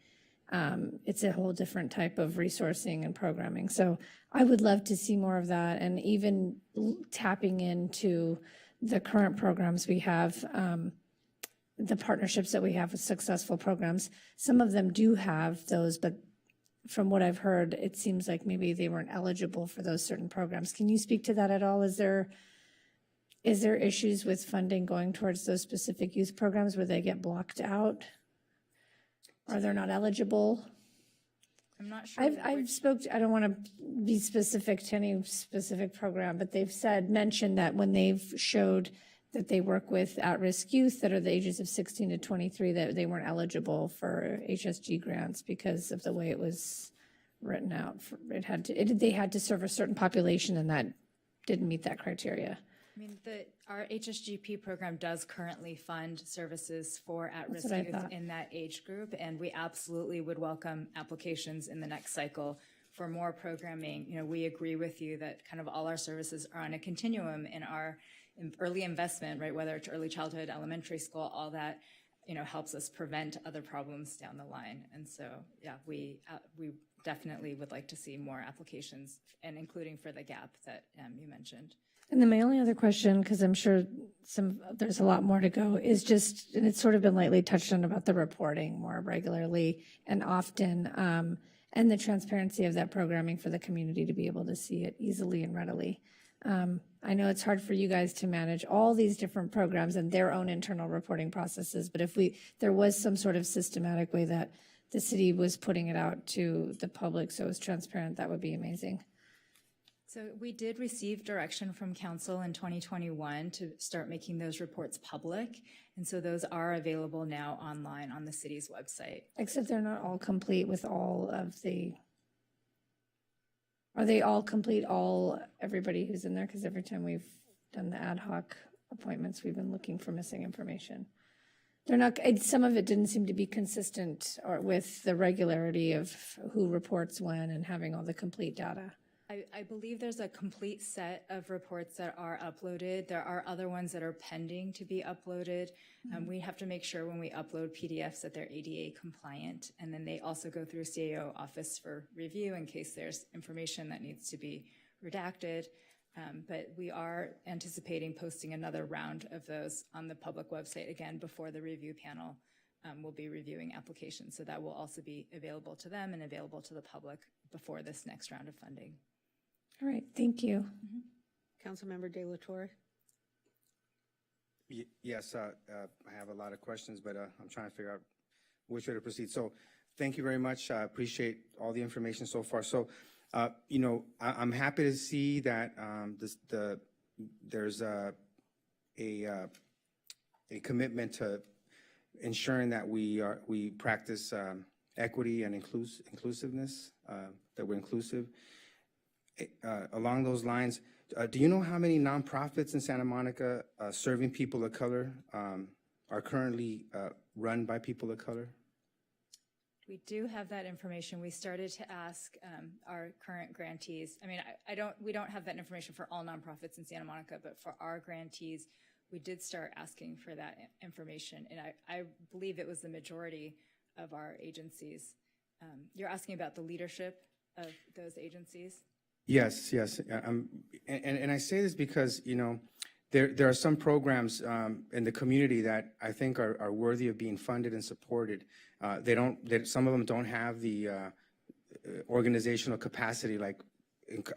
it's a whole different type of resourcing and programming. So I would love to see more of that, and even tapping into the current programs we have, the partnerships that we have with successful programs. Some of them do have those, but from what I've heard, it seems like maybe they weren't eligible for those certain programs. Can you speak to that at all? Is there issues with funding going towards those specific youth programs where they get blocked out? Or they're not eligible? I'm not sure. I don't want to be specific to any specific program, but they've mentioned that when they've showed that they work with at-risk youth that are the ages of 16 to 23, that they weren't eligible for HSG grants because of the way it was written out. They had to serve a certain population, and that didn't meet that criteria. I mean, our HSGP program does currently fund services for at-risk youth in that age group, and we absolutely would welcome applications in the next cycle for more programming. You know, we agree with you that kind of all our services are on a continuum in our early investment, right? Whether it's early childhood, elementary school, all that, you know, helps us prevent other problems down the line. And so, yeah, we definitely would like to see more applications, and including for the gap that you mentioned. And then my only other question, because I'm sure there's a lot more to go, is just, and it's sort of been lightly touched on about the reporting more regularly and often, and the transparency of that programming for the community to be able to see it easily and readily. I know it's hard for you guys to manage all these different programs and their own internal reporting processes, but if there was some sort of systematic way that the city was putting it out to the public so it was transparent, that would be amazing. So we did receive direction from council in 2021 to start making those reports public. And so those are available now online on the city's website. Except they're not all complete with all of the, are they all complete, everybody who's in there? Because every time we've done the ad hoc appointments, we've been looking for missing information. They're not, some of it didn't seem to be consistent or with the regularity of who reports when and having all the complete data. I believe there's a complete set of reports that are uploaded. There are other ones that are pending to be uploaded. We have to make sure when we upload PDFs that they're ADA compliant. And then they also go through CAO office for review in case there's information that needs to be redacted. But we are anticipating posting another round of those on the public website again before the review panel will be reviewing applications. So that will also be available to them and available to the public before this next round of funding. All right, thank you. Councilmember De La Torre. Yes, I have a lot of questions, but I'm trying to figure out which way to proceed. So thank you very much. I appreciate all the information so far. So, I'm happy to see that there's a commitment to ensuring that we practice equity and inclusiveness, that we're inclusive. Along those lines, do you know how many nonprofits in Santa Monica serving people of color are currently run by people of color? We do have that information. We started to ask our current grantees. I mean, we don't have that information for all nonprofits in Santa Monica, but for our grantees, we did start asking for that information. And I believe it was the majority of our agencies. You're asking about the leadership of those agencies? Yes. And I say this because, there are some programs in the community that I think are worthy of being funded and supported. Some of them don't have the organizational capacity, like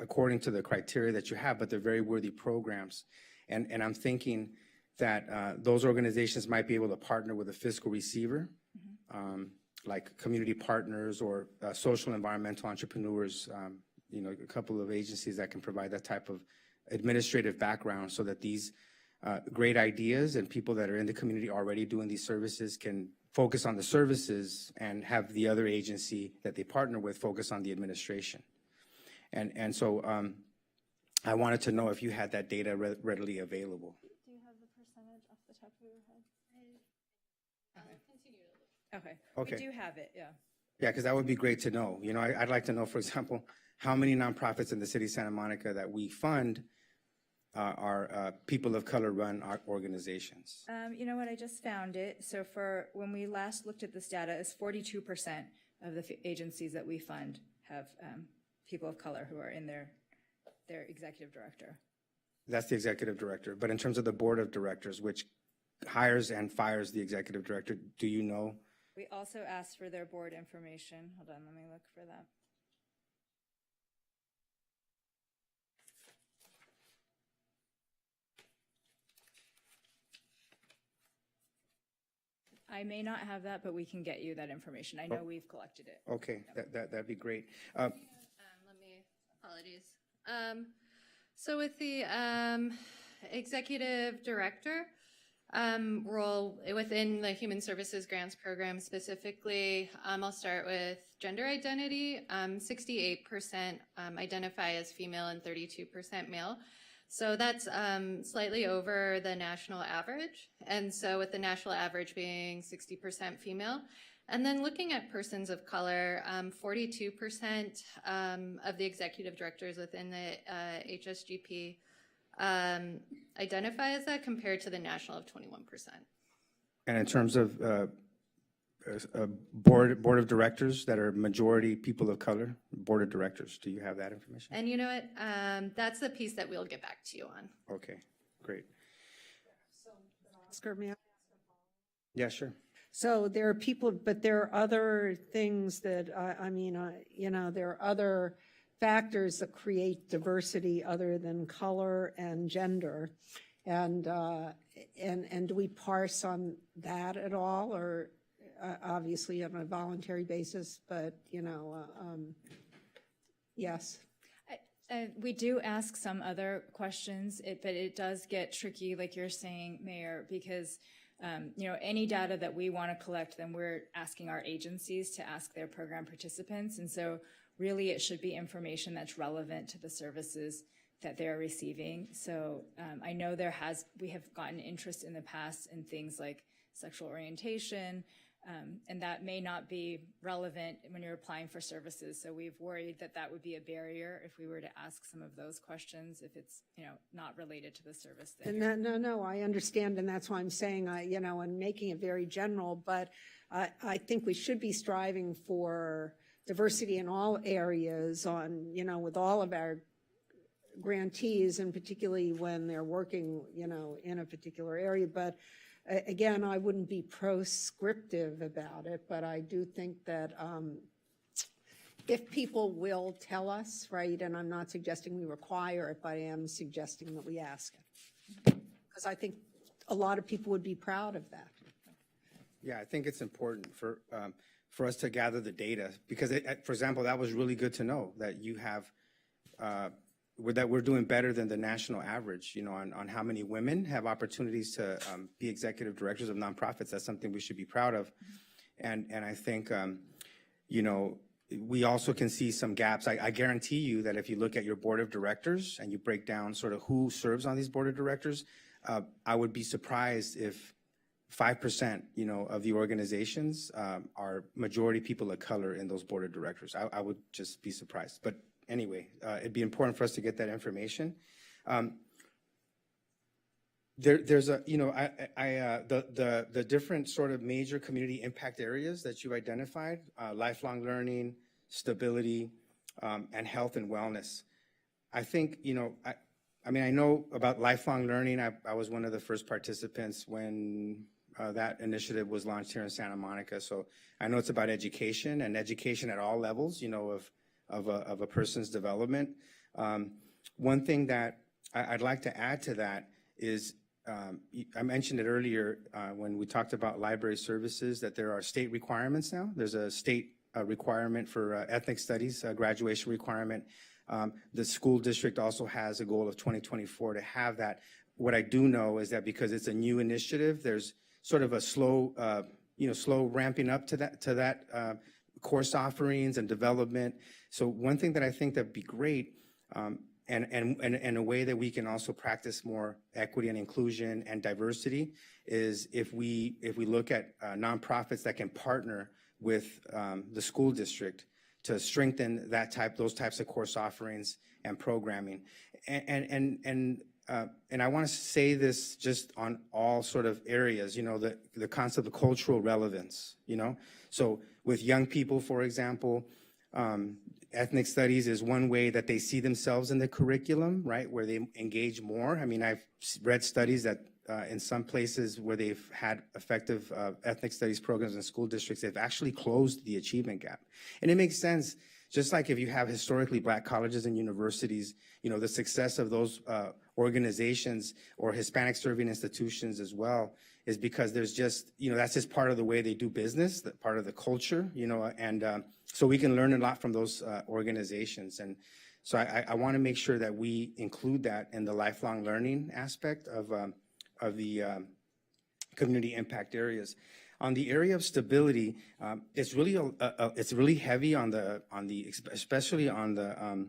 according to the criteria that you have, but they're very worthy programs. And I'm thinking that those organizations might be able to partner with a fiscal receiver, like community partners or social environmental entrepreneurs, a couple of agencies that can provide that type of administrative background so that these great ideas and people that are in the community already doing these services can focus on the services and have the other agency that they partner with focus on the administration. And so I wanted to know if you had that data readily available. Do you have the percentage off the top of your head? I'll continue to look. Okay. We do have it, yeah. Yeah, because that would be great to know. I'd like to know, for example, how many nonprofits in the city of Santa Monica that we fund are people of color run our organizations. You know what, I just found it. So for when we last looked at this data, it's 42% of the agencies that we fund have people of color who are in their executive director. That's the executive director. But in terms of the board of directors, which hires and fires the executive director, do you know? We also asked for their board information. Hold on, let me look for that. I may not have that, but we can get you that information. I know we've collected it. Okay, that'd be great. Apologies. So with the executive director role within the Human Services Grants Program specifically, I'll start with gender identity. 68% identify as female and 32% male. So that's slightly over the national average. And so with the national average being 60% female. And then looking at persons of color, 42% of the executive directors within the HSGP identify as that compared to the national of 21%. And in terms of board of directors that are majority people of color, board of directors, do you have that information? And you know what? That's the piece that we'll get back to you on. Okay, great. Oscar, may I? Yeah, sure. So there are people, but there are other things that, there are other factors that create diversity other than color and gender. And do we parse on that at all, or obviously on a voluntary basis, but, yes. We do ask some other questions, but it does get tricky, like you're saying, Mayor, because any data that we want to collect, then we're asking our agencies to ask their program participants. And so really it should be information that's relevant to the services that they're receiving. So I know we have gotten interest in the past in things like sexual orientation, and that may not be relevant when you're applying for services. So we've worried that that would be a barrier if we were to ask some of those questions, if it's, not related to the service. No, I understand, and that's why I'm saying, and making it very general, but I think we should be striving for diversity in all areas with all of our grantees, and particularly when they're working, in a particular area. But again, I wouldn't be proscriptive about it, but I do think that if people will tell us, right, and I'm not suggesting we require it, but I am suggesting that we ask it. Because I think a lot of people would be proud of that. Yeah, I think it's important for us to gather the data, because, for example, that was really good to know that you have that we're doing better than the national average, on how many women have opportunities to be executive directors of nonprofits. That's something we should be proud of. And I think, we also can see some gaps. I guarantee you that if you look at your board of directors and you break down sort of who serves on these board of directors, I would be surprised if 5%, of the organizations are majority people of color in those board of directors. I would just be surprised. But anyway, it'd be important for us to get that information. There's the different sort of major community impact areas that you identified: lifelong learning, stability, and health and wellness. I think, I know about lifelong learning. I was one of the first participants when that initiative was launched here in Santa Monica. So I know it's about education, and education at all levels, of a person's development. One thing that I'd like to add to that is, I mentioned it earlier when we talked about library services, that there are state requirements now. There's a state requirement for ethnic studies, graduation requirement. The school district also has a goal of 2024 to have that. What I do know is that because it's a new initiative, there's sort of a slow ramping up to that course offerings and development. So one thing that I think that'd be great, and a way that we can also practice more equity and inclusion and diversity, is if we look at nonprofits that can partner with the school district to strengthen those types of course offerings and programming. And I want to say this just on all sort of areas, the concept of cultural relevance, So with young people, for example, ethnic studies is one way that they see themselves in the curriculum, right, where they engage more. I mean, I've read studies that in some places where they've had effective ethnic studies programs in school districts, they've actually closed the achievement gap. And it makes sense, just like if you have historically Black colleges and universities, the success of those organizations or Hispanic serving institutions as well is because there's just, that's just part of the way they do business, that part of the culture, and so we can learn a lot from those organizations. And so I want to make sure that we include that in the lifelong learning aspect of the community impact areas. On the area of stability, it's really heavy on the especially on the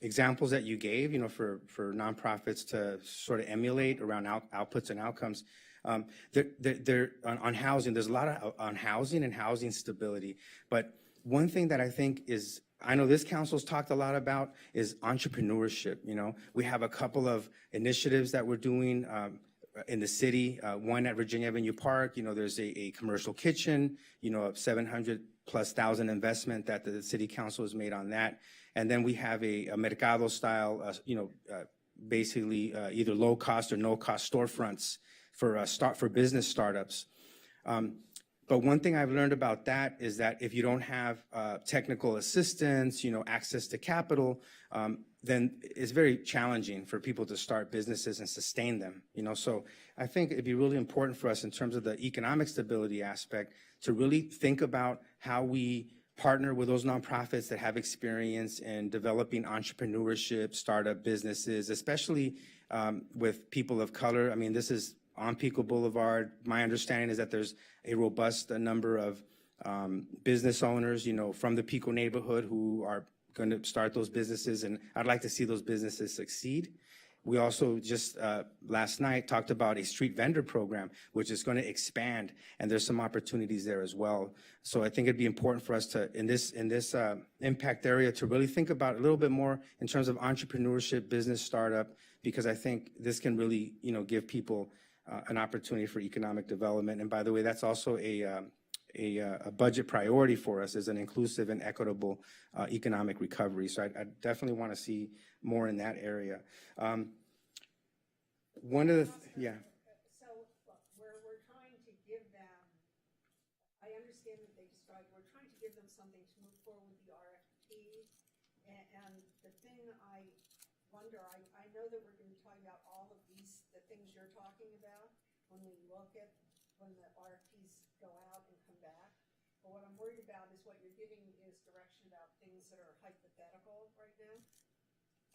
examples that you gave, for nonprofits to sort of emulate around outputs and outcomes. They're on housing. There's a lot on housing and housing stability. But one thing that I think is, I know this council's talked a lot about, is entrepreneurship. We have a couple of initiatives that we're doing in the city. One at Virginia Avenue Park. There's a commercial kitchen. A $700,000+ investment that the city council has made on that. And then we have a mercado style, basically either low cost or no cost storefronts for business startups. But one thing I've learned about that is that if you don't have technical assistance, access to capital, then it's very challenging for people to start businesses and sustain them. So I think it'd be really important for us in terms of the economic stability aspect to really think about how we partner with those nonprofits that have experience in developing entrepreneurship, startup businesses, especially with people of color. I mean, this is on Pico Boulevard. My understanding is that there's a robust number of business owners, from the Pico neighborhood who are going to start those businesses, and I'd like to see those businesses succeed. We also just last night talked about a street vendor program, which is going to expand, and there's some opportunities there as well. So I think it'd be important for us to, in this impact area, to really think about a little bit more in terms of entrepreneurship, business startup, because I think this can really, give people an opportunity for economic development. And by the way, that's also a budget priority for us, is an inclusive and equitable economic recovery. So I definitely want to see more in that area. One of the, yeah. So we're trying to give them, I understand that they described, we're trying to give them something to move forward with the RFP. And the thing I wonder, I know that we're going to be talking about all of the things you're talking about when we look at, when the RFPs go out and come back. But what I'm worried about is what you're giving is direction about things that are hypothetical right now.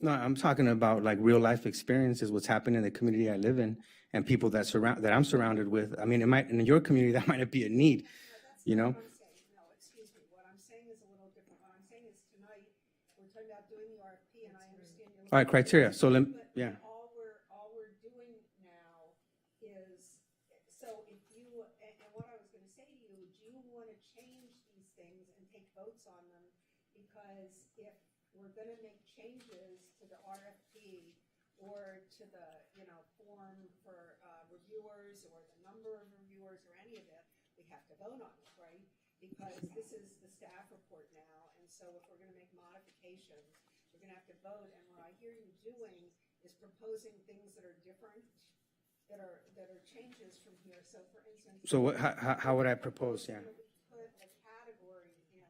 No, I'm talking about like real life experiences, what's happening in the community I live in, and people that I'm surrounded with. I mean, in your community, that might not be a need, No, excuse me. What I'm saying is a little different. What I'm saying is tonight, we're talking about doing the RFP, and I understand you're. All right, criteria. So yeah. All we're doing now is, so if you, and what I was going to say to you, do you want to change these things and take votes on them? Because if we're going to make changes to the RFP or to the, form for reviewers or the number of reviewers or any of it, we have to vote on it, right? Because this is the staff report now, and so if we're going to make modifications, we're going to have to vote. And what I hear you doing is proposing things that are different, that are changes from here. So, for instance, So how would I propose? Yeah. put a category in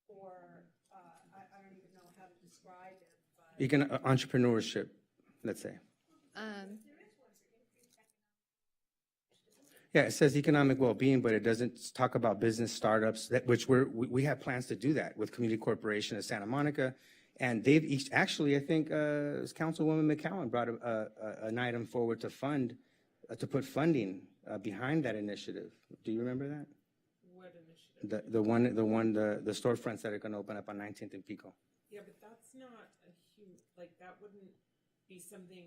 for I don't even know how to describe it, but Entrepreneurship, let's say. Yeah, it says economic well-being, but it doesn't talk about business startups, which we have plans to do that with Community Corporation of Santa Monica. And they've each, actually, I think Councilwoman McCowan brought an item forward to put funding behind that initiative. Do you remember that? What initiative? The storefronts that are going to open up on 19th and Pico. Yeah, but that's not that wouldn't be something,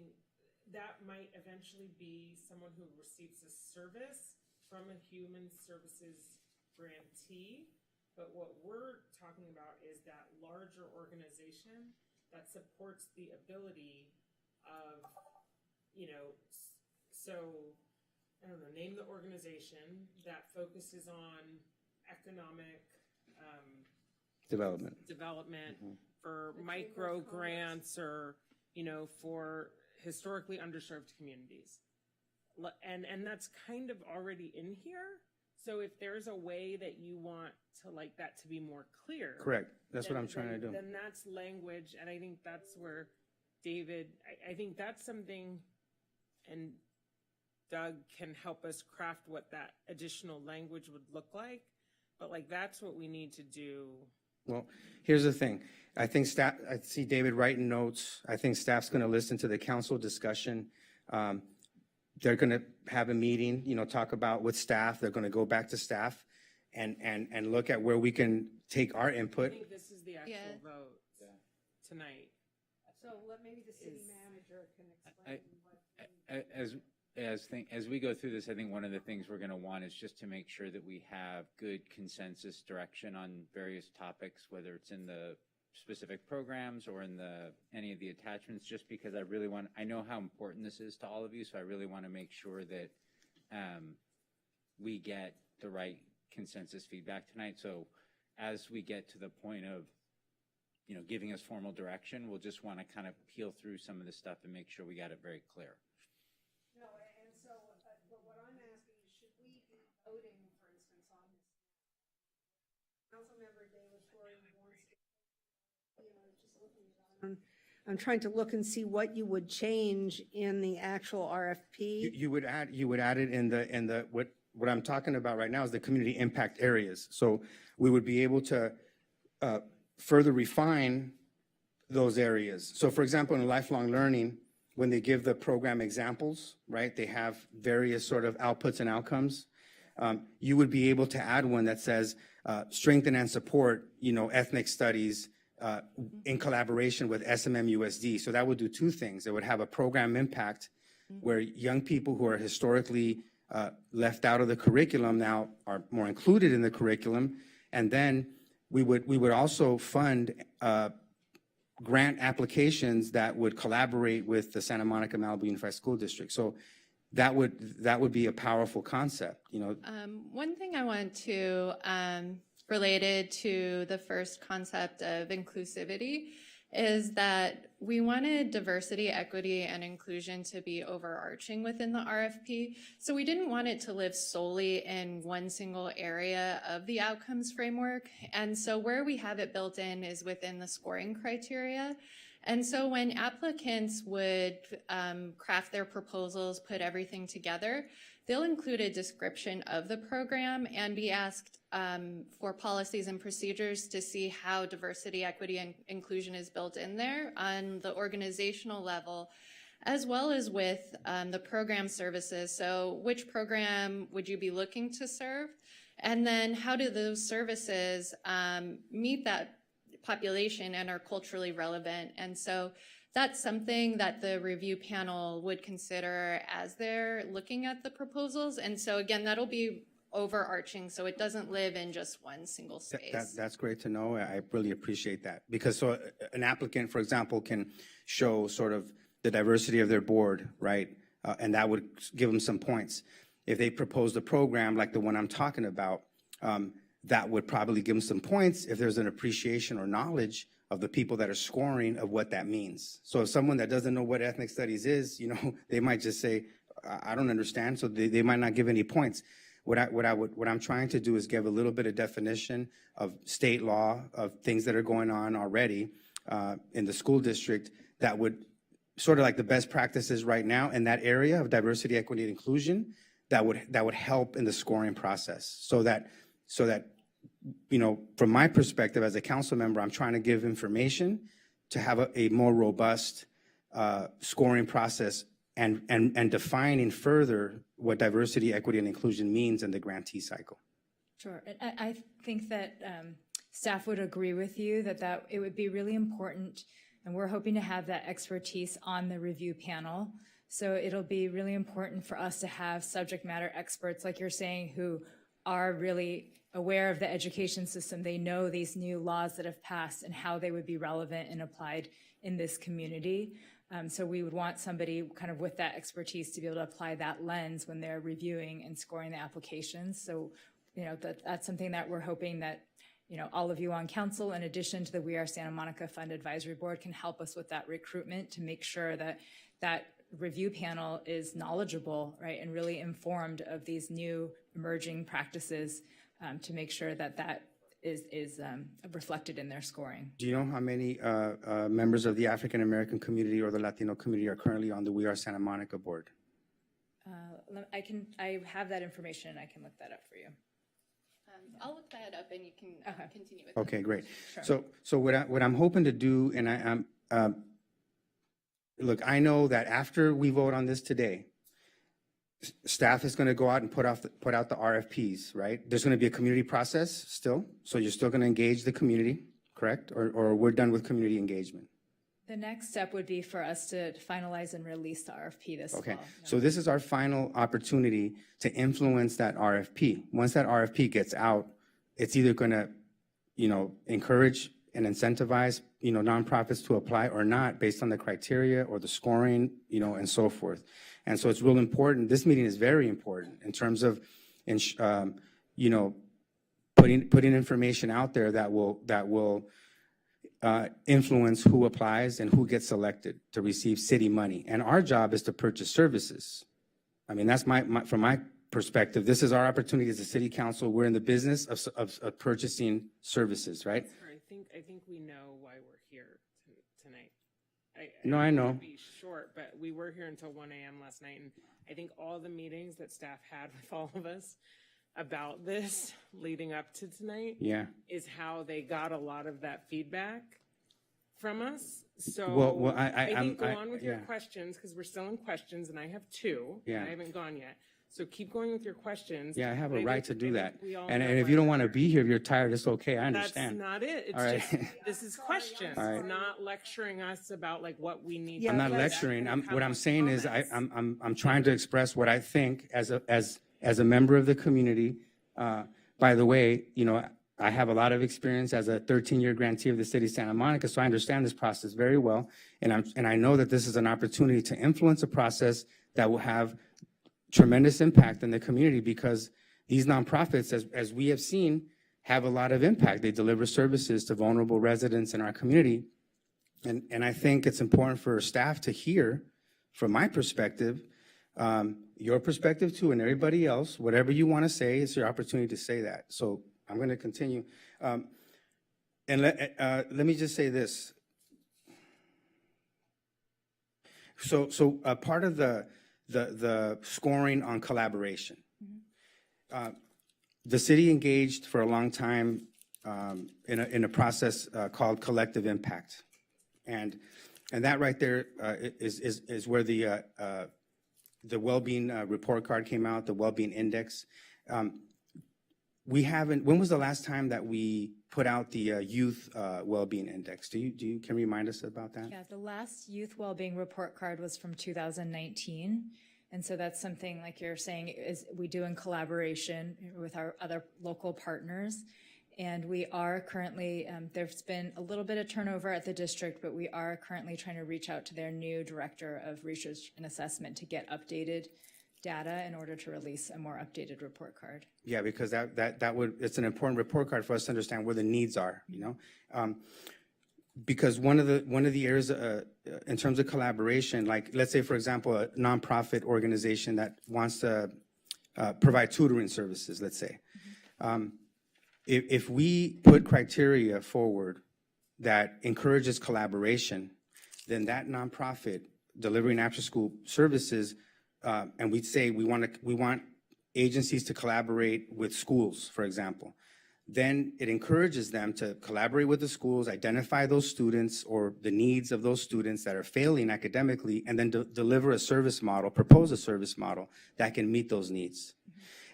that might eventually be someone who receives a service from a human services grantee. But what we're talking about is that larger organization that supports the ability of, so, I don't know, name the organization that focuses on economic development for micro grants or, for historically underserved communities. And that's kind of already in here. So if there's a way that you want to that to be more clear. Correct. That's what I'm trying to do. Then that's language. And I think that's where David, I think that's something, and Doug can help us craft what that additional language would look like. But that's what we need to do. Well, here's the thing. I think staff, I see David writing notes. I think staff's going to listen to the council discussion. They're going to have a meeting, talk about with staff. They're going to go back to staff and look at where we can take our input. I think this is the actual vote tonight. so maybe the city manager can explain what. As we go through this, I think one of the things we're going to want is just to make sure that we have good consensus direction on various topics, whether it's in the specific programs or in any of the attachments, just because I know how important this is to all of you, so I really want to make sure that we get the right consensus feedback tonight. So as we get to the point of, giving us formal direction, we'll just want to kind of peel through some of this stuff and make sure we got it very clear. No, and so, but what I'm asking is, should we be voting, for instance, on this? Councilmember David Torrey wants to, just looking. I'm trying to look and see what you would change in the actual RFP. You would add it in the what I'm talking about right now is the community impact areas. So we would be able to further refine those areas. So for example, in lifelong learning, when they give the program examples, right, they have various sort of outputs and outcomes. You would be able to add one that says, strengthen and support, ethnic studies in collaboration with SMMUSD. So that would do two things. It would have a program impact where young people who are historically left out of the curriculum now are more included in the curriculum. And then we would also fund grant applications that would collaborate with the Santa Monica Malibu Unified School District. So that would be a powerful concept, One thing I want to, related to the first concept of inclusivity, is that we wanted diversity, equity, and inclusion to be overarching within the RFP. So we didn't want it to live solely in one single area of the outcomes framework. And so where we have it built in is within the scoring criteria. And so when applicants would craft their proposals, put everything together, they'll include a description of the program and be asked for policies and procedures to see how diversity, equity, and inclusion is built in there on the organizational level, as well as with the program services. So which program would you be looking to serve? And then how do those services meet that population and are culturally relevant? And so that's something that the review panel would consider as they're looking at the proposals. And so again, that'll be overarching, so it doesn't live in just one single space. That's great to know. I really appreciate that. Because so an applicant, for example, can show sort of the diversity of their board, right? And that would give them some points. If they proposed a program like the one I'm talking about, that would probably give them some points if there's an appreciation or knowledge of the people that are scoring of what that means. So if someone that doesn't know what ethnic studies is, they might just say, I don't understand, so they might not give any points. What I'm trying to do is give a little bit of definition of state law, of things that are going on already in the school district that would sort of like the best practices right now in that area of diversity, equity, and inclusion that would help in the scoring process. So that from my perspective as a council member, I'm trying to give information to have a more robust scoring process and defining further what diversity, equity, and inclusion means in the grantee cycle. Sure. And I think that staff would agree with you that it would be really important, and we're hoping to have that expertise on the review panel. So it'll be really important for us to have subject matter experts, like you're saying, who are really aware of the education system. They know these new laws that have passed and how they would be relevant and applied in this community. So we would want somebody kind of with that expertise to be able to apply that lens when they're reviewing and scoring the applications. So, that's something that we're hoping that, all of you on council, in addition to the We Are Santa Monica Fund Advisory Board, can help us with that recruitment to make sure that that review panel is knowledgeable, right, and really informed of these new emerging practices to make sure that is reflected in their scoring. Do you know how many members of the African American community or the Latino community are currently on the We Are Santa Monica board? I have that information and I can look that up for you. I'll look that up and you can continue with Okay, great. Sure. So what I'm hoping to do, and look, I know that after we vote on this today, staff is going to go out and put out the RFPs, right? There's going to be a community process still, so you're still going to engage the community, correct? Or we're done with community engagement? The next step would be for us to finalize and release the RFP this fall. Okay, so this is our final opportunity to influence that RFP. Once that RFP gets out, it's either going to, encourage and incentivize, nonprofits to apply or not based on the criteria or the scoring, and so forth. And so it's real important. This meeting is very important in terms of, putting information out there that will influence who applies and who gets selected to receive city money. And our job is to purchase services. I mean, that's from my perspective, this is our opportunity as a city council. We're in the business of purchasing services, right? I think we know why we're here tonight. No, I know. To be short, but we were here until 1 a.m. last night, and I think all the meetings that staff had with all of us about this leading up to tonight is how they got a lot of that feedback from us. So I think go on with your questions, because we're still in questions, and I have two. Yeah. I haven't gone yet. So keep going with your questions. Yeah, I have But a right to do that. And know if you don't want to be here, if you're tired, it's okay. I that's understand. not it. It's All right. just, this is questions. All right. It's not lecturing us about like what we need. I'm not lecturing. What I'm saying is I'm trying to express what I think as a member of the community. By the way, I have a lot of experience as a 13-year grantee of the city of Santa Monica, so I understand this process very well. And I know that this is an opportunity to influence a process that will have tremendous impact in the community, because these nonprofits, as we have seen, have a lot of impact. They deliver services to vulnerable residents in our community. And I think it's important for staff to hear, from my perspective, your perspective too, and everybody else. Whatever you want to say, it's your opportunity to say that. So I'm going to continue. And let me just say this. So part of the scoring on collaboration. The city engaged for a long time in a process called collective impact. And that right there is where the well-being report card came out, the well-being index. When was the last time that we put out the youth well-being index? Can you remind us about that? Yeah, the last youth well-being report card was from 2019. And so that's something, like you're saying, is we do in collaboration with our other local partners. And we are currently, there's been a little bit of turnover at the district, but we are currently trying to reach out to their new director of research and assessment to get updated data in order to release a more updated report card. Yeah, because it's an important report card for us to understand where the needs are, because one of the areas in terms of collaboration, like let's say, for example, a nonprofit organization that wants to provide tutoring services, let's say. If we put criteria forward that encourages collaboration, then that nonprofit delivering after-school services, and we'd say we want agencies to collaborate with schools, for example, then it encourages them to collaborate with the schools, identify those students or the needs of those students that are failing academically, and then deliver a service model, propose a service model that can meet those needs.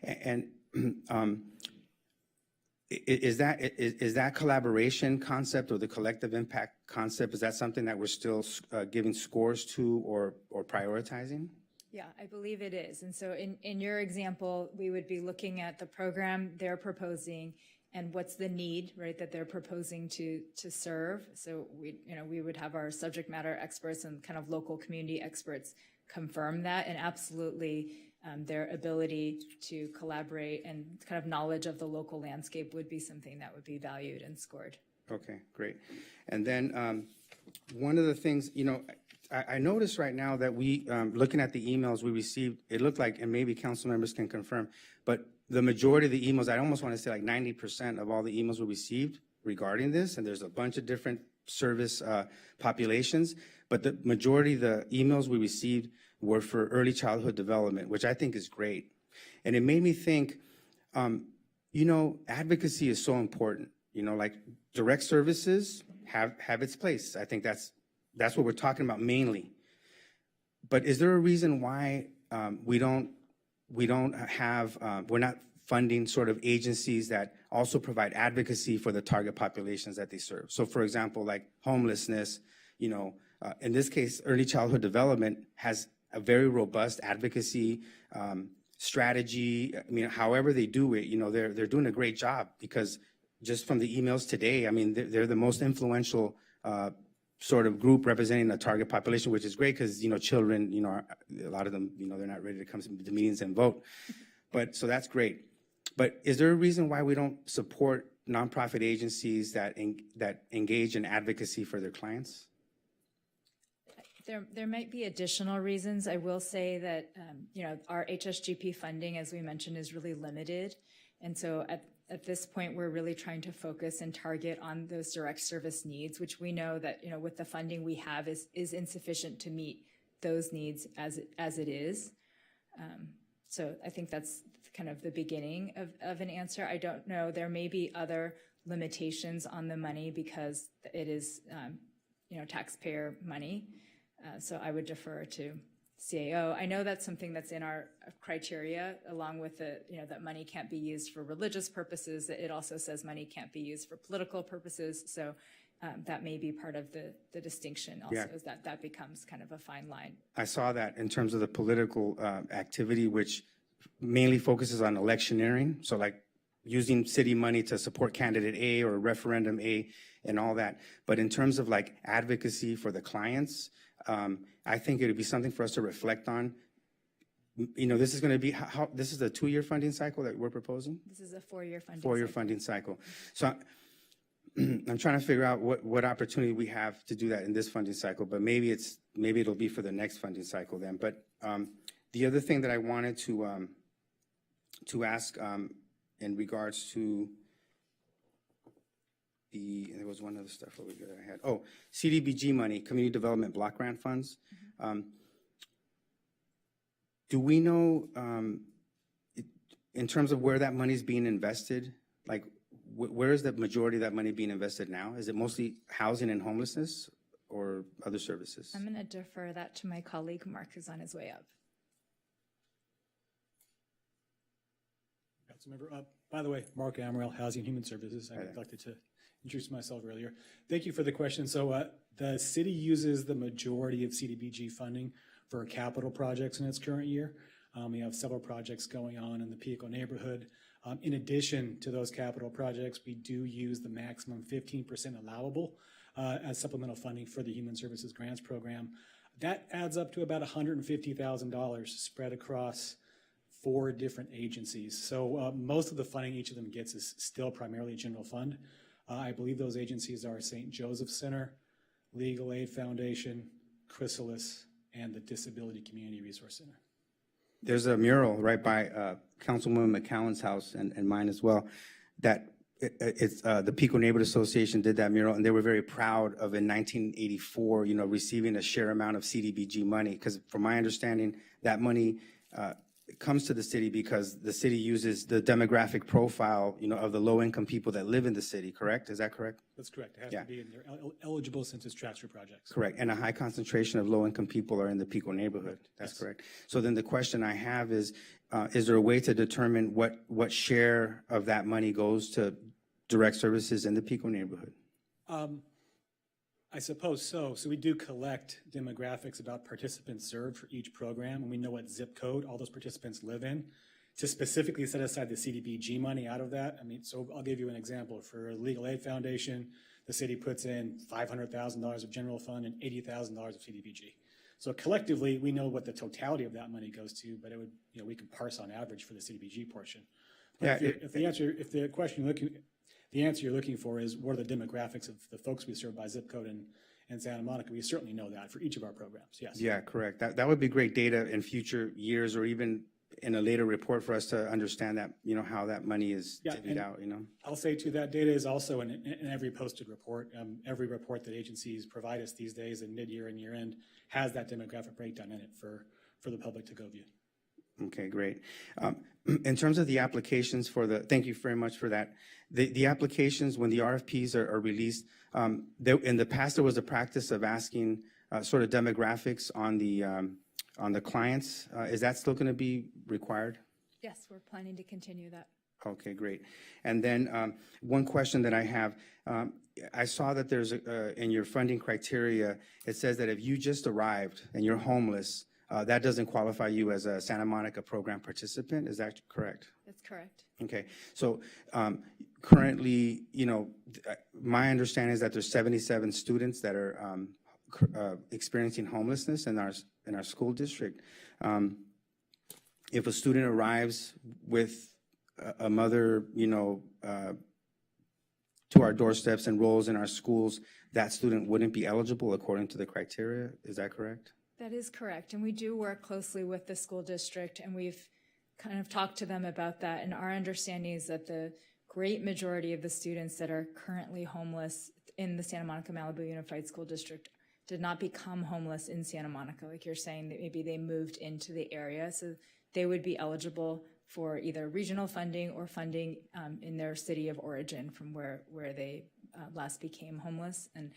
And is that collaboration concept or the collective impact concept, is that something that we're still giving scores to or prioritizing? Yeah, I believe it is. And so in your example, we would be looking at the program they're proposing and what's the need, right, that they're proposing to serve. So we would have our subject matter experts and kind of local community experts confirm that, and absolutely their ability to collaborate and kind of knowledge of the local landscape would be something that would be valued and scored. Okay, great. And then one of the things, I noticed right now that we, looking at the emails we received, it looked like, and maybe council members can confirm, but the majority of the emails, I almost want to say like 90% of all the emails we received regarding this, and there's a bunch of different service populations, but the majority of the emails we received were for early childhood development, which I think is great. And it made me think, advocacy is so important. Like direct services have its place. I think that's what we're talking about mainly. But is there a reason why we're not funding sort of agencies that also provide advocacy for the target populations that they serve? So for example, like homelessness, in this case, early childhood development has a very robust advocacy strategy. I mean, however they do it, they're doing a great job, because just from the emails today, I mean, they're the most influential sort of group representing the target population, which is great because, children, a lot of them, they're not ready to come to the meetings and vote. So that's great. But is there a reason why we don't support nonprofit agencies that engage in advocacy for their clients? There might be additional reasons. I will say that, our HSGP funding, as we mentioned, is really limited. And so at this point, we're really trying to focus and target on those direct service needs, which we know that, with the funding we have is insufficient to meet those needs as it is. So I think that's kind of the beginning of an answer. I don't know. There may be other limitations on the money because it is, taxpayer money. So I would defer to CAO. I know that's something that's in our criteria, along with that money can't be used for religious purposes. It also says money can't be used for political purposes. So that may be part of the distinction also, is that becomes kind of a fine line. I saw that in terms of the political activity, which mainly focuses on electioneering. So like using city money to support candidate A or referendum A and all that. But in terms of like advocacy for the clients, I think it would be something for us to reflect on. This is going to be, this is a 2-year funding cycle that we're proposing? This is a 4-year funding 4-year funding cycle. So I'm trying to figure out what opportunity we have to do that in this funding cycle, but maybe it'll be for the next funding cycle then. But the other thing that I wanted to ask in regards to there was one other stuff over here that I had. Oh, CDBG money, Community Development Block Grant Funds. Do we know, in terms of where that money is being invested, like where is the majority of that money being invested now? Is it mostly housing and homelessness or other services? I'm going to defer that to my colleague, Mark, who's on his way up. Councilmember, by the way, Mark Amaral, Housing and Human Services. I neglected to introduce myself earlier. Thank you for the question. So the city uses the majority of CDBG funding for capital projects in its current year. We have several projects going on in the Pico neighborhood. In addition to those capital projects, we do use the maximum 15% allowable as supplemental funding for the Human Services Grants Program. That adds up to about $150,000 spread across 4 different agencies. So most of the funding each of them gets is still primarily general fund. I believe those agencies are St. Joseph Center, Legal Aid Foundation, Chrysalis, and the Disability Community Resource Center. There's a mural right by Councilwoman McCowan's house and mine as well, that it's the Pico Neighborhood Association did that mural, and they were very proud of in 1984, receiving a share amount of CDBG money, because from my understanding, that money comes to the city because the city uses the demographic profile, of the low-income people that live in the city, correct? Is that correct? That's correct. It has to be in their eligible census tracts for projects. Correct. And a high concentration of low-income people are in the Pico neighborhood. That's correct. So then the question I have is there a way to determine what share of that money goes to direct services in the Pico neighborhood? I suppose so. So we do collect demographics about participants served for each program, and we know what zip code all those participants live in. To specifically set aside the CDBG money out of that, so I'll give you an example. For Legal Aid Foundation, the city puts in $500,000 of general fund and $80,000 of CDBG. So collectively, we know what the totality of that money goes to, but it would, we can parse on average for the CDBG portion. But if the answer you're looking for is what are the demographics of the folks we serve by zip code in Santa Monica, we certainly know that for each of our programs, yes. Yeah, correct. That would be great data in future years or even in a later report for us to understand that, how that money is divvied out, I'll say too, that data is also in every posted report. Every report that agencies provide us these days in mid-year and year-end has that demographic breakdown in it for the public to go view. Okay, great. In terms of the applications thank you very much for that. The applications, when the RFPs are released, in the past there was a practice of asking sort of demographics on the clients. Is that still going to be required? Yes, we're planning to continue that. Okay, great. And then one question that I have, I saw that there's in your funding criteria, it says that if you just arrived and you're homeless, that doesn't qualify you as a Santa Monica program participant. Is that correct? That's correct. Okay. So currently, my understanding is that there's 77 students that are experiencing homelessness in our school district. If a student arrives with a mother, to our doorsteps, enrolls in our schools, that student wouldn't be eligible according to the criteria. Is that correct? That is correct. And we do work closely with the school district, and we've kind of talked to them about that. And our understanding is that the great majority of the students that are currently homeless in the Santa Monica Malibu Unified School District did not become homeless in Santa Monica. Like you're saying, that maybe they moved into the area. So they would be eligible for either regional funding or funding in their city of origin from where they last became homeless. And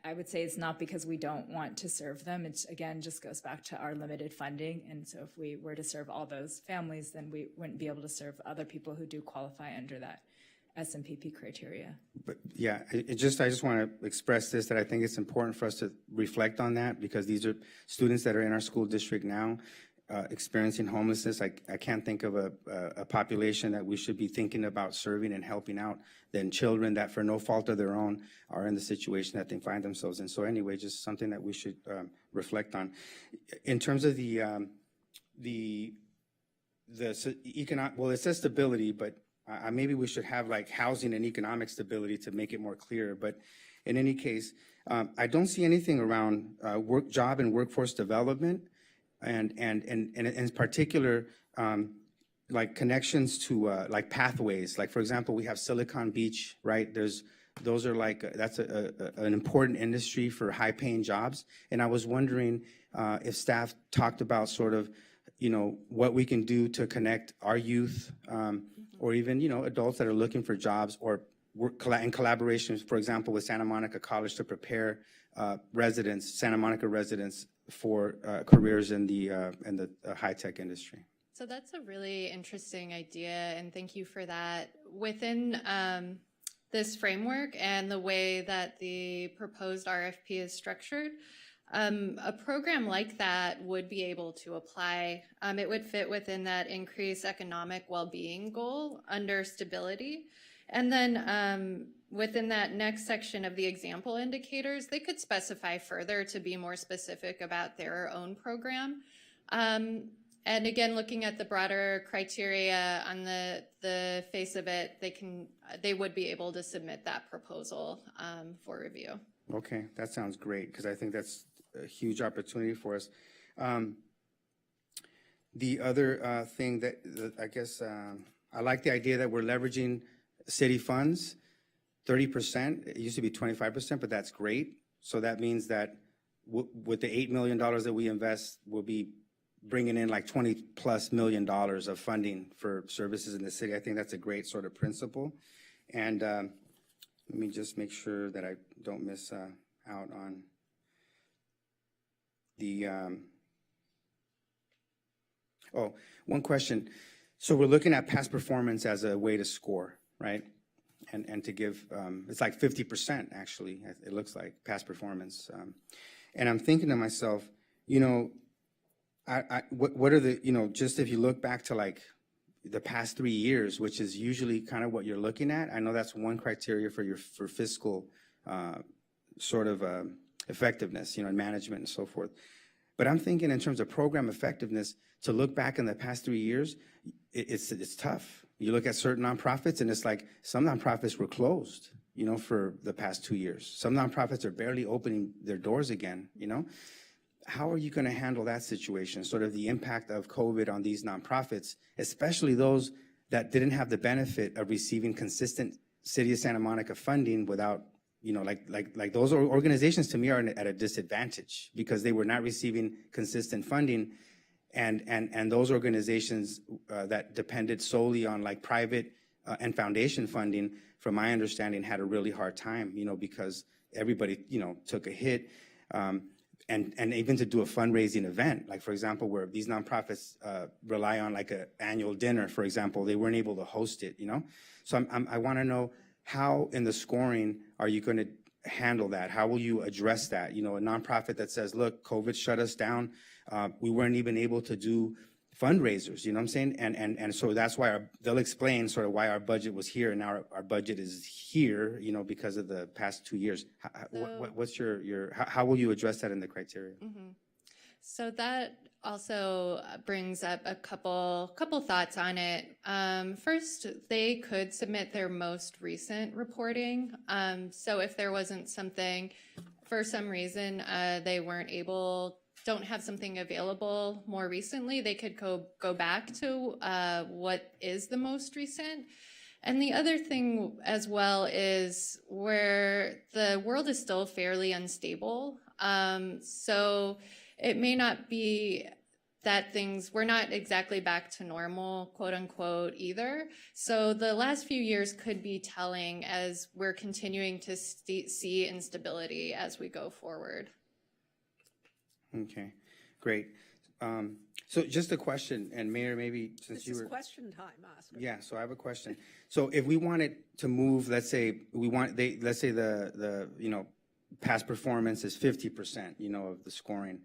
I would say it's not because we don't want to serve them. It's, again, just goes back to our limited funding. And so if we were to serve all those families, then we wouldn't be able to serve other people who do qualify under that SMPP criteria. But yeah, I just want to express this, that I think it's important for us to reflect on that, because these are students that are in our school district now experiencing homelessness. I can't think of a population that we should be thinking about serving and helping out than children that for no fault of their own are in the situation that they find themselves in. So anyway, just something that we should reflect on. In terms of the economic, well, it says stability, but maybe we should have like housing and economic stability to make it more clear. But in any case, I don't see anything around job and workforce development, and in particular, like connections to like pathways. Like for example, we have Silicon Beach, right? Those are like that's an important industry for high-paying jobs. And I was wondering if staff talked about sort of, you know, what we can do to connect our youth, or even, you know, adults that are looking for jobs, or work in collaboration, for example, with Santa Monica College to prepare Santa Monica residents for careers in the high-tech industry. So that's a really interesting idea, and thank you for that. Within this framework and the way that the proposed RFP is structured, a program like that would be able to apply. It would fit within that increased economic well-being goal under stability. And then within that next section of the example indicators, they could specify further to be more specific about their own program. And again, looking at the broader criteria on the face of it, they would be able to submit that proposal for review. Okay, that sounds great, because I think that's a huge opportunity for us. The other thing that I guess I like the idea that we're leveraging city funds, 30%. It used to be 25%, but that's great. So that means that with the $8 million that we invest, we'll be bringing in like $20+ million of funding for services in the city. I think that's a great sort of principle. And let me just make sure that I don't miss out on the, one question. So we're looking at past performance as a way to score, right? And to give, it's like 50% actually, it looks like, past performance. And I'm thinking to myself, you know, what are the, you know, just if you look back to like the past 3 years, which is usually kind of what you're looking at. I know that's one criteria for fiscal sort of effectiveness, you know, and management and so forth. But I'm thinking in terms of program effectiveness, to look back in the past 3 years, it's tough. You look at certain nonprofits and it's like some nonprofits were closed, you know, for the past 2 years. Some nonprofits are barely opening their doors again, you know. How are you going to handle that situation, sort of the impact of COVID on these nonprofits, especially those that didn't have the benefit of receiving consistent City of Santa Monica funding without, you know, like those organizations to me are at a disadvantage because they were not receiving consistent funding. And those organizations that depended solely on like private and foundation funding, from my understanding, had a really hard time, you know, because everybody, you know, took a hit. And even to do a fundraising event, like for example, where these nonprofits rely on like an annual dinner, for example, they weren't able to host it, you know? So I want to know how in the scoring are you going to handle that? How will you address that? You know, a nonprofit that says, look, COVID shut us down. We weren't even able to do fundraisers, you know what I'm saying? And so that's why they'll explain sort of why our budget was here and now our budget is here, you know, because of the past 2 years. What's how will you address that in the criteria? Mm-hmm. So that also brings up a couple thoughts on it. First, they could submit their most recent reporting. So if there wasn't something, for some reason, they don't have something available more recently, they could go back to what is the most recent. And the other thing as well is where the world is still fairly unstable. So it may not be that we're not exactly back to normal, quote unquote, either. So the last few years could be telling as we're continuing to see instability as we go forward. Okay, great. So just a question, and Mayor, maybe since This you is were. question time, Oscar. Yeah, so I have a question. So if we wanted to move, let's say, let's say the, past performance is 50%, of the scoring,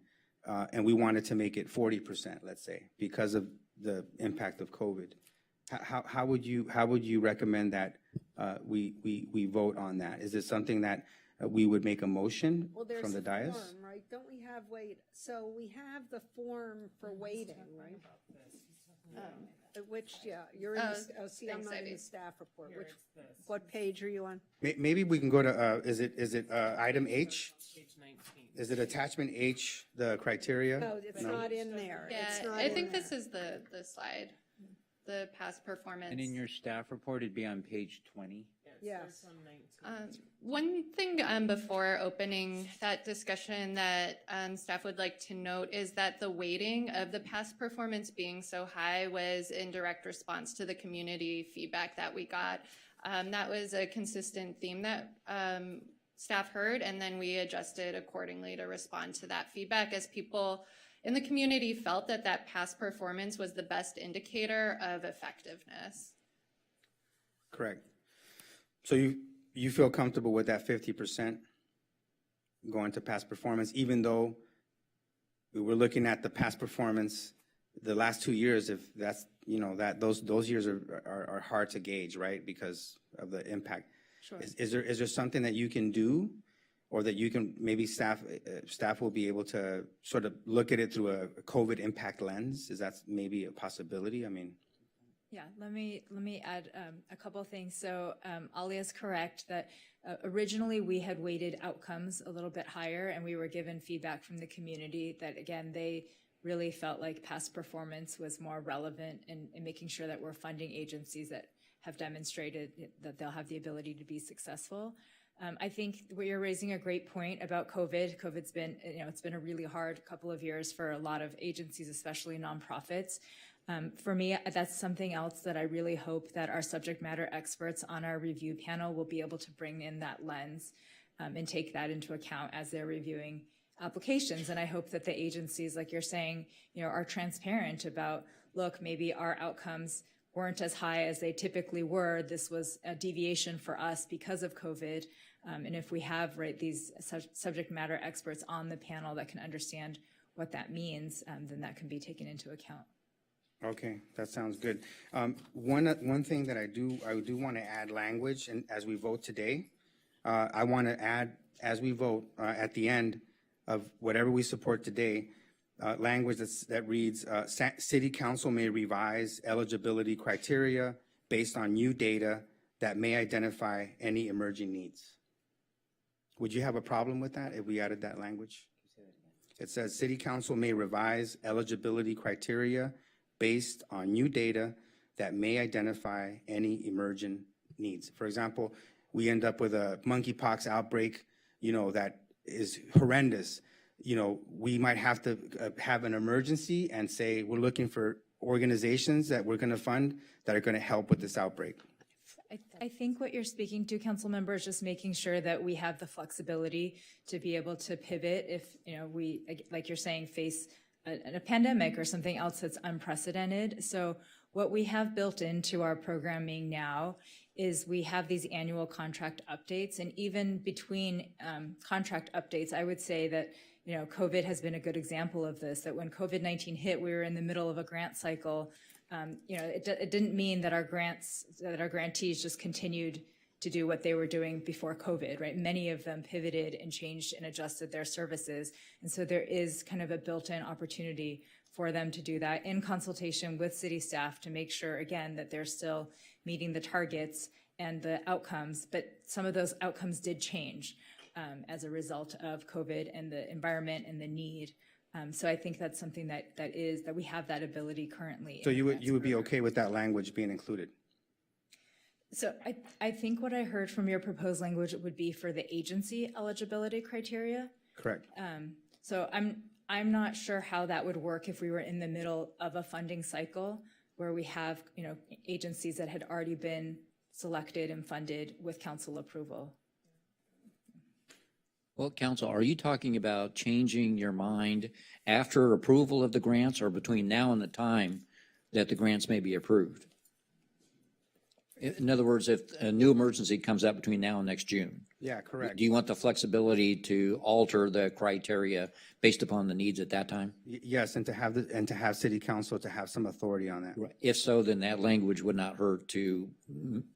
and we wanted to make it 40%, let's say, because of the impact of COVID. How would you recommend that we vote on that? Is it something that we would make a motion Well, there's from the a dais? form, right? Don't we have so we have the form for waiting, right? Which, you're in, see, I'm thanks, not in Ivy. the staff report. What page are you on? Maybe we can go to, is it item H? Page 19. Is it attachment H, the criteria? No, it's not in there. It's Yeah, not I in think there. this is the slide, the past performance. And in your staff report, it'd be on page 20. Yes. One thing before opening that discussion that staff would like to note is that the weighting of the past performance being so high was in direct response to the community feedback that we got. That was a consistent theme that staff heard, and then we adjusted accordingly to respond to that feedback as people in the community felt that past performance was the best indicator of effectiveness. Correct. So you feel comfortable with that 50% going to past performance, even though we were looking at the past performance the last 2 years, if that's, those years are hard to gauge, right? Because of the impact. Sure. Is there something that you can do, or that you can, maybe staff will be able to sort of look at it through a COVID impact lens? Is that maybe a possibility? I mean. Yeah, let me add a couple things. So Ali is correct that originally we had weighted outcomes a little bit higher, and we were given feedback from the community that, again, they really felt like past performance was more relevant in making sure that we're funding agencies that have demonstrated that they'll have the ability to be successful. I think you're raising a great point about COVID. COVID's been, it's been a really hard couple of years for a lot of agencies, especially nonprofits. For me, that's something else that I really hope that our subject matter experts on our review panel will be able to bring in that lens and take that into account as they're reviewing applications. And I hope that the agencies, like you're saying, are transparent about, look, maybe our outcomes weren't as high as they typically were. This was a deviation for us because of COVID. And if we have, these subject matter experts on the panel that can understand what that means, then that can be taken into account. Okay, that sounds good. One thing that I do want to add language, and as we vote today, I want to add, as we vote at the end of whatever we support today, language that reads, City Council may revise eligibility criteria based on new data that may identify any emerging needs. Would you have a problem with that if we added that language? It says City Council may revise eligibility criteria based on new data that may identify any emergent needs. For example, we end up with a monkeypox outbreak, that is horrendous. We might have to have an emergency and say, we're looking for organizations that we're going to fund that are going to help with this outbreak. I think what you're speaking to, council member, is just making sure that we have the flexibility to be able to pivot if, we, like you're saying, face a pandemic or something else that's unprecedented. So what we have built into our programming now is we have these annual contract updates, and even between contract updates, I would say that COVID has been a good example of this, that when COVID-19 hit, we were in the middle of a grant cycle. It didn't mean that our grantees just continued to do what they were doing before COVID, right? Many of them pivoted and changed and adjusted their services. And so there is kind of a built-in opportunity for them to do that in consultation with city staff to make sure, again, that they're still meeting the targets and the outcomes. But some of those outcomes did change as a result of COVID and the environment and the need. So I think that's something that we have that ability currently. So you would be okay with that language being included? So I think what I heard from your proposed language would be for the agency eligibility criteria. Correct. So I'm not sure how that would work if we were in the middle of a funding cycle where we have, agencies that had already been selected and funded with council approval. Well, council, are you talking about changing your mind after approval of the grants or between now and the time that the grants may be approved? In other words, if a new emergency comes up between now and next June, Yeah, correct. do you want the flexibility to alter the criteria based upon the needs at that time? Yes, and to have city council to have some authority on that. If so, then that language would not hurt to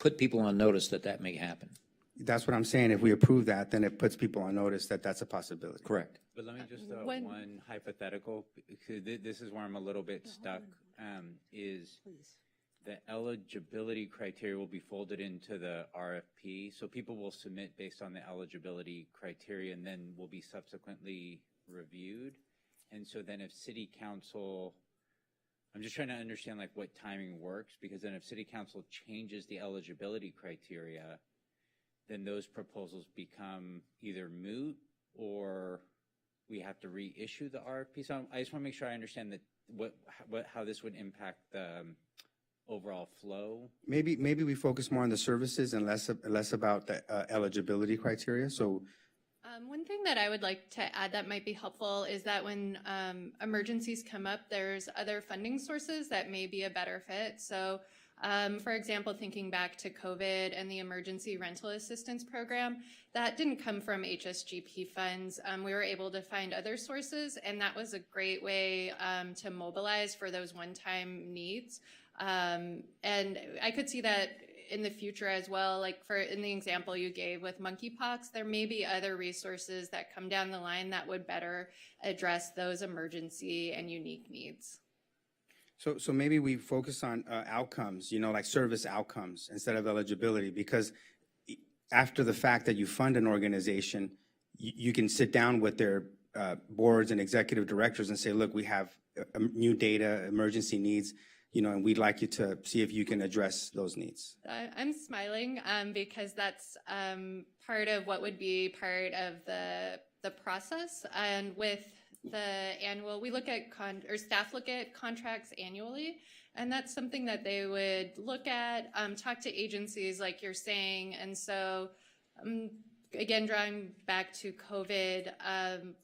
put people on notice that that may happen. That's what I'm saying. If we approve that, then it puts people on notice that that's a possibility. Correct. But let me just throw When- one hypothetical, because this is where I'm a little bit stuck, is the eligibility criteria will be folded into the RFP. So people will submit based on the eligibility criteria and then will be subsequently reviewed. And so then if city council, I'm just trying to understand like what timing works, because then if city council changes the eligibility criteria, then those proposals become either moot or we have to reissue the RFP. So I just want to make sure I understand that how this would impact the overall flow. Maybe we focus more on the services and less about the eligibility criteria. So One thing that I would like to add that might be helpful is that when emergencies come up, there's other funding sources that may be a better fit. So, for example, thinking back to COVID and the emergency rental assistance program, that didn't come from HSGP funds. We were able to find other sources, and that was a great way to mobilize for those one-time needs. And I could see that in the future as well, like in the example you gave with monkeypox, there may be other resources that come down the line that would better address those emergency and unique needs. So maybe we focus on outcomes, like service outcomes instead of eligibility, because after the fact that you fund an organization, you can sit down with their boards and executive directors and say, look, we have new data, emergency needs, and we'd like you to see if you can address those needs. I'm smiling because that's part of what would be part of the process. And with the annual, we look at staff look at contracts annually, and that's something that they would look at, talk to agencies like you're saying. And so again, drawing back to COVID,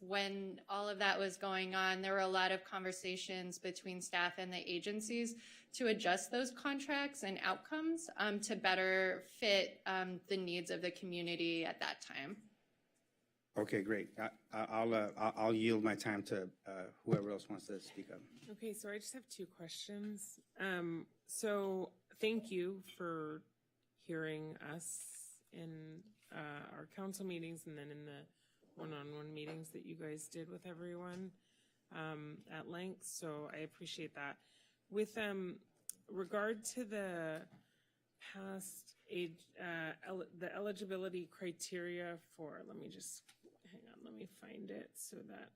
when all of that was going on, there were a lot of conversations between staff and the agencies to adjust those contracts and outcomes to better fit the needs of the community at that time. Okay, great. I'll yield my time to whoever else wants to speak up. Okay, so I just have two questions. So thank you for hearing us in our council meetings and then in the one-on-one meetings that you guys did with everyone at length. So I appreciate that. With regard to the past age, the eligibility criteria for, let me just, hang on, let me find it so that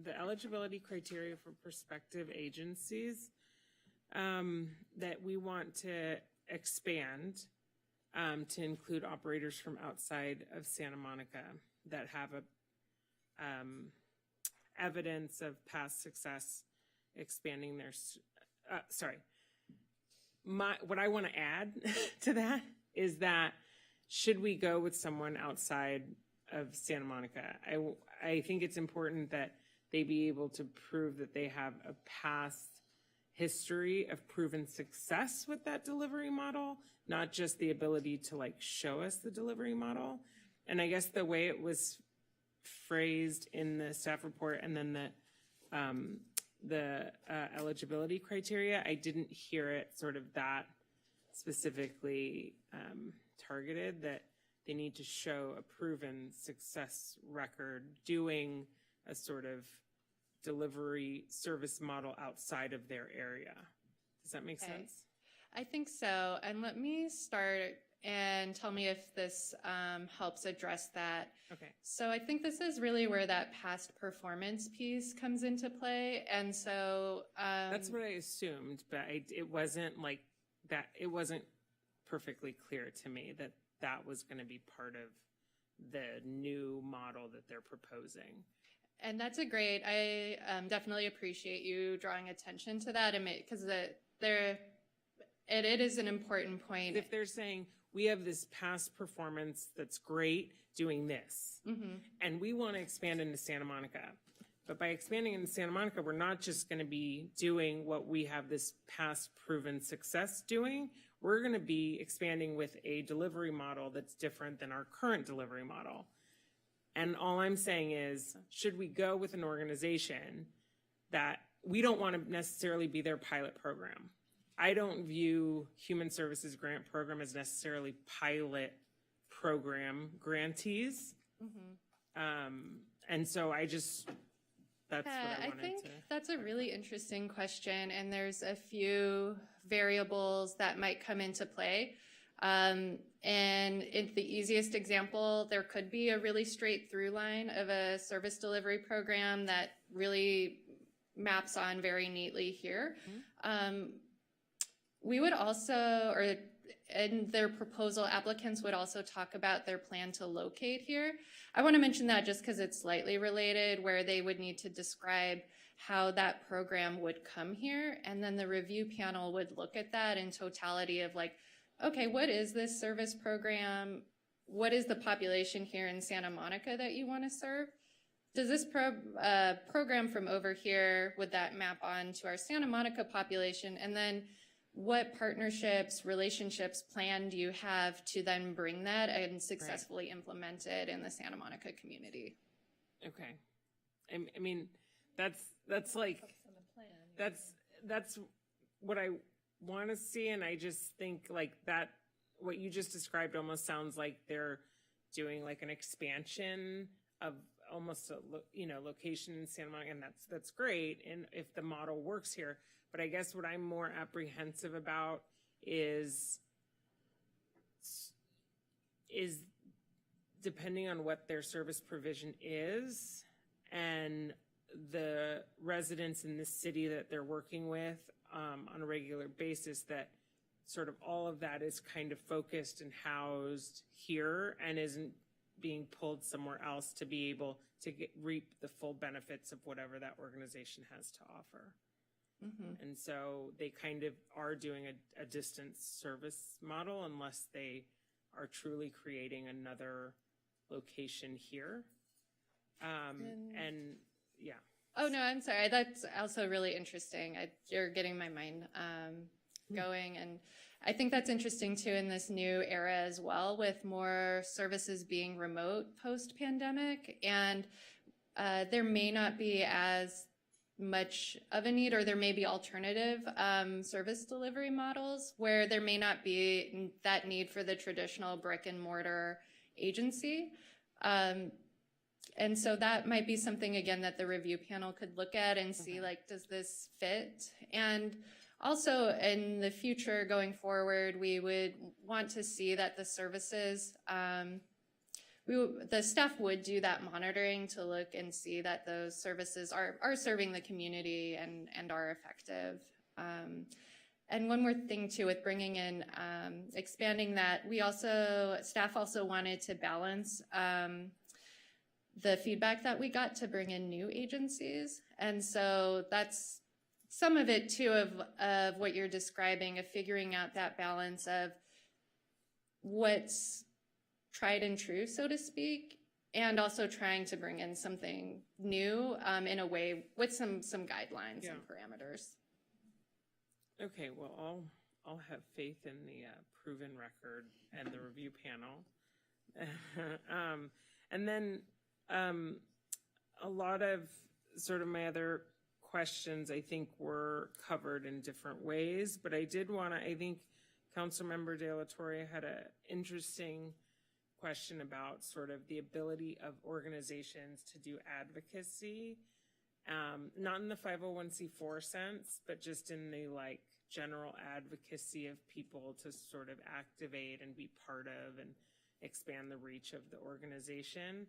the eligibility criteria for prospective agencies that we want to expand to include operators from outside of Santa Monica that have evidence of past success expanding their, what I want to add to that is that should we go with someone outside of Santa Monica? I think it's important that they be able to prove that they have a past history of proven success with that delivery model, not just the ability to show us the delivery model. And I guess the way it was phrased in the staff report and then the eligibility criteria, I didn't hear it sort of that specifically targeted, that they need to show a proven success record doing a sort of delivery service model outside of their area. Does that make sense? I think so. And let me start and tell me if this helps address that. Okay. So I think this is really where that past performance piece comes into play. And so that's what I assumed, but it wasn't like that. It wasn't perfectly clear to me that that was going to be part of the new model that they're proposing. And that's a great, I definitely appreciate you drawing attention to that, because it is an important point. If they're saying, we have this past performance that's great doing this, and we want to expand into Santa Monica. But by expanding into Santa Monica, we're not just going to be doing what we have this past proven success doing. We're going to be expanding with a delivery model that's different than our current delivery model. And all I'm saying is, should we go with an organization that we don't want to necessarily be their pilot program? I don't view Human Services Grant Program as necessarily pilot program grantees. And so that's what I wanted I think that's a really interesting question, and there's a few variables that might come into play. And in the easiest example, there could be a really straight through line of a service delivery program that really maps on very neatly here. We would also, or in their proposal, applicants would also talk about their plan to locate here. I want to mention that just because it's slightly related, where they would need to describe how that program would come here. And then the review panel would look at that in totality of like, okay, what is this service program? What is the population here in Santa Monica that you want to serve? Does this program from over here, would that map on to our Santa Monica population? And then what partnerships, relationships plan do you have to then bring that and successfully implement it in the Santa Monica community? Okay. I mean, that's what I want to see. And I just think like that, what you just described almost sounds like they're doing like an expansion of almost a, location in Santa Monica, and that's great. And if the model works here, but I guess what I'm more apprehensive about is depending on what their service provision is and the residents in the city that they're working with on a regular basis, that sort of all of that is kind of focused and housed here and isn't being pulled somewhere else to be able to reap the full benefits of whatever that organization has to offer. And so they kind of are doing a distance service model unless they are truly creating another location here. And yeah. Oh, no, I'm sorry. That's also really interesting. You're getting my mind going. And I think that's interesting too in this new era as well, with more services being remote post-pandemic. And there may not be as much of a need, or there may be alternative service delivery models where there may not be that need for the traditional brick and mortar agency. And so that might be something, again, that the review panel could look at and see, like, does this fit? And also in the future going forward, we would want to see that the services, the staff would do that monitoring to look and see that those services are serving the community and are effective. And one more thing too, with bringing in, expanding that, staff also wanted to balance the feedback that we got to bring in new agencies. And so that's some of it too of what you're describing, of figuring out that balance of what's tried and true, so to speak, and also trying to bring in something new in a way with some guidelines and parameters. Okay, well, I'll have faith in the proven record and the review panel. And then a lot of sort of my other questions, I think, were covered in different ways, but I did want to, I think Councilmember De La Torre had an interesting question about sort of the ability of organizations to do advocacy, not in the 501c4 sense, but just in the like general advocacy of people to sort of activate and be part of and expand the reach of the organization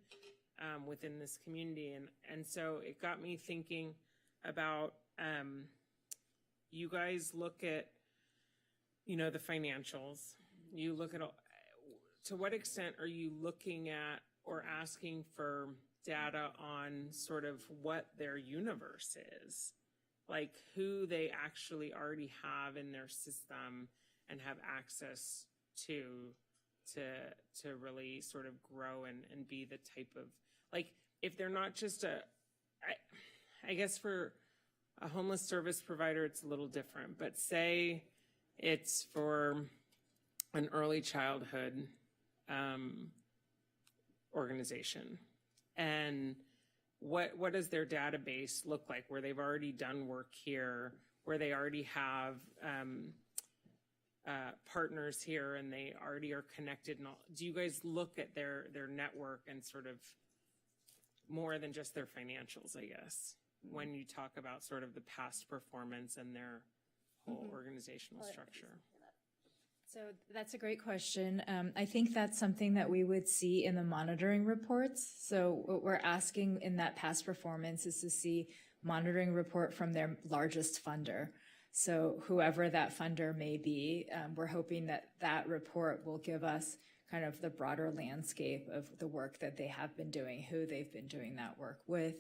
within this community. And so it got me thinking about, you guys look at, the financials, you look at, to what extent are you looking at or asking for data on sort of what their universe is, like who they actually already have in their system and have access to really sort of grow and be the type of, like, if they're not just I guess for a homeless service provider, it's a little different, but say it's for an early childhood organization, and what does their database look like, where they've already done work here, where they already have partners here and they already are connected, and all? Do you guys look at their network and sort of more than just their financials, I guess, when you talk about sort of the past performance and their whole organizational structure? So that's a great question. I think that's something that we would see in the monitoring reports. So what we're asking in that past performance is to see monitoring report from their largest funder. So whoever that funder may be, we're hoping that that report will give us kind of the broader landscape of the work that they have been doing, who they've been doing that work with,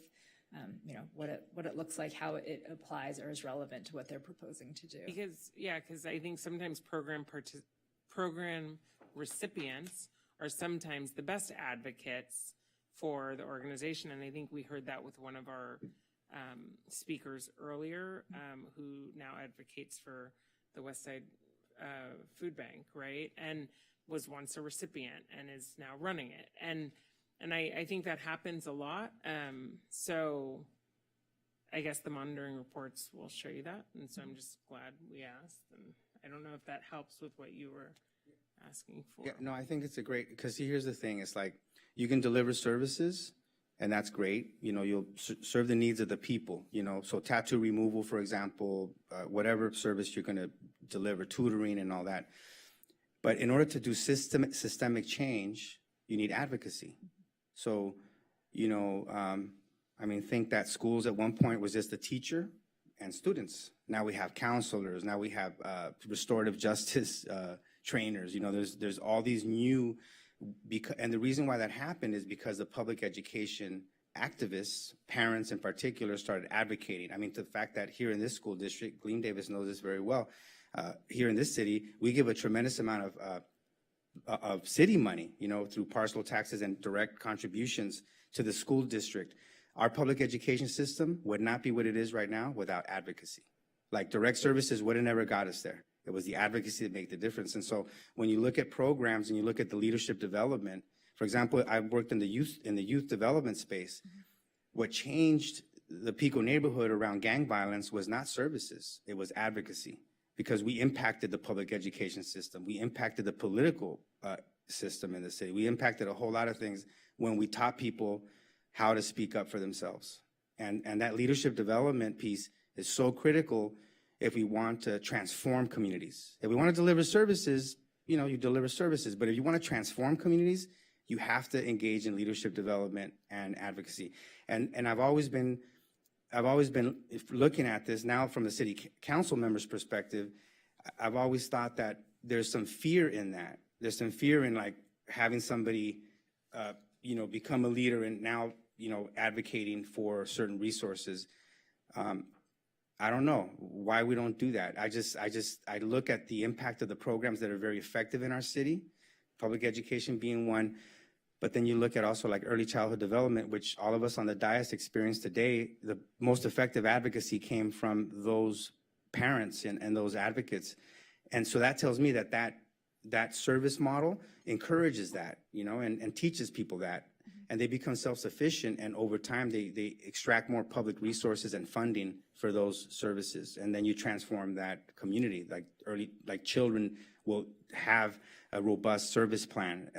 what it looks like, how it applies or is relevant to what they're proposing to do. Because I think sometimes program recipients are sometimes the best advocates for the organization, and I think we heard that with one of our speakers earlier, who now advocates for the Westside Food Bank, right? And was once a recipient and is now running it. And I think that happens a lot. So I guess the monitoring reports will show you that. And so I'm just glad we asked. And I don't know if that helps with what you were asking for. Yeah, no, I think it's a great, because here's the thing. It's like you can deliver services, and that's great. You'll serve the needs of the people, so tattoo removal, for example, whatever service you're going to deliver, tutoring and all that. But in order to do systemic change, you need advocacy. So, think that schools at one point was just the teacher and students. Now we have counselors. Now we have restorative justice trainers. There's all these new, and the reason why that happened is because the public education activists, parents in particular, started advocating. The fact that here in this school district, Gleam Davis knows this very well, here in this city, we give a tremendous amount of city money, through parcel taxes and direct contributions to the school district. Our public education system would not be what it is right now without advocacy. Like direct services would have never got us there. It was the advocacy that made the difference. And so when you look at programs and you look at the leadership development, for example, I worked in the youth development space. What changed the Pico neighborhood around gang violence was not services, it was advocacy. Because we impacted the public education system. We impacted the political system in the city. We impacted a whole lot of things when we taught people how to speak up for themselves. And that leadership development piece is so critical if we want to transform communities. If we want to deliver services, you deliver services. But if you want to transform communities, you have to engage in leadership development and advocacy. And I've always been looking at this now from the city council member's perspective. I've always thought that there's some fear in that. There's some fear in like having somebody, become a leader and now, advocating for certain resources. I don't know why we don't do that. I look at the impact of the programs that are very effective in our city, public education being one. But then you look at also like early childhood development, which all of us on the dais experience today. The most effective advocacy came from those parents and those advocates. And so that tells me that service model encourages that, and teaches people that. And they become self-sufficient, and over time they extract more public resources and funding for those services. And then you transform that community. Like children will have a robust service plan.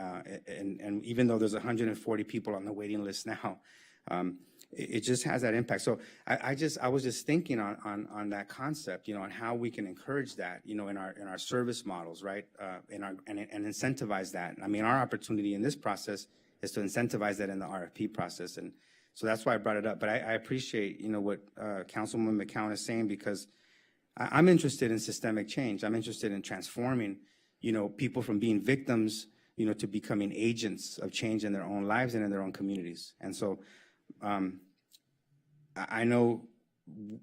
And even though there's 140 people on the waiting list now, it just has that impact. So I was just thinking on that concept, on how we can encourage that, in our service models, right? And incentivize that. Our opportunity in this process is to incentivize that in the RFP process. And so that's why I brought it up. But I appreciate, what Councilwoman McCown is saying, because I'm interested in systemic change. I'm interested in transforming, people from being victims to becoming agents of change in their own lives and in their own communities. And so I know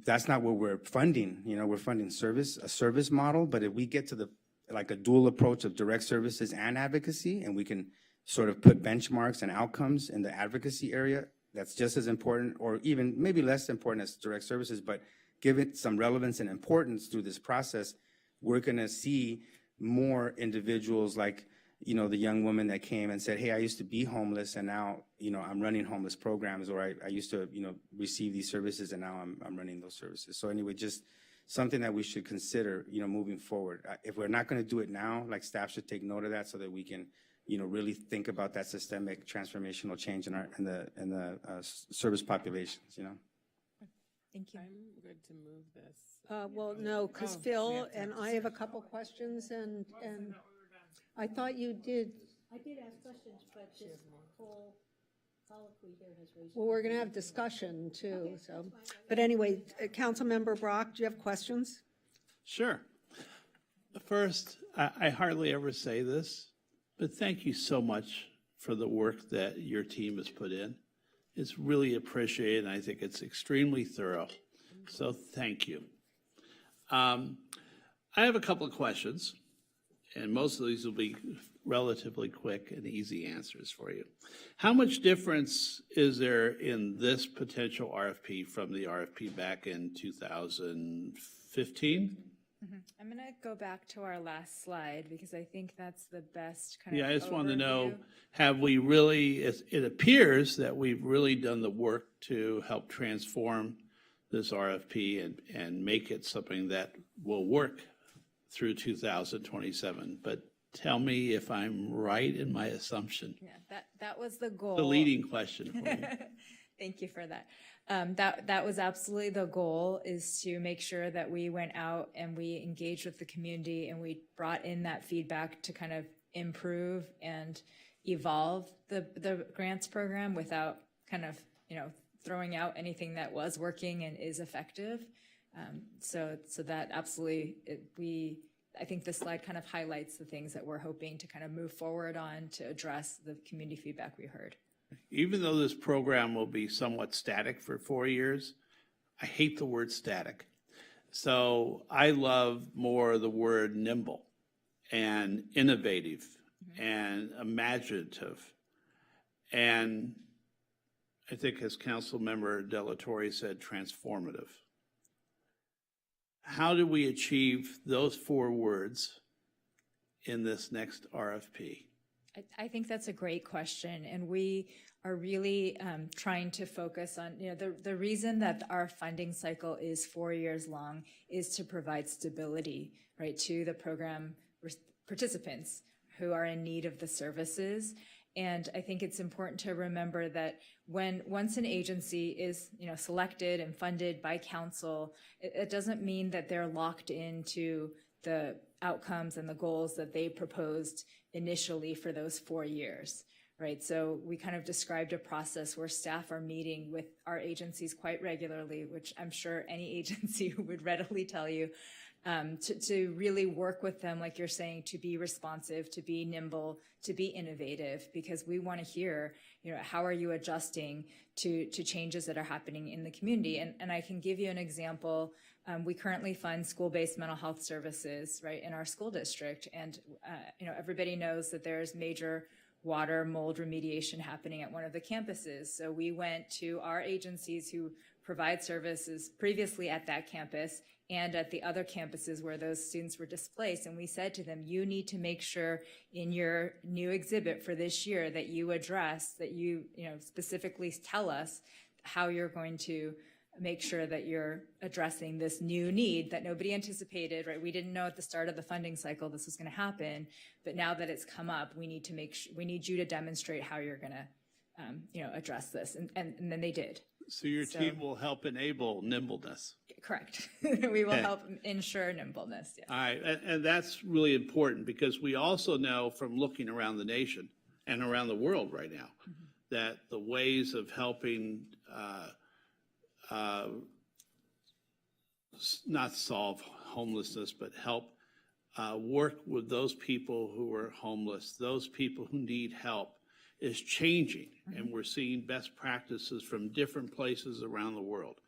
that's not what we're funding. We're funding a service model, but if we get to a dual approach of direct services and advocacy, and we can sort of put benchmarks and outcomes in the advocacy area, that's just as important, or even maybe less important as direct services, but give it some relevance and importance through this process, we're gonna see more individuals like, the young woman that came and said, hey, I used to be homeless and now, I'm running homeless programs, or I used to, receive these services and now I'm running those services. So anyway, just something that we should consider, moving forward. If we're not gonna do it now, like staff should take note of that so that we can, really think about that systemic transformational change in the service populations, Thank you. I'm good to move this. Well, no, because Phil and I have a couple questions, and I thought you did. I did ask questions, but this whole colloquy here has raised. Well, we're going to have discussion too, so. But anyway, Councilmember Brock, do you have questions? Sure. First, I hardly ever say this, but thank you so much for the work that your team has put in. It's really appreciated, and I think it's extremely thorough. So thank you. I have a couple of questions, and most of these will be relatively quick and easy answers for you. How much difference is there in this potential RFP from the RFP back in 2015? I'm going to go back to our last slide because I think that's the best kind of Yeah, I just wanted to know, overview. have we really, it appears that we've really done the work to help transform this RFP and make it something that will work through 2027. But tell me if I'm right in my assumption. Yeah, that was the goal. The leading question for me. Thank you for that. That was absolutely the goal, is to make sure that we went out and we engaged with the community and we brought in that feedback to kind of improve and evolve the grants program without kind of, throwing out anything that was working and is effective. So that absolutely, I think this slide kind of highlights the things that we're hoping to kind of move forward on to address the community feedback we heard. Even though this program will be somewhat static for 4 years, I hate the word static. So I love more the word nimble and innovative and imaginative. And I think, as Councilmember Delatorre said, transformative. How do we achieve those 4 words in this next RFP? I think that's a great question, and we are really trying to focus on, the reason that our funding cycle is 4 years long is to provide stability, right, to the program participants who are in need of the services. And I think it's important to remember that once an agency is, selected and funded by council, it doesn't mean that they're locked into the outcomes and the goals that they proposed initially for those 4 years, right? So we kind of described a process where staff are meeting with our agencies quite regularly, which I'm sure any agency would readily tell you, to really work with them, like you're saying, to be responsive, to be nimble, to be innovative, because we want to hear, how are you adjusting to changes that are happening in the community? And I can give you an example. We currently fund school-based mental health services, right, in our school district. And, everybody knows that there's major water mold remediation happening at one of the campuses. So we went to our agencies who provide services previously at that campus and at the other campuses where those students were displaced. And we said to them, you need to make sure in your new exhibit for this year that you address, that you specifically tell us how you're going to make sure that you're addressing this new need that nobody anticipated, right? We didn't know at the start of the funding cycle this was going to happen, but now that it's come up, we need to we need you to demonstrate how you're going to, address this, and then they did. So your team will help enable nimbleness. Correct. We will help ensure nimbleness. Yes. All right, and that's really important because we also know from looking around the nation and around the world right now that the ways of helping not solve homelessness, but help work with those people who are homeless, those people who need help, is changing. And we're seeing best practices from different places around the world.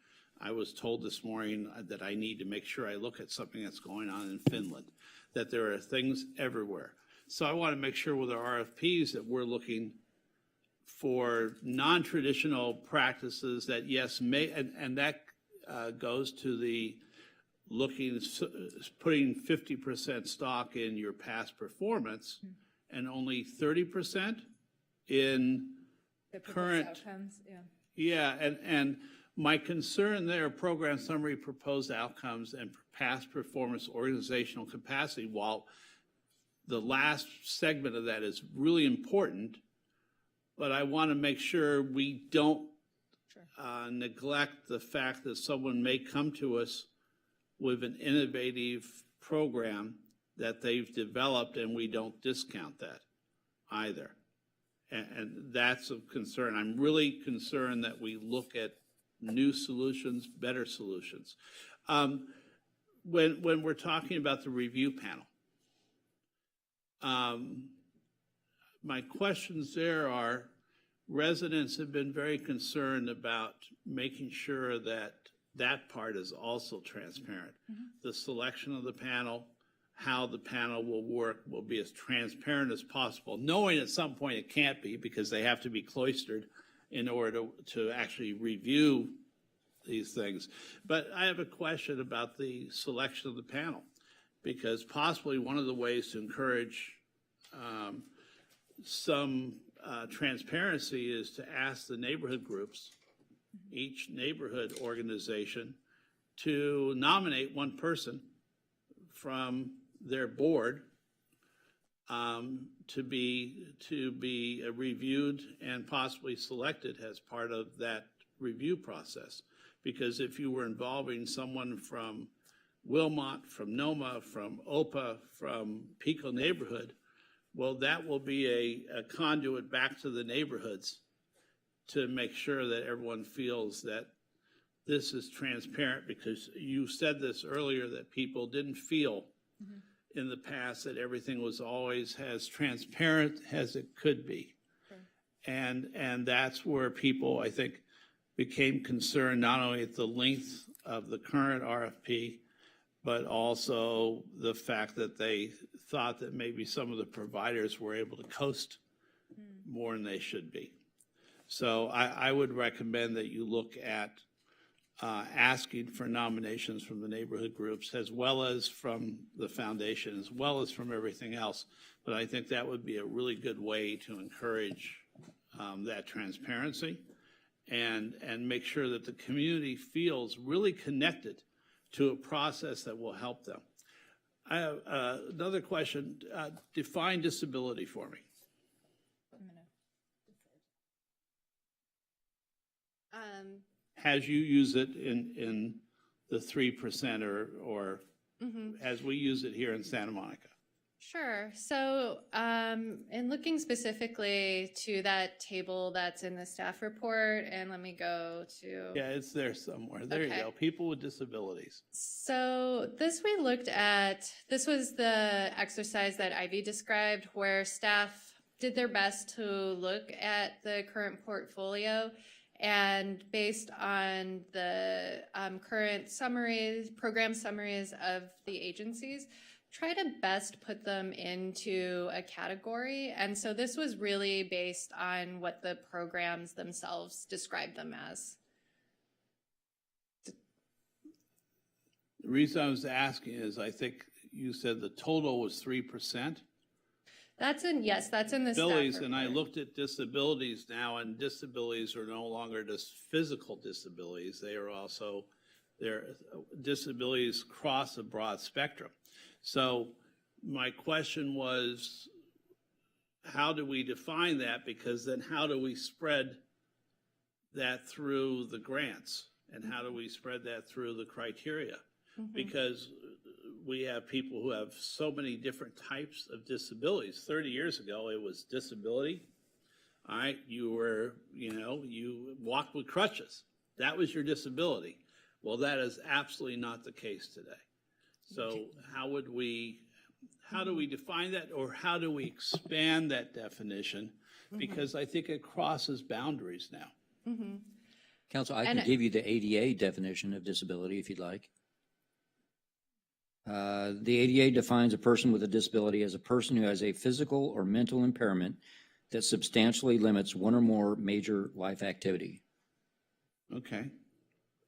I was told this morning that I need to make sure I look at something that's going on in Finland, that there are things everywhere. So I want to make sure with our RFPs that we're looking for non-traditional practices that, yes, may, and that goes to the putting 50% stock in your past performance and only 30% in The proposed current. outcomes, yeah. Yeah, and my concern there, program summary, proposed outcomes, and past performance organizational capacity, while the last segment of that is really important, but I want to make sure we don't neglect the fact that someone may come to us with an innovative program that they've developed, and we don't discount that either. And that's of concern. I'm really concerned that we look at new solutions, better solutions. When we're talking about the review panel, my questions there are, residents have been very concerned about making sure that that part is also transparent. The selection of the panel, how the panel will work, will be as transparent as possible, knowing at some point it can't be because they have to be cloistered in order to actually review these things. But I have a question about the selection of the panel, because possibly one of the ways to encourage some transparency is to ask the neighborhood groups, each neighborhood organization, to nominate one person from their board to be reviewed and possibly selected as part of that review process. Because if you were involving someone from Wilmot, from NOMA, from OPA, from Pico neighborhood, well, that will be a conduit back to the neighborhoods to make sure that everyone feels that this is transparent, because you said this earlier, that people didn't feel in the past that everything was always as transparent as it could be. And that's where people, I think, became concerned not only at the length of the current RFP, but also the fact that they thought that maybe some of the providers were able to coast more than they should be. So I would recommend that you look at asking for nominations from the neighborhood groups, as well as from the foundation, as well as from everything else. But I think that would be a really good way to encourage that transparency and make sure that the community feels really connected to a process that will help them. I have another question. Define disability for me. As you use it in the 3% or as we use it here in Santa Monica? Sure. So in looking specifically to that table that's in the staff report, and let me go to... Yeah, it's there somewhere. There you go. People with disabilities. So this we looked at, this was the exercise that Ivy described, where staff did their best to look at the current portfolio, and based on the current summaries, program summaries of the agencies, try to best put them into a category. And so this was really based on what the programs themselves describe them as. The reason I was asking is I think you said the total was 3%. That's in, yes, that's in the staff Disabilities, report. and I looked at disabilities now, and disabilities are no longer just physical disabilities. They are also, their disabilities cross a broad spectrum. So my question was, how do we define that? Because then how do we spread that through the grants? And how do we spread that through the criteria? Because we have people who have so many different types of disabilities. 30 years ago, it was disability. All right, you were, you walked with crutches. That was your disability. Well, that is absolutely not the case today. So how would we How do we define that, or how do we expand that definition? Because I think it crosses boundaries now. Council, I can give you the ADA definition of disability if you'd like. The ADA defines a person with a disability as a person who has a physical or mental impairment that substantially limits one or more major life activity. Okay.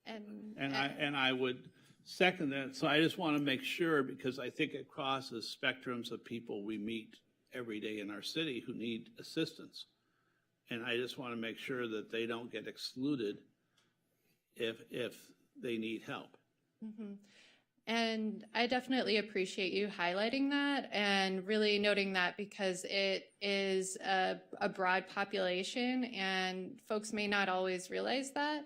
And I would second that. So I just want to make sure, because I think it crosses spectrums of people we meet every day in our city who need assistance. And I just want to make sure that they don't get excluded if they need help. And I definitely appreciate you highlighting that and really noting that, because it is a broad population and folks may not always realize that.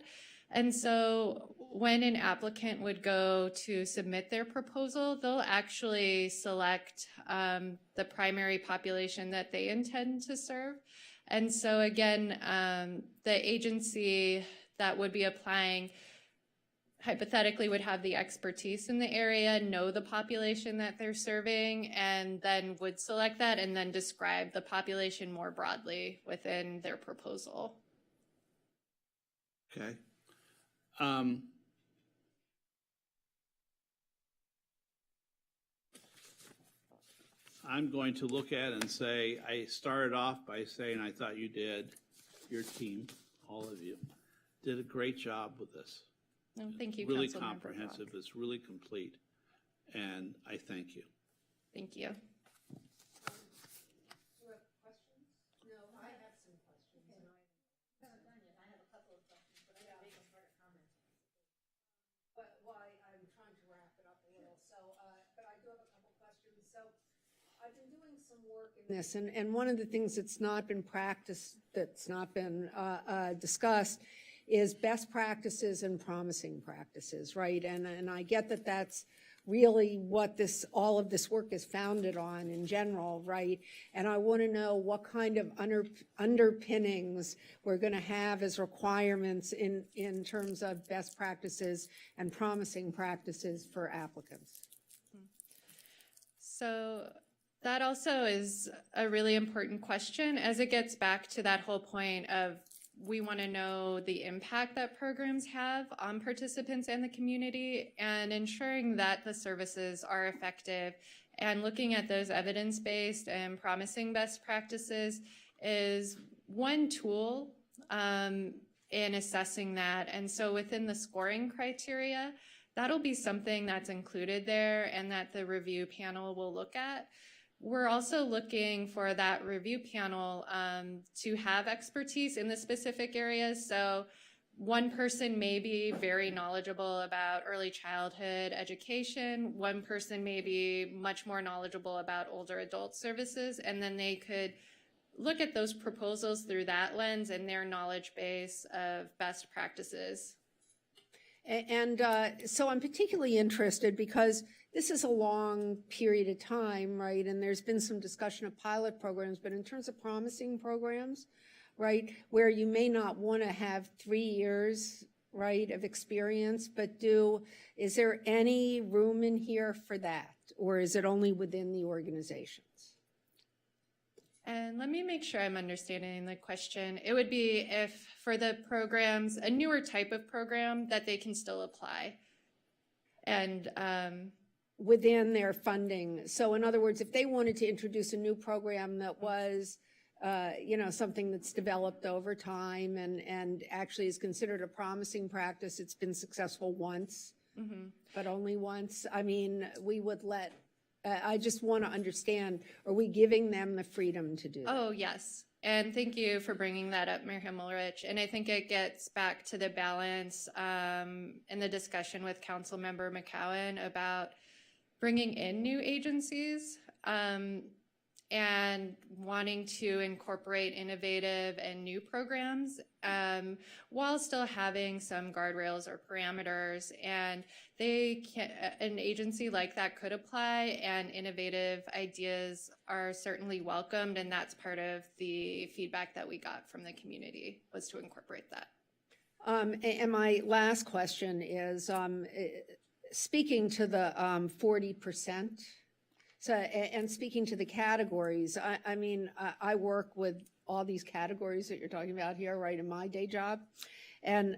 And so when an applicant would go to submit their proposal, they'll actually select the primary population that they intend to serve. And so again, the agency that would be applying hypothetically would have the expertise in the area, know the population that they're serving, and then would select that and then describe the population more broadly within their proposal. Okay. I'm going to look at and say, I started off by saying I thought you did, your team, all of you, did a great job with this. No, thank you, Really Councilmember comprehensive, Brock. it's really complete, and I thank you. Thank you. I've been doing some work in this, and one of the things that's not been practiced, that's not been discussed, is best practices and promising practices, right? And I get that that's really what all of this work is founded on in general, right? And I want to know what kind of underpinnings we're going to have as requirements in terms of best practices and promising practices for applicants. So that also is a really important question, as it gets back to that whole point of we want to know the impact that programs have on participants and the community, and ensuring that the services are effective. And looking at those evidence-based and promising best practices is one tool in assessing that. And so within the scoring criteria, that'll be something that's included there and that the review panel will look at. We're also looking for that review panel to have expertise in the specific areas. So one person may be very knowledgeable about early childhood education. One person may be much more knowledgeable about older adult services. And then they could look at those proposals through that lens and their knowledge base of best practices. And so I'm particularly interested because this is a long period of time, right? And there's been some discussion of pilot programs, but in terms of promising programs, right, where you may not want to have 3 years, right, of experience, but is there any room in here for that? Or is it only within the organizations? And let me make sure I'm understanding the question. It would be if for the programs, a newer type of program, that they can still apply. And within their funding. So in other words, if they wanted to introduce a new program that was, something that's developed over time and actually is considered a promising practice, it's been successful once, but only once. I mean, we would I just want to understand, are we giving them the freedom to do that? Oh, yes. And thank you for bringing that up, Mayor Himmelrich. And I think it gets back to the balance in the discussion with Councilmember McCowan about bringing in new agencies and wanting to incorporate innovative and new programs while still having some guardrails or parameters. And an agency like that could apply, and innovative ideas are certainly welcomed. And that's part of the feedback that we got from the community, was to incorporate that. And my last question is, speaking to the 40%, So, and speaking to the categories, I mean, I work with all these categories that you're talking about here, right, in my day job. And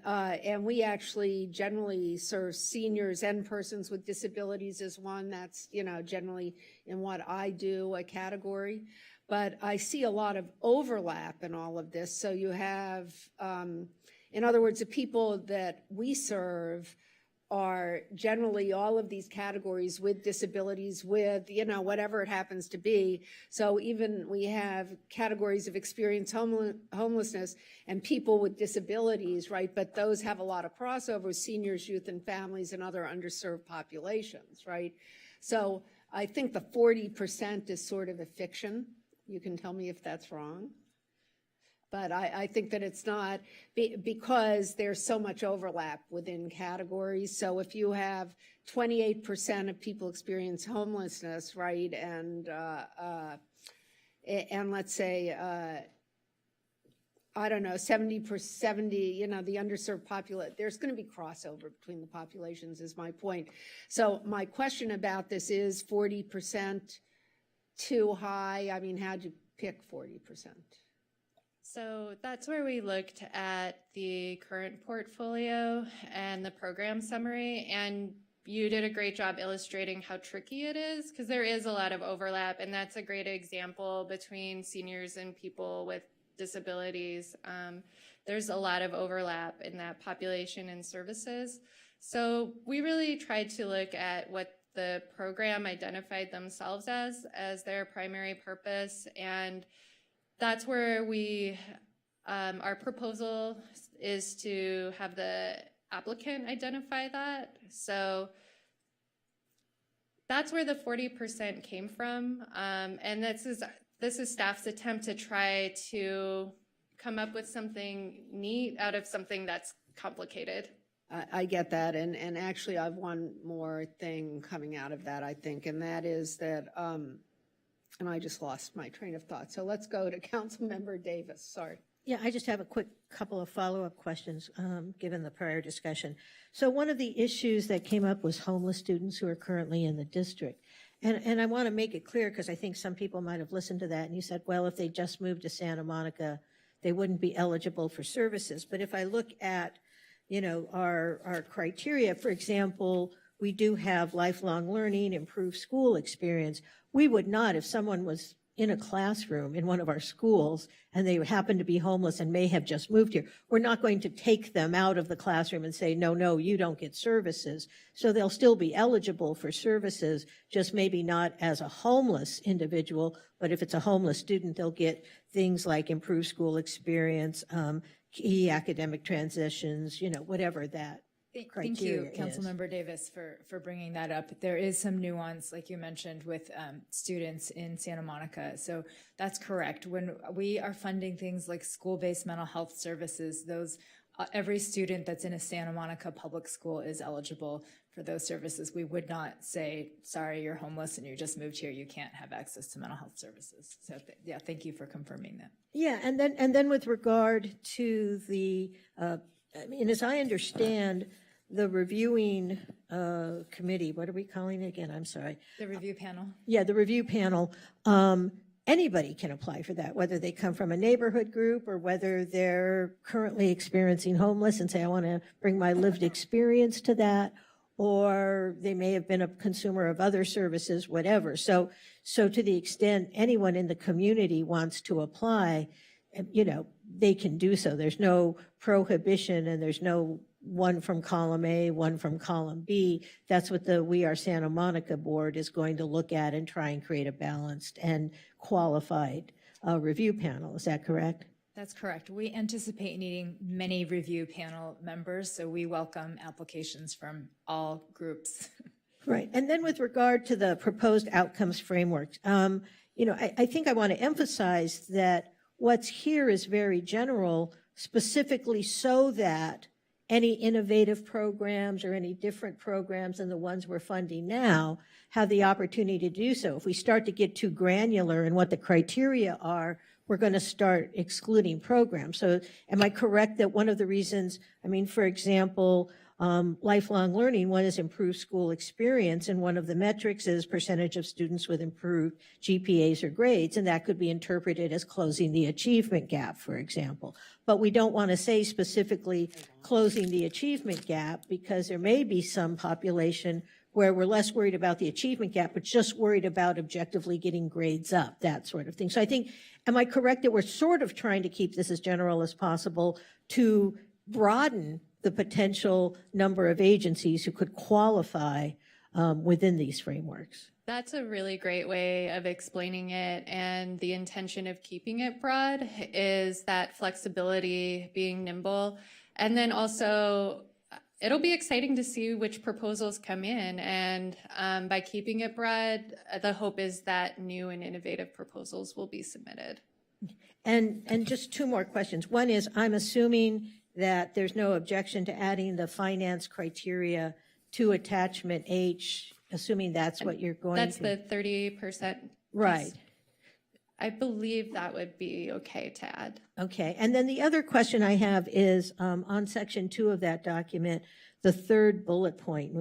we actually generally serve seniors and persons with disabilities as one. That's, you know, generally in what I do, a category. But I see a lot of overlap in all of this. So you have, in other words, the people that we serve are generally all of these categories with disabilities, with, you know, whatever it happens to be. So even we have categories of experienced homelessness and people with disabilities, right? But those have a lot of crossover, seniors, youth, and families, and other underserved populations, right? So I think the 40% is sort of a fiction. You can tell me if that's wrong. But I think that it's not, because there's so much overlap within categories. So if you have 28% of people experience homelessness, right, and let's say, I don't know, 70, you know, the underserved population, there's going to be crossover between the populations is my point. So my question about this is 40% too high? I mean, how'd you pick 40%? So that's where we looked at the current portfolio and the program summary, and you did a great job illustrating how tricky it is, because there is a lot of overlap, and that's a great example between seniors and people with disabilities. There's a lot of overlap in that population and services. So we really tried to look at what the program identified themselves as their primary purpose, and that's where we, our proposal is to have the applicant identify that. So that's where the 40% came from. And this is staff's attempt to try to come up with something neat out of something that's complicated. I get that, and actually I have one more thing coming out of that, I think, and that is that, and I just lost my train of thought. So let's go to Councilmember Davis, sorry. Yeah, I just have a quick couple of follow-up questions, given the prior discussion. So one of the issues that came up was homeless students who are currently in the district. And I want to make it clear, because I think some people might have listened to that, and you said, well, if they just moved to Santa Monica, they wouldn't be eligible for services. But if I look at, you know, our criteria, for example, we do have lifelong learning, improved school experience. We would not, if someone was in a classroom in one of our schools and they happen to be homeless and may have just moved here, we're not going to take them out of the classroom and say, no, you don't get services. So they'll still be eligible for services, just maybe not as a homeless individual, but if it's a homeless student, they'll get things like improved school experience, key academic transitions, you know, whatever that Thank you, criteria is. Councilmember Davis, for bringing that up. There is some nuance, like you mentioned, with students in Santa Monica. So that's correct. When we are funding things like school-based mental health services, those every student that's in a Santa Monica public school is eligible for those services. We would not say, sorry, you're homeless and you just moved here, you can't have access to mental health services. So yeah, thank you for confirming that. Yeah, and then with regard to the, I mean, as I understand, the reviewing committee, what are we calling it again? I'm sorry. The review panel. Yeah, the review panel. Anybody can apply for that, whether they come from a neighborhood group or whether they're currently experiencing homeless and say, I want to bring my lived experience to that, or they may have been a consumer of other services, whatever. So to the extent anyone in the community wants to apply, you know, they can do so. There's no prohibition and there's no one from column A, one from column B. That's what the We Are Santa Monica board is going to look at and try and create a balanced and qualified review panel. Is that correct? That's correct. We anticipate needing many review panel members, so we welcome applications from all groups. Right. And then with regard to the proposed outcomes framework, you know, I think I want to emphasize that what's here is very general, specifically so that any innovative programs or any different programs than the ones we're funding now have the opportunity to do so. If we start to get too granular in what the criteria are, we're going to start excluding programs. So am I correct that one of the reasons, I mean, for example, lifelong learning. One is improved school experience, and one of the metrics is percentage of students with improved GPAs or grades, and that could be interpreted as closing the achievement gap, for example. But we don't want to say specifically closing the achievement gap, because there may be some population where we're less worried about the achievement gap, but just worried about objectively getting grades up, that sort of thing. So I think, am I correct that we're sort of trying to keep this as general as possible to broaden the potential number of agencies who could qualify within these frameworks? That's a really great way of explaining it, and the intention of keeping it broad is that flexibility, being nimble, and then also it'll be exciting to see which proposals come in, and by keeping it broad, the hope is that new and innovative proposals will be submitted. And just two more questions. One is, I'm assuming that there's no objection to adding the finance criteria to attachment H, assuming that's what you're going That's to. the 30%. Right. I believe that would be okay to add. Okay. And then the other question I have is on section 2 of that document, the third bullet point.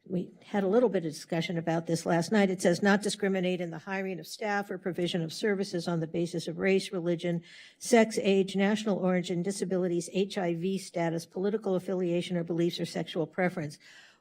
We had a little bit of discussion about this last night. It says not discriminate in the hiring of staff or provision of services on the basis of race, religion, sex, age, national origin, disabilities, HIV status, political affiliation or beliefs, or sexual preference.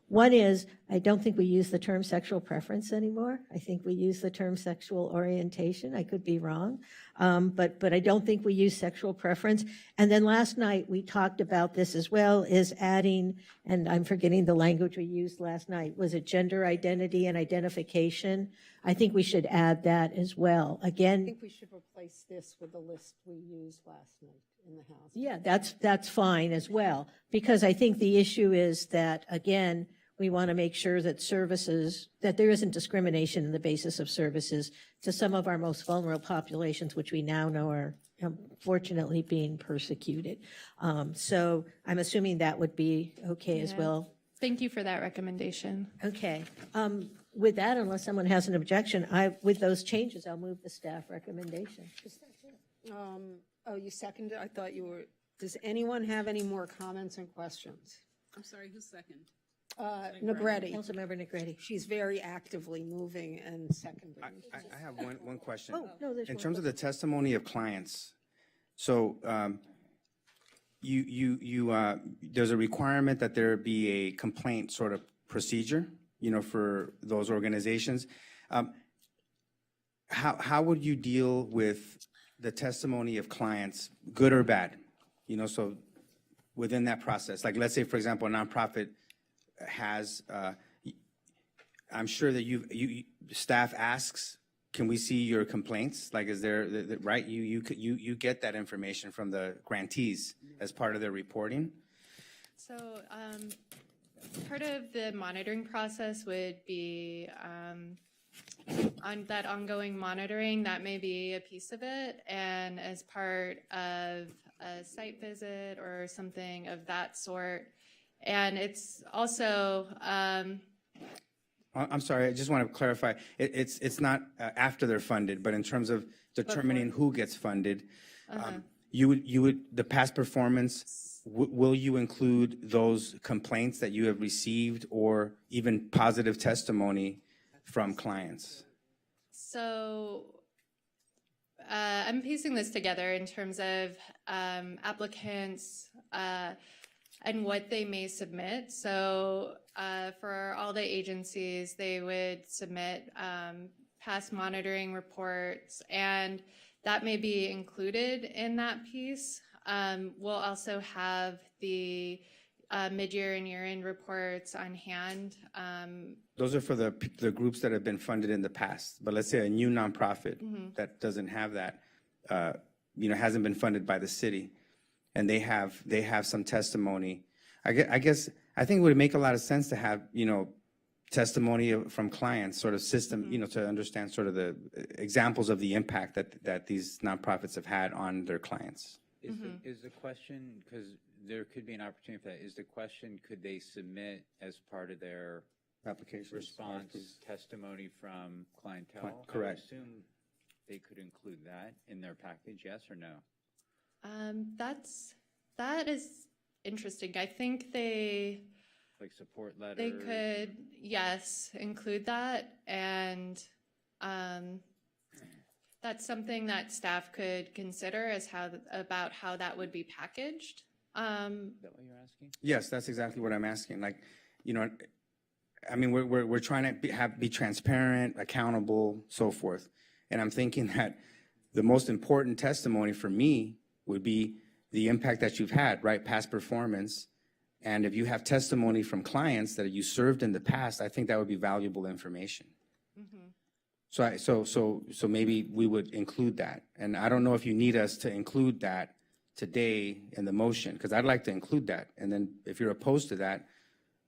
One is, I don't think we use the term sexual preference anymore. I think we use the term sexual orientation. I could be wrong, but I don't think we use sexual preference. And then last night we talked about this as well, is adding, and I'm forgetting the language we used last night, was it gender identity and identification? I think we should add that as well. Again, I think we should replace this with the list we used last night in the House. yeah, that's fine as well, because I think the issue is that, again, we want to make sure that services, that there isn't discrimination in the basis of services to some of our most vulnerable populations, which we now know are unfortunately being persecuted. So I'm assuming that would be okay as Yeah. well. Thank you for that recommendation. Okay. With that, unless someone has an objection, with those changes, I'll move the staff recommendation. Oh, you seconded? I thought you were, does anyone have any more comments and questions? I'm sorry, who's second? Negretti. Councilmember Negretti. She's very actively moving and seconding. I have one question. Oh, no, there's In one terms of the testimony of clients, so there's a requirement that there be a complaint sort of procedure, for those organizations. How would you deal with the testimony of clients, good or bad? So within that process, like let's say, for example, a nonprofit has, I'm sure that staff asks, can we see your complaints? Like, is there, right? You get that information from the grantees as part of their reporting. So part of the monitoring process would be on that ongoing monitoring. That may be a piece of it, and as part of a site visit or something of that sort. And it's also I'm sorry, I just want to clarify. It's not after they're funded, but in terms of determining who gets funded, you would the past performance. Will you include those complaints that you have received, or even positive testimony from clients? So I'm piecing this together in terms of applicants and what they may submit. So for all the agencies, they would submit past monitoring reports, and that may be included in that piece. We'll also have the mid-year and year-end reports on hand. Those are for the groups that have been funded in the past. But let's say a new nonprofit that doesn't have that, hasn't been funded by the city, and they have some testimony. I think it would make a lot of sense to have, testimony from clients, sort of system, to understand sort of the examples of the impact that these nonprofits have had on their clients. Is the question, because there could be an opportunity for that, is the question, could they submit as part of their application response testimony from clientele? Correct. I would assume they could include that in their package, yes or no? That is interesting. I think they support letter. they could, yes, include that. And that's something that staff could consider as about how that would be packaged. Is that what you're asking? Yes, that's exactly what I'm asking. Like, I mean, we're trying to be transparent, accountable, so forth. And I'm thinking that the most important testimony for me would be the impact that you've had, right? Past performance. And if you have testimony from clients that you served in the past, I think that would be valuable information. So maybe we would include that. And I don't know if you need us to include that today in the motion, because I'd like to include that. And then if you're opposed to that,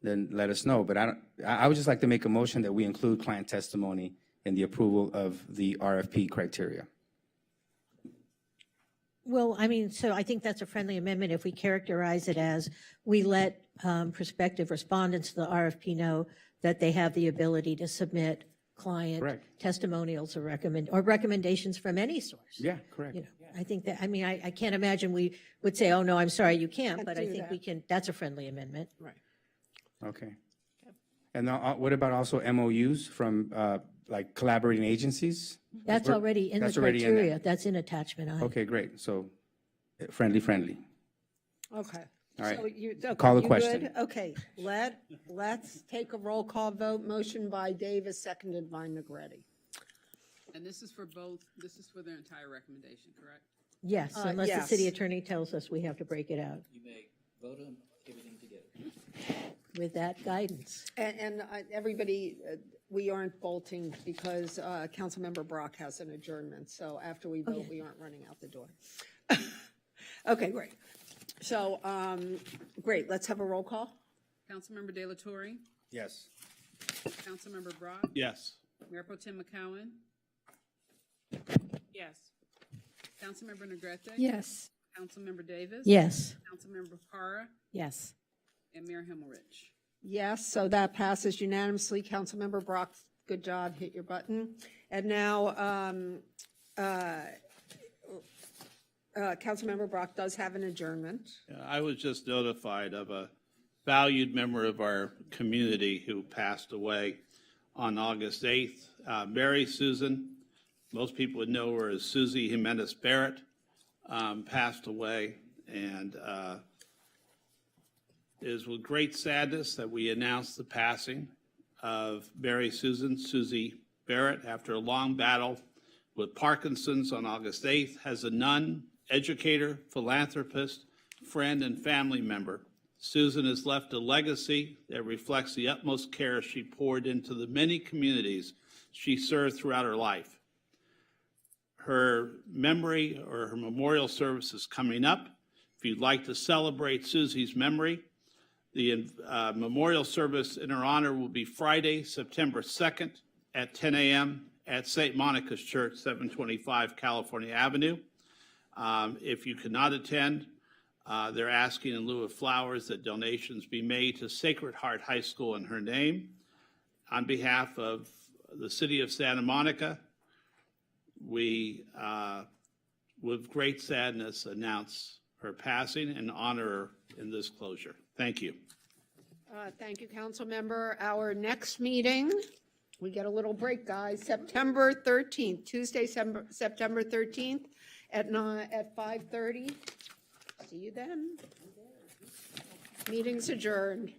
then let us know. But I would just like to make a motion that we include client testimony in the approval of the RFP criteria. Well, I mean, so I think that's a friendly amendment if we characterize it as we let prospective respondents to the RFP know that they have the ability to submit client testimonials or recommendations from any source. Yeah, correct. I think that, I mean, I can't imagine we would say, oh, no, I'm sorry, you can't, but I think we can, that's a friendly amendment. Right. Okay. And what about also MOUs from like collaborating agencies? That's already in the criteria. That's in attachment I. Okay, great. So friendly. Okay. All right. So okay, Call the you question. good? Okay, let's take a roll call vote. Motion by Davis, seconded by Negretti. And this is for their entire recommendation, correct? Yes, unless the yes. city attorney tells us we have to break it out You may vote on everything together. with that guidance. And everybody, we aren't bolting because Councilmember Brock has an adjournment. So after we vote, we aren't running out the door. Okay, great. So, great, let's have a roll call. Councilmember De La Torre, Yes. Councilmember Brock, Yes. Mayor Pro Tem McCowen, Yes. Councilmember Negrete. Yes. Councilmember Davis. Yes. Councilmember Parra, Yes. and Mayor Himmelrich. Yes, so that passes unanimously. Councilmember Brock, good job, hit your button. And now, Councilmember Brock does have an adjournment. I was just notified of a valued member of our community who passed away on August 8th. Mary Susan, most people would know her as Susie Jimenez Barrett, passed away. And it is with great sadness that we announce the passing of Mary Susie Barrett after a long battle with Parkinson's on August 8th. As a nun, educator, philanthropist, friend, and family member, Susan has left a legacy that reflects the utmost care she poured into the many communities she served throughout her life. Her memory or her memorial service is coming up. If you'd like to celebrate Susie's memory, the memorial service in her honor will be Friday, September 2nd at 10 a.m. at St. Monica's Church, 725 California Avenue. If you cannot attend, they're asking in lieu of flowers that donations be made to Sacred Heart High School in her name. On behalf of the city of Santa Monica, we, with great sadness, announce her passing and honor her in this closure. Thank you. Thank you, Councilmember. Our next meeting, we get a little break, guys, September 13th, Tuesday, September 13th at 5:30. See you then. Meeting's adjourned.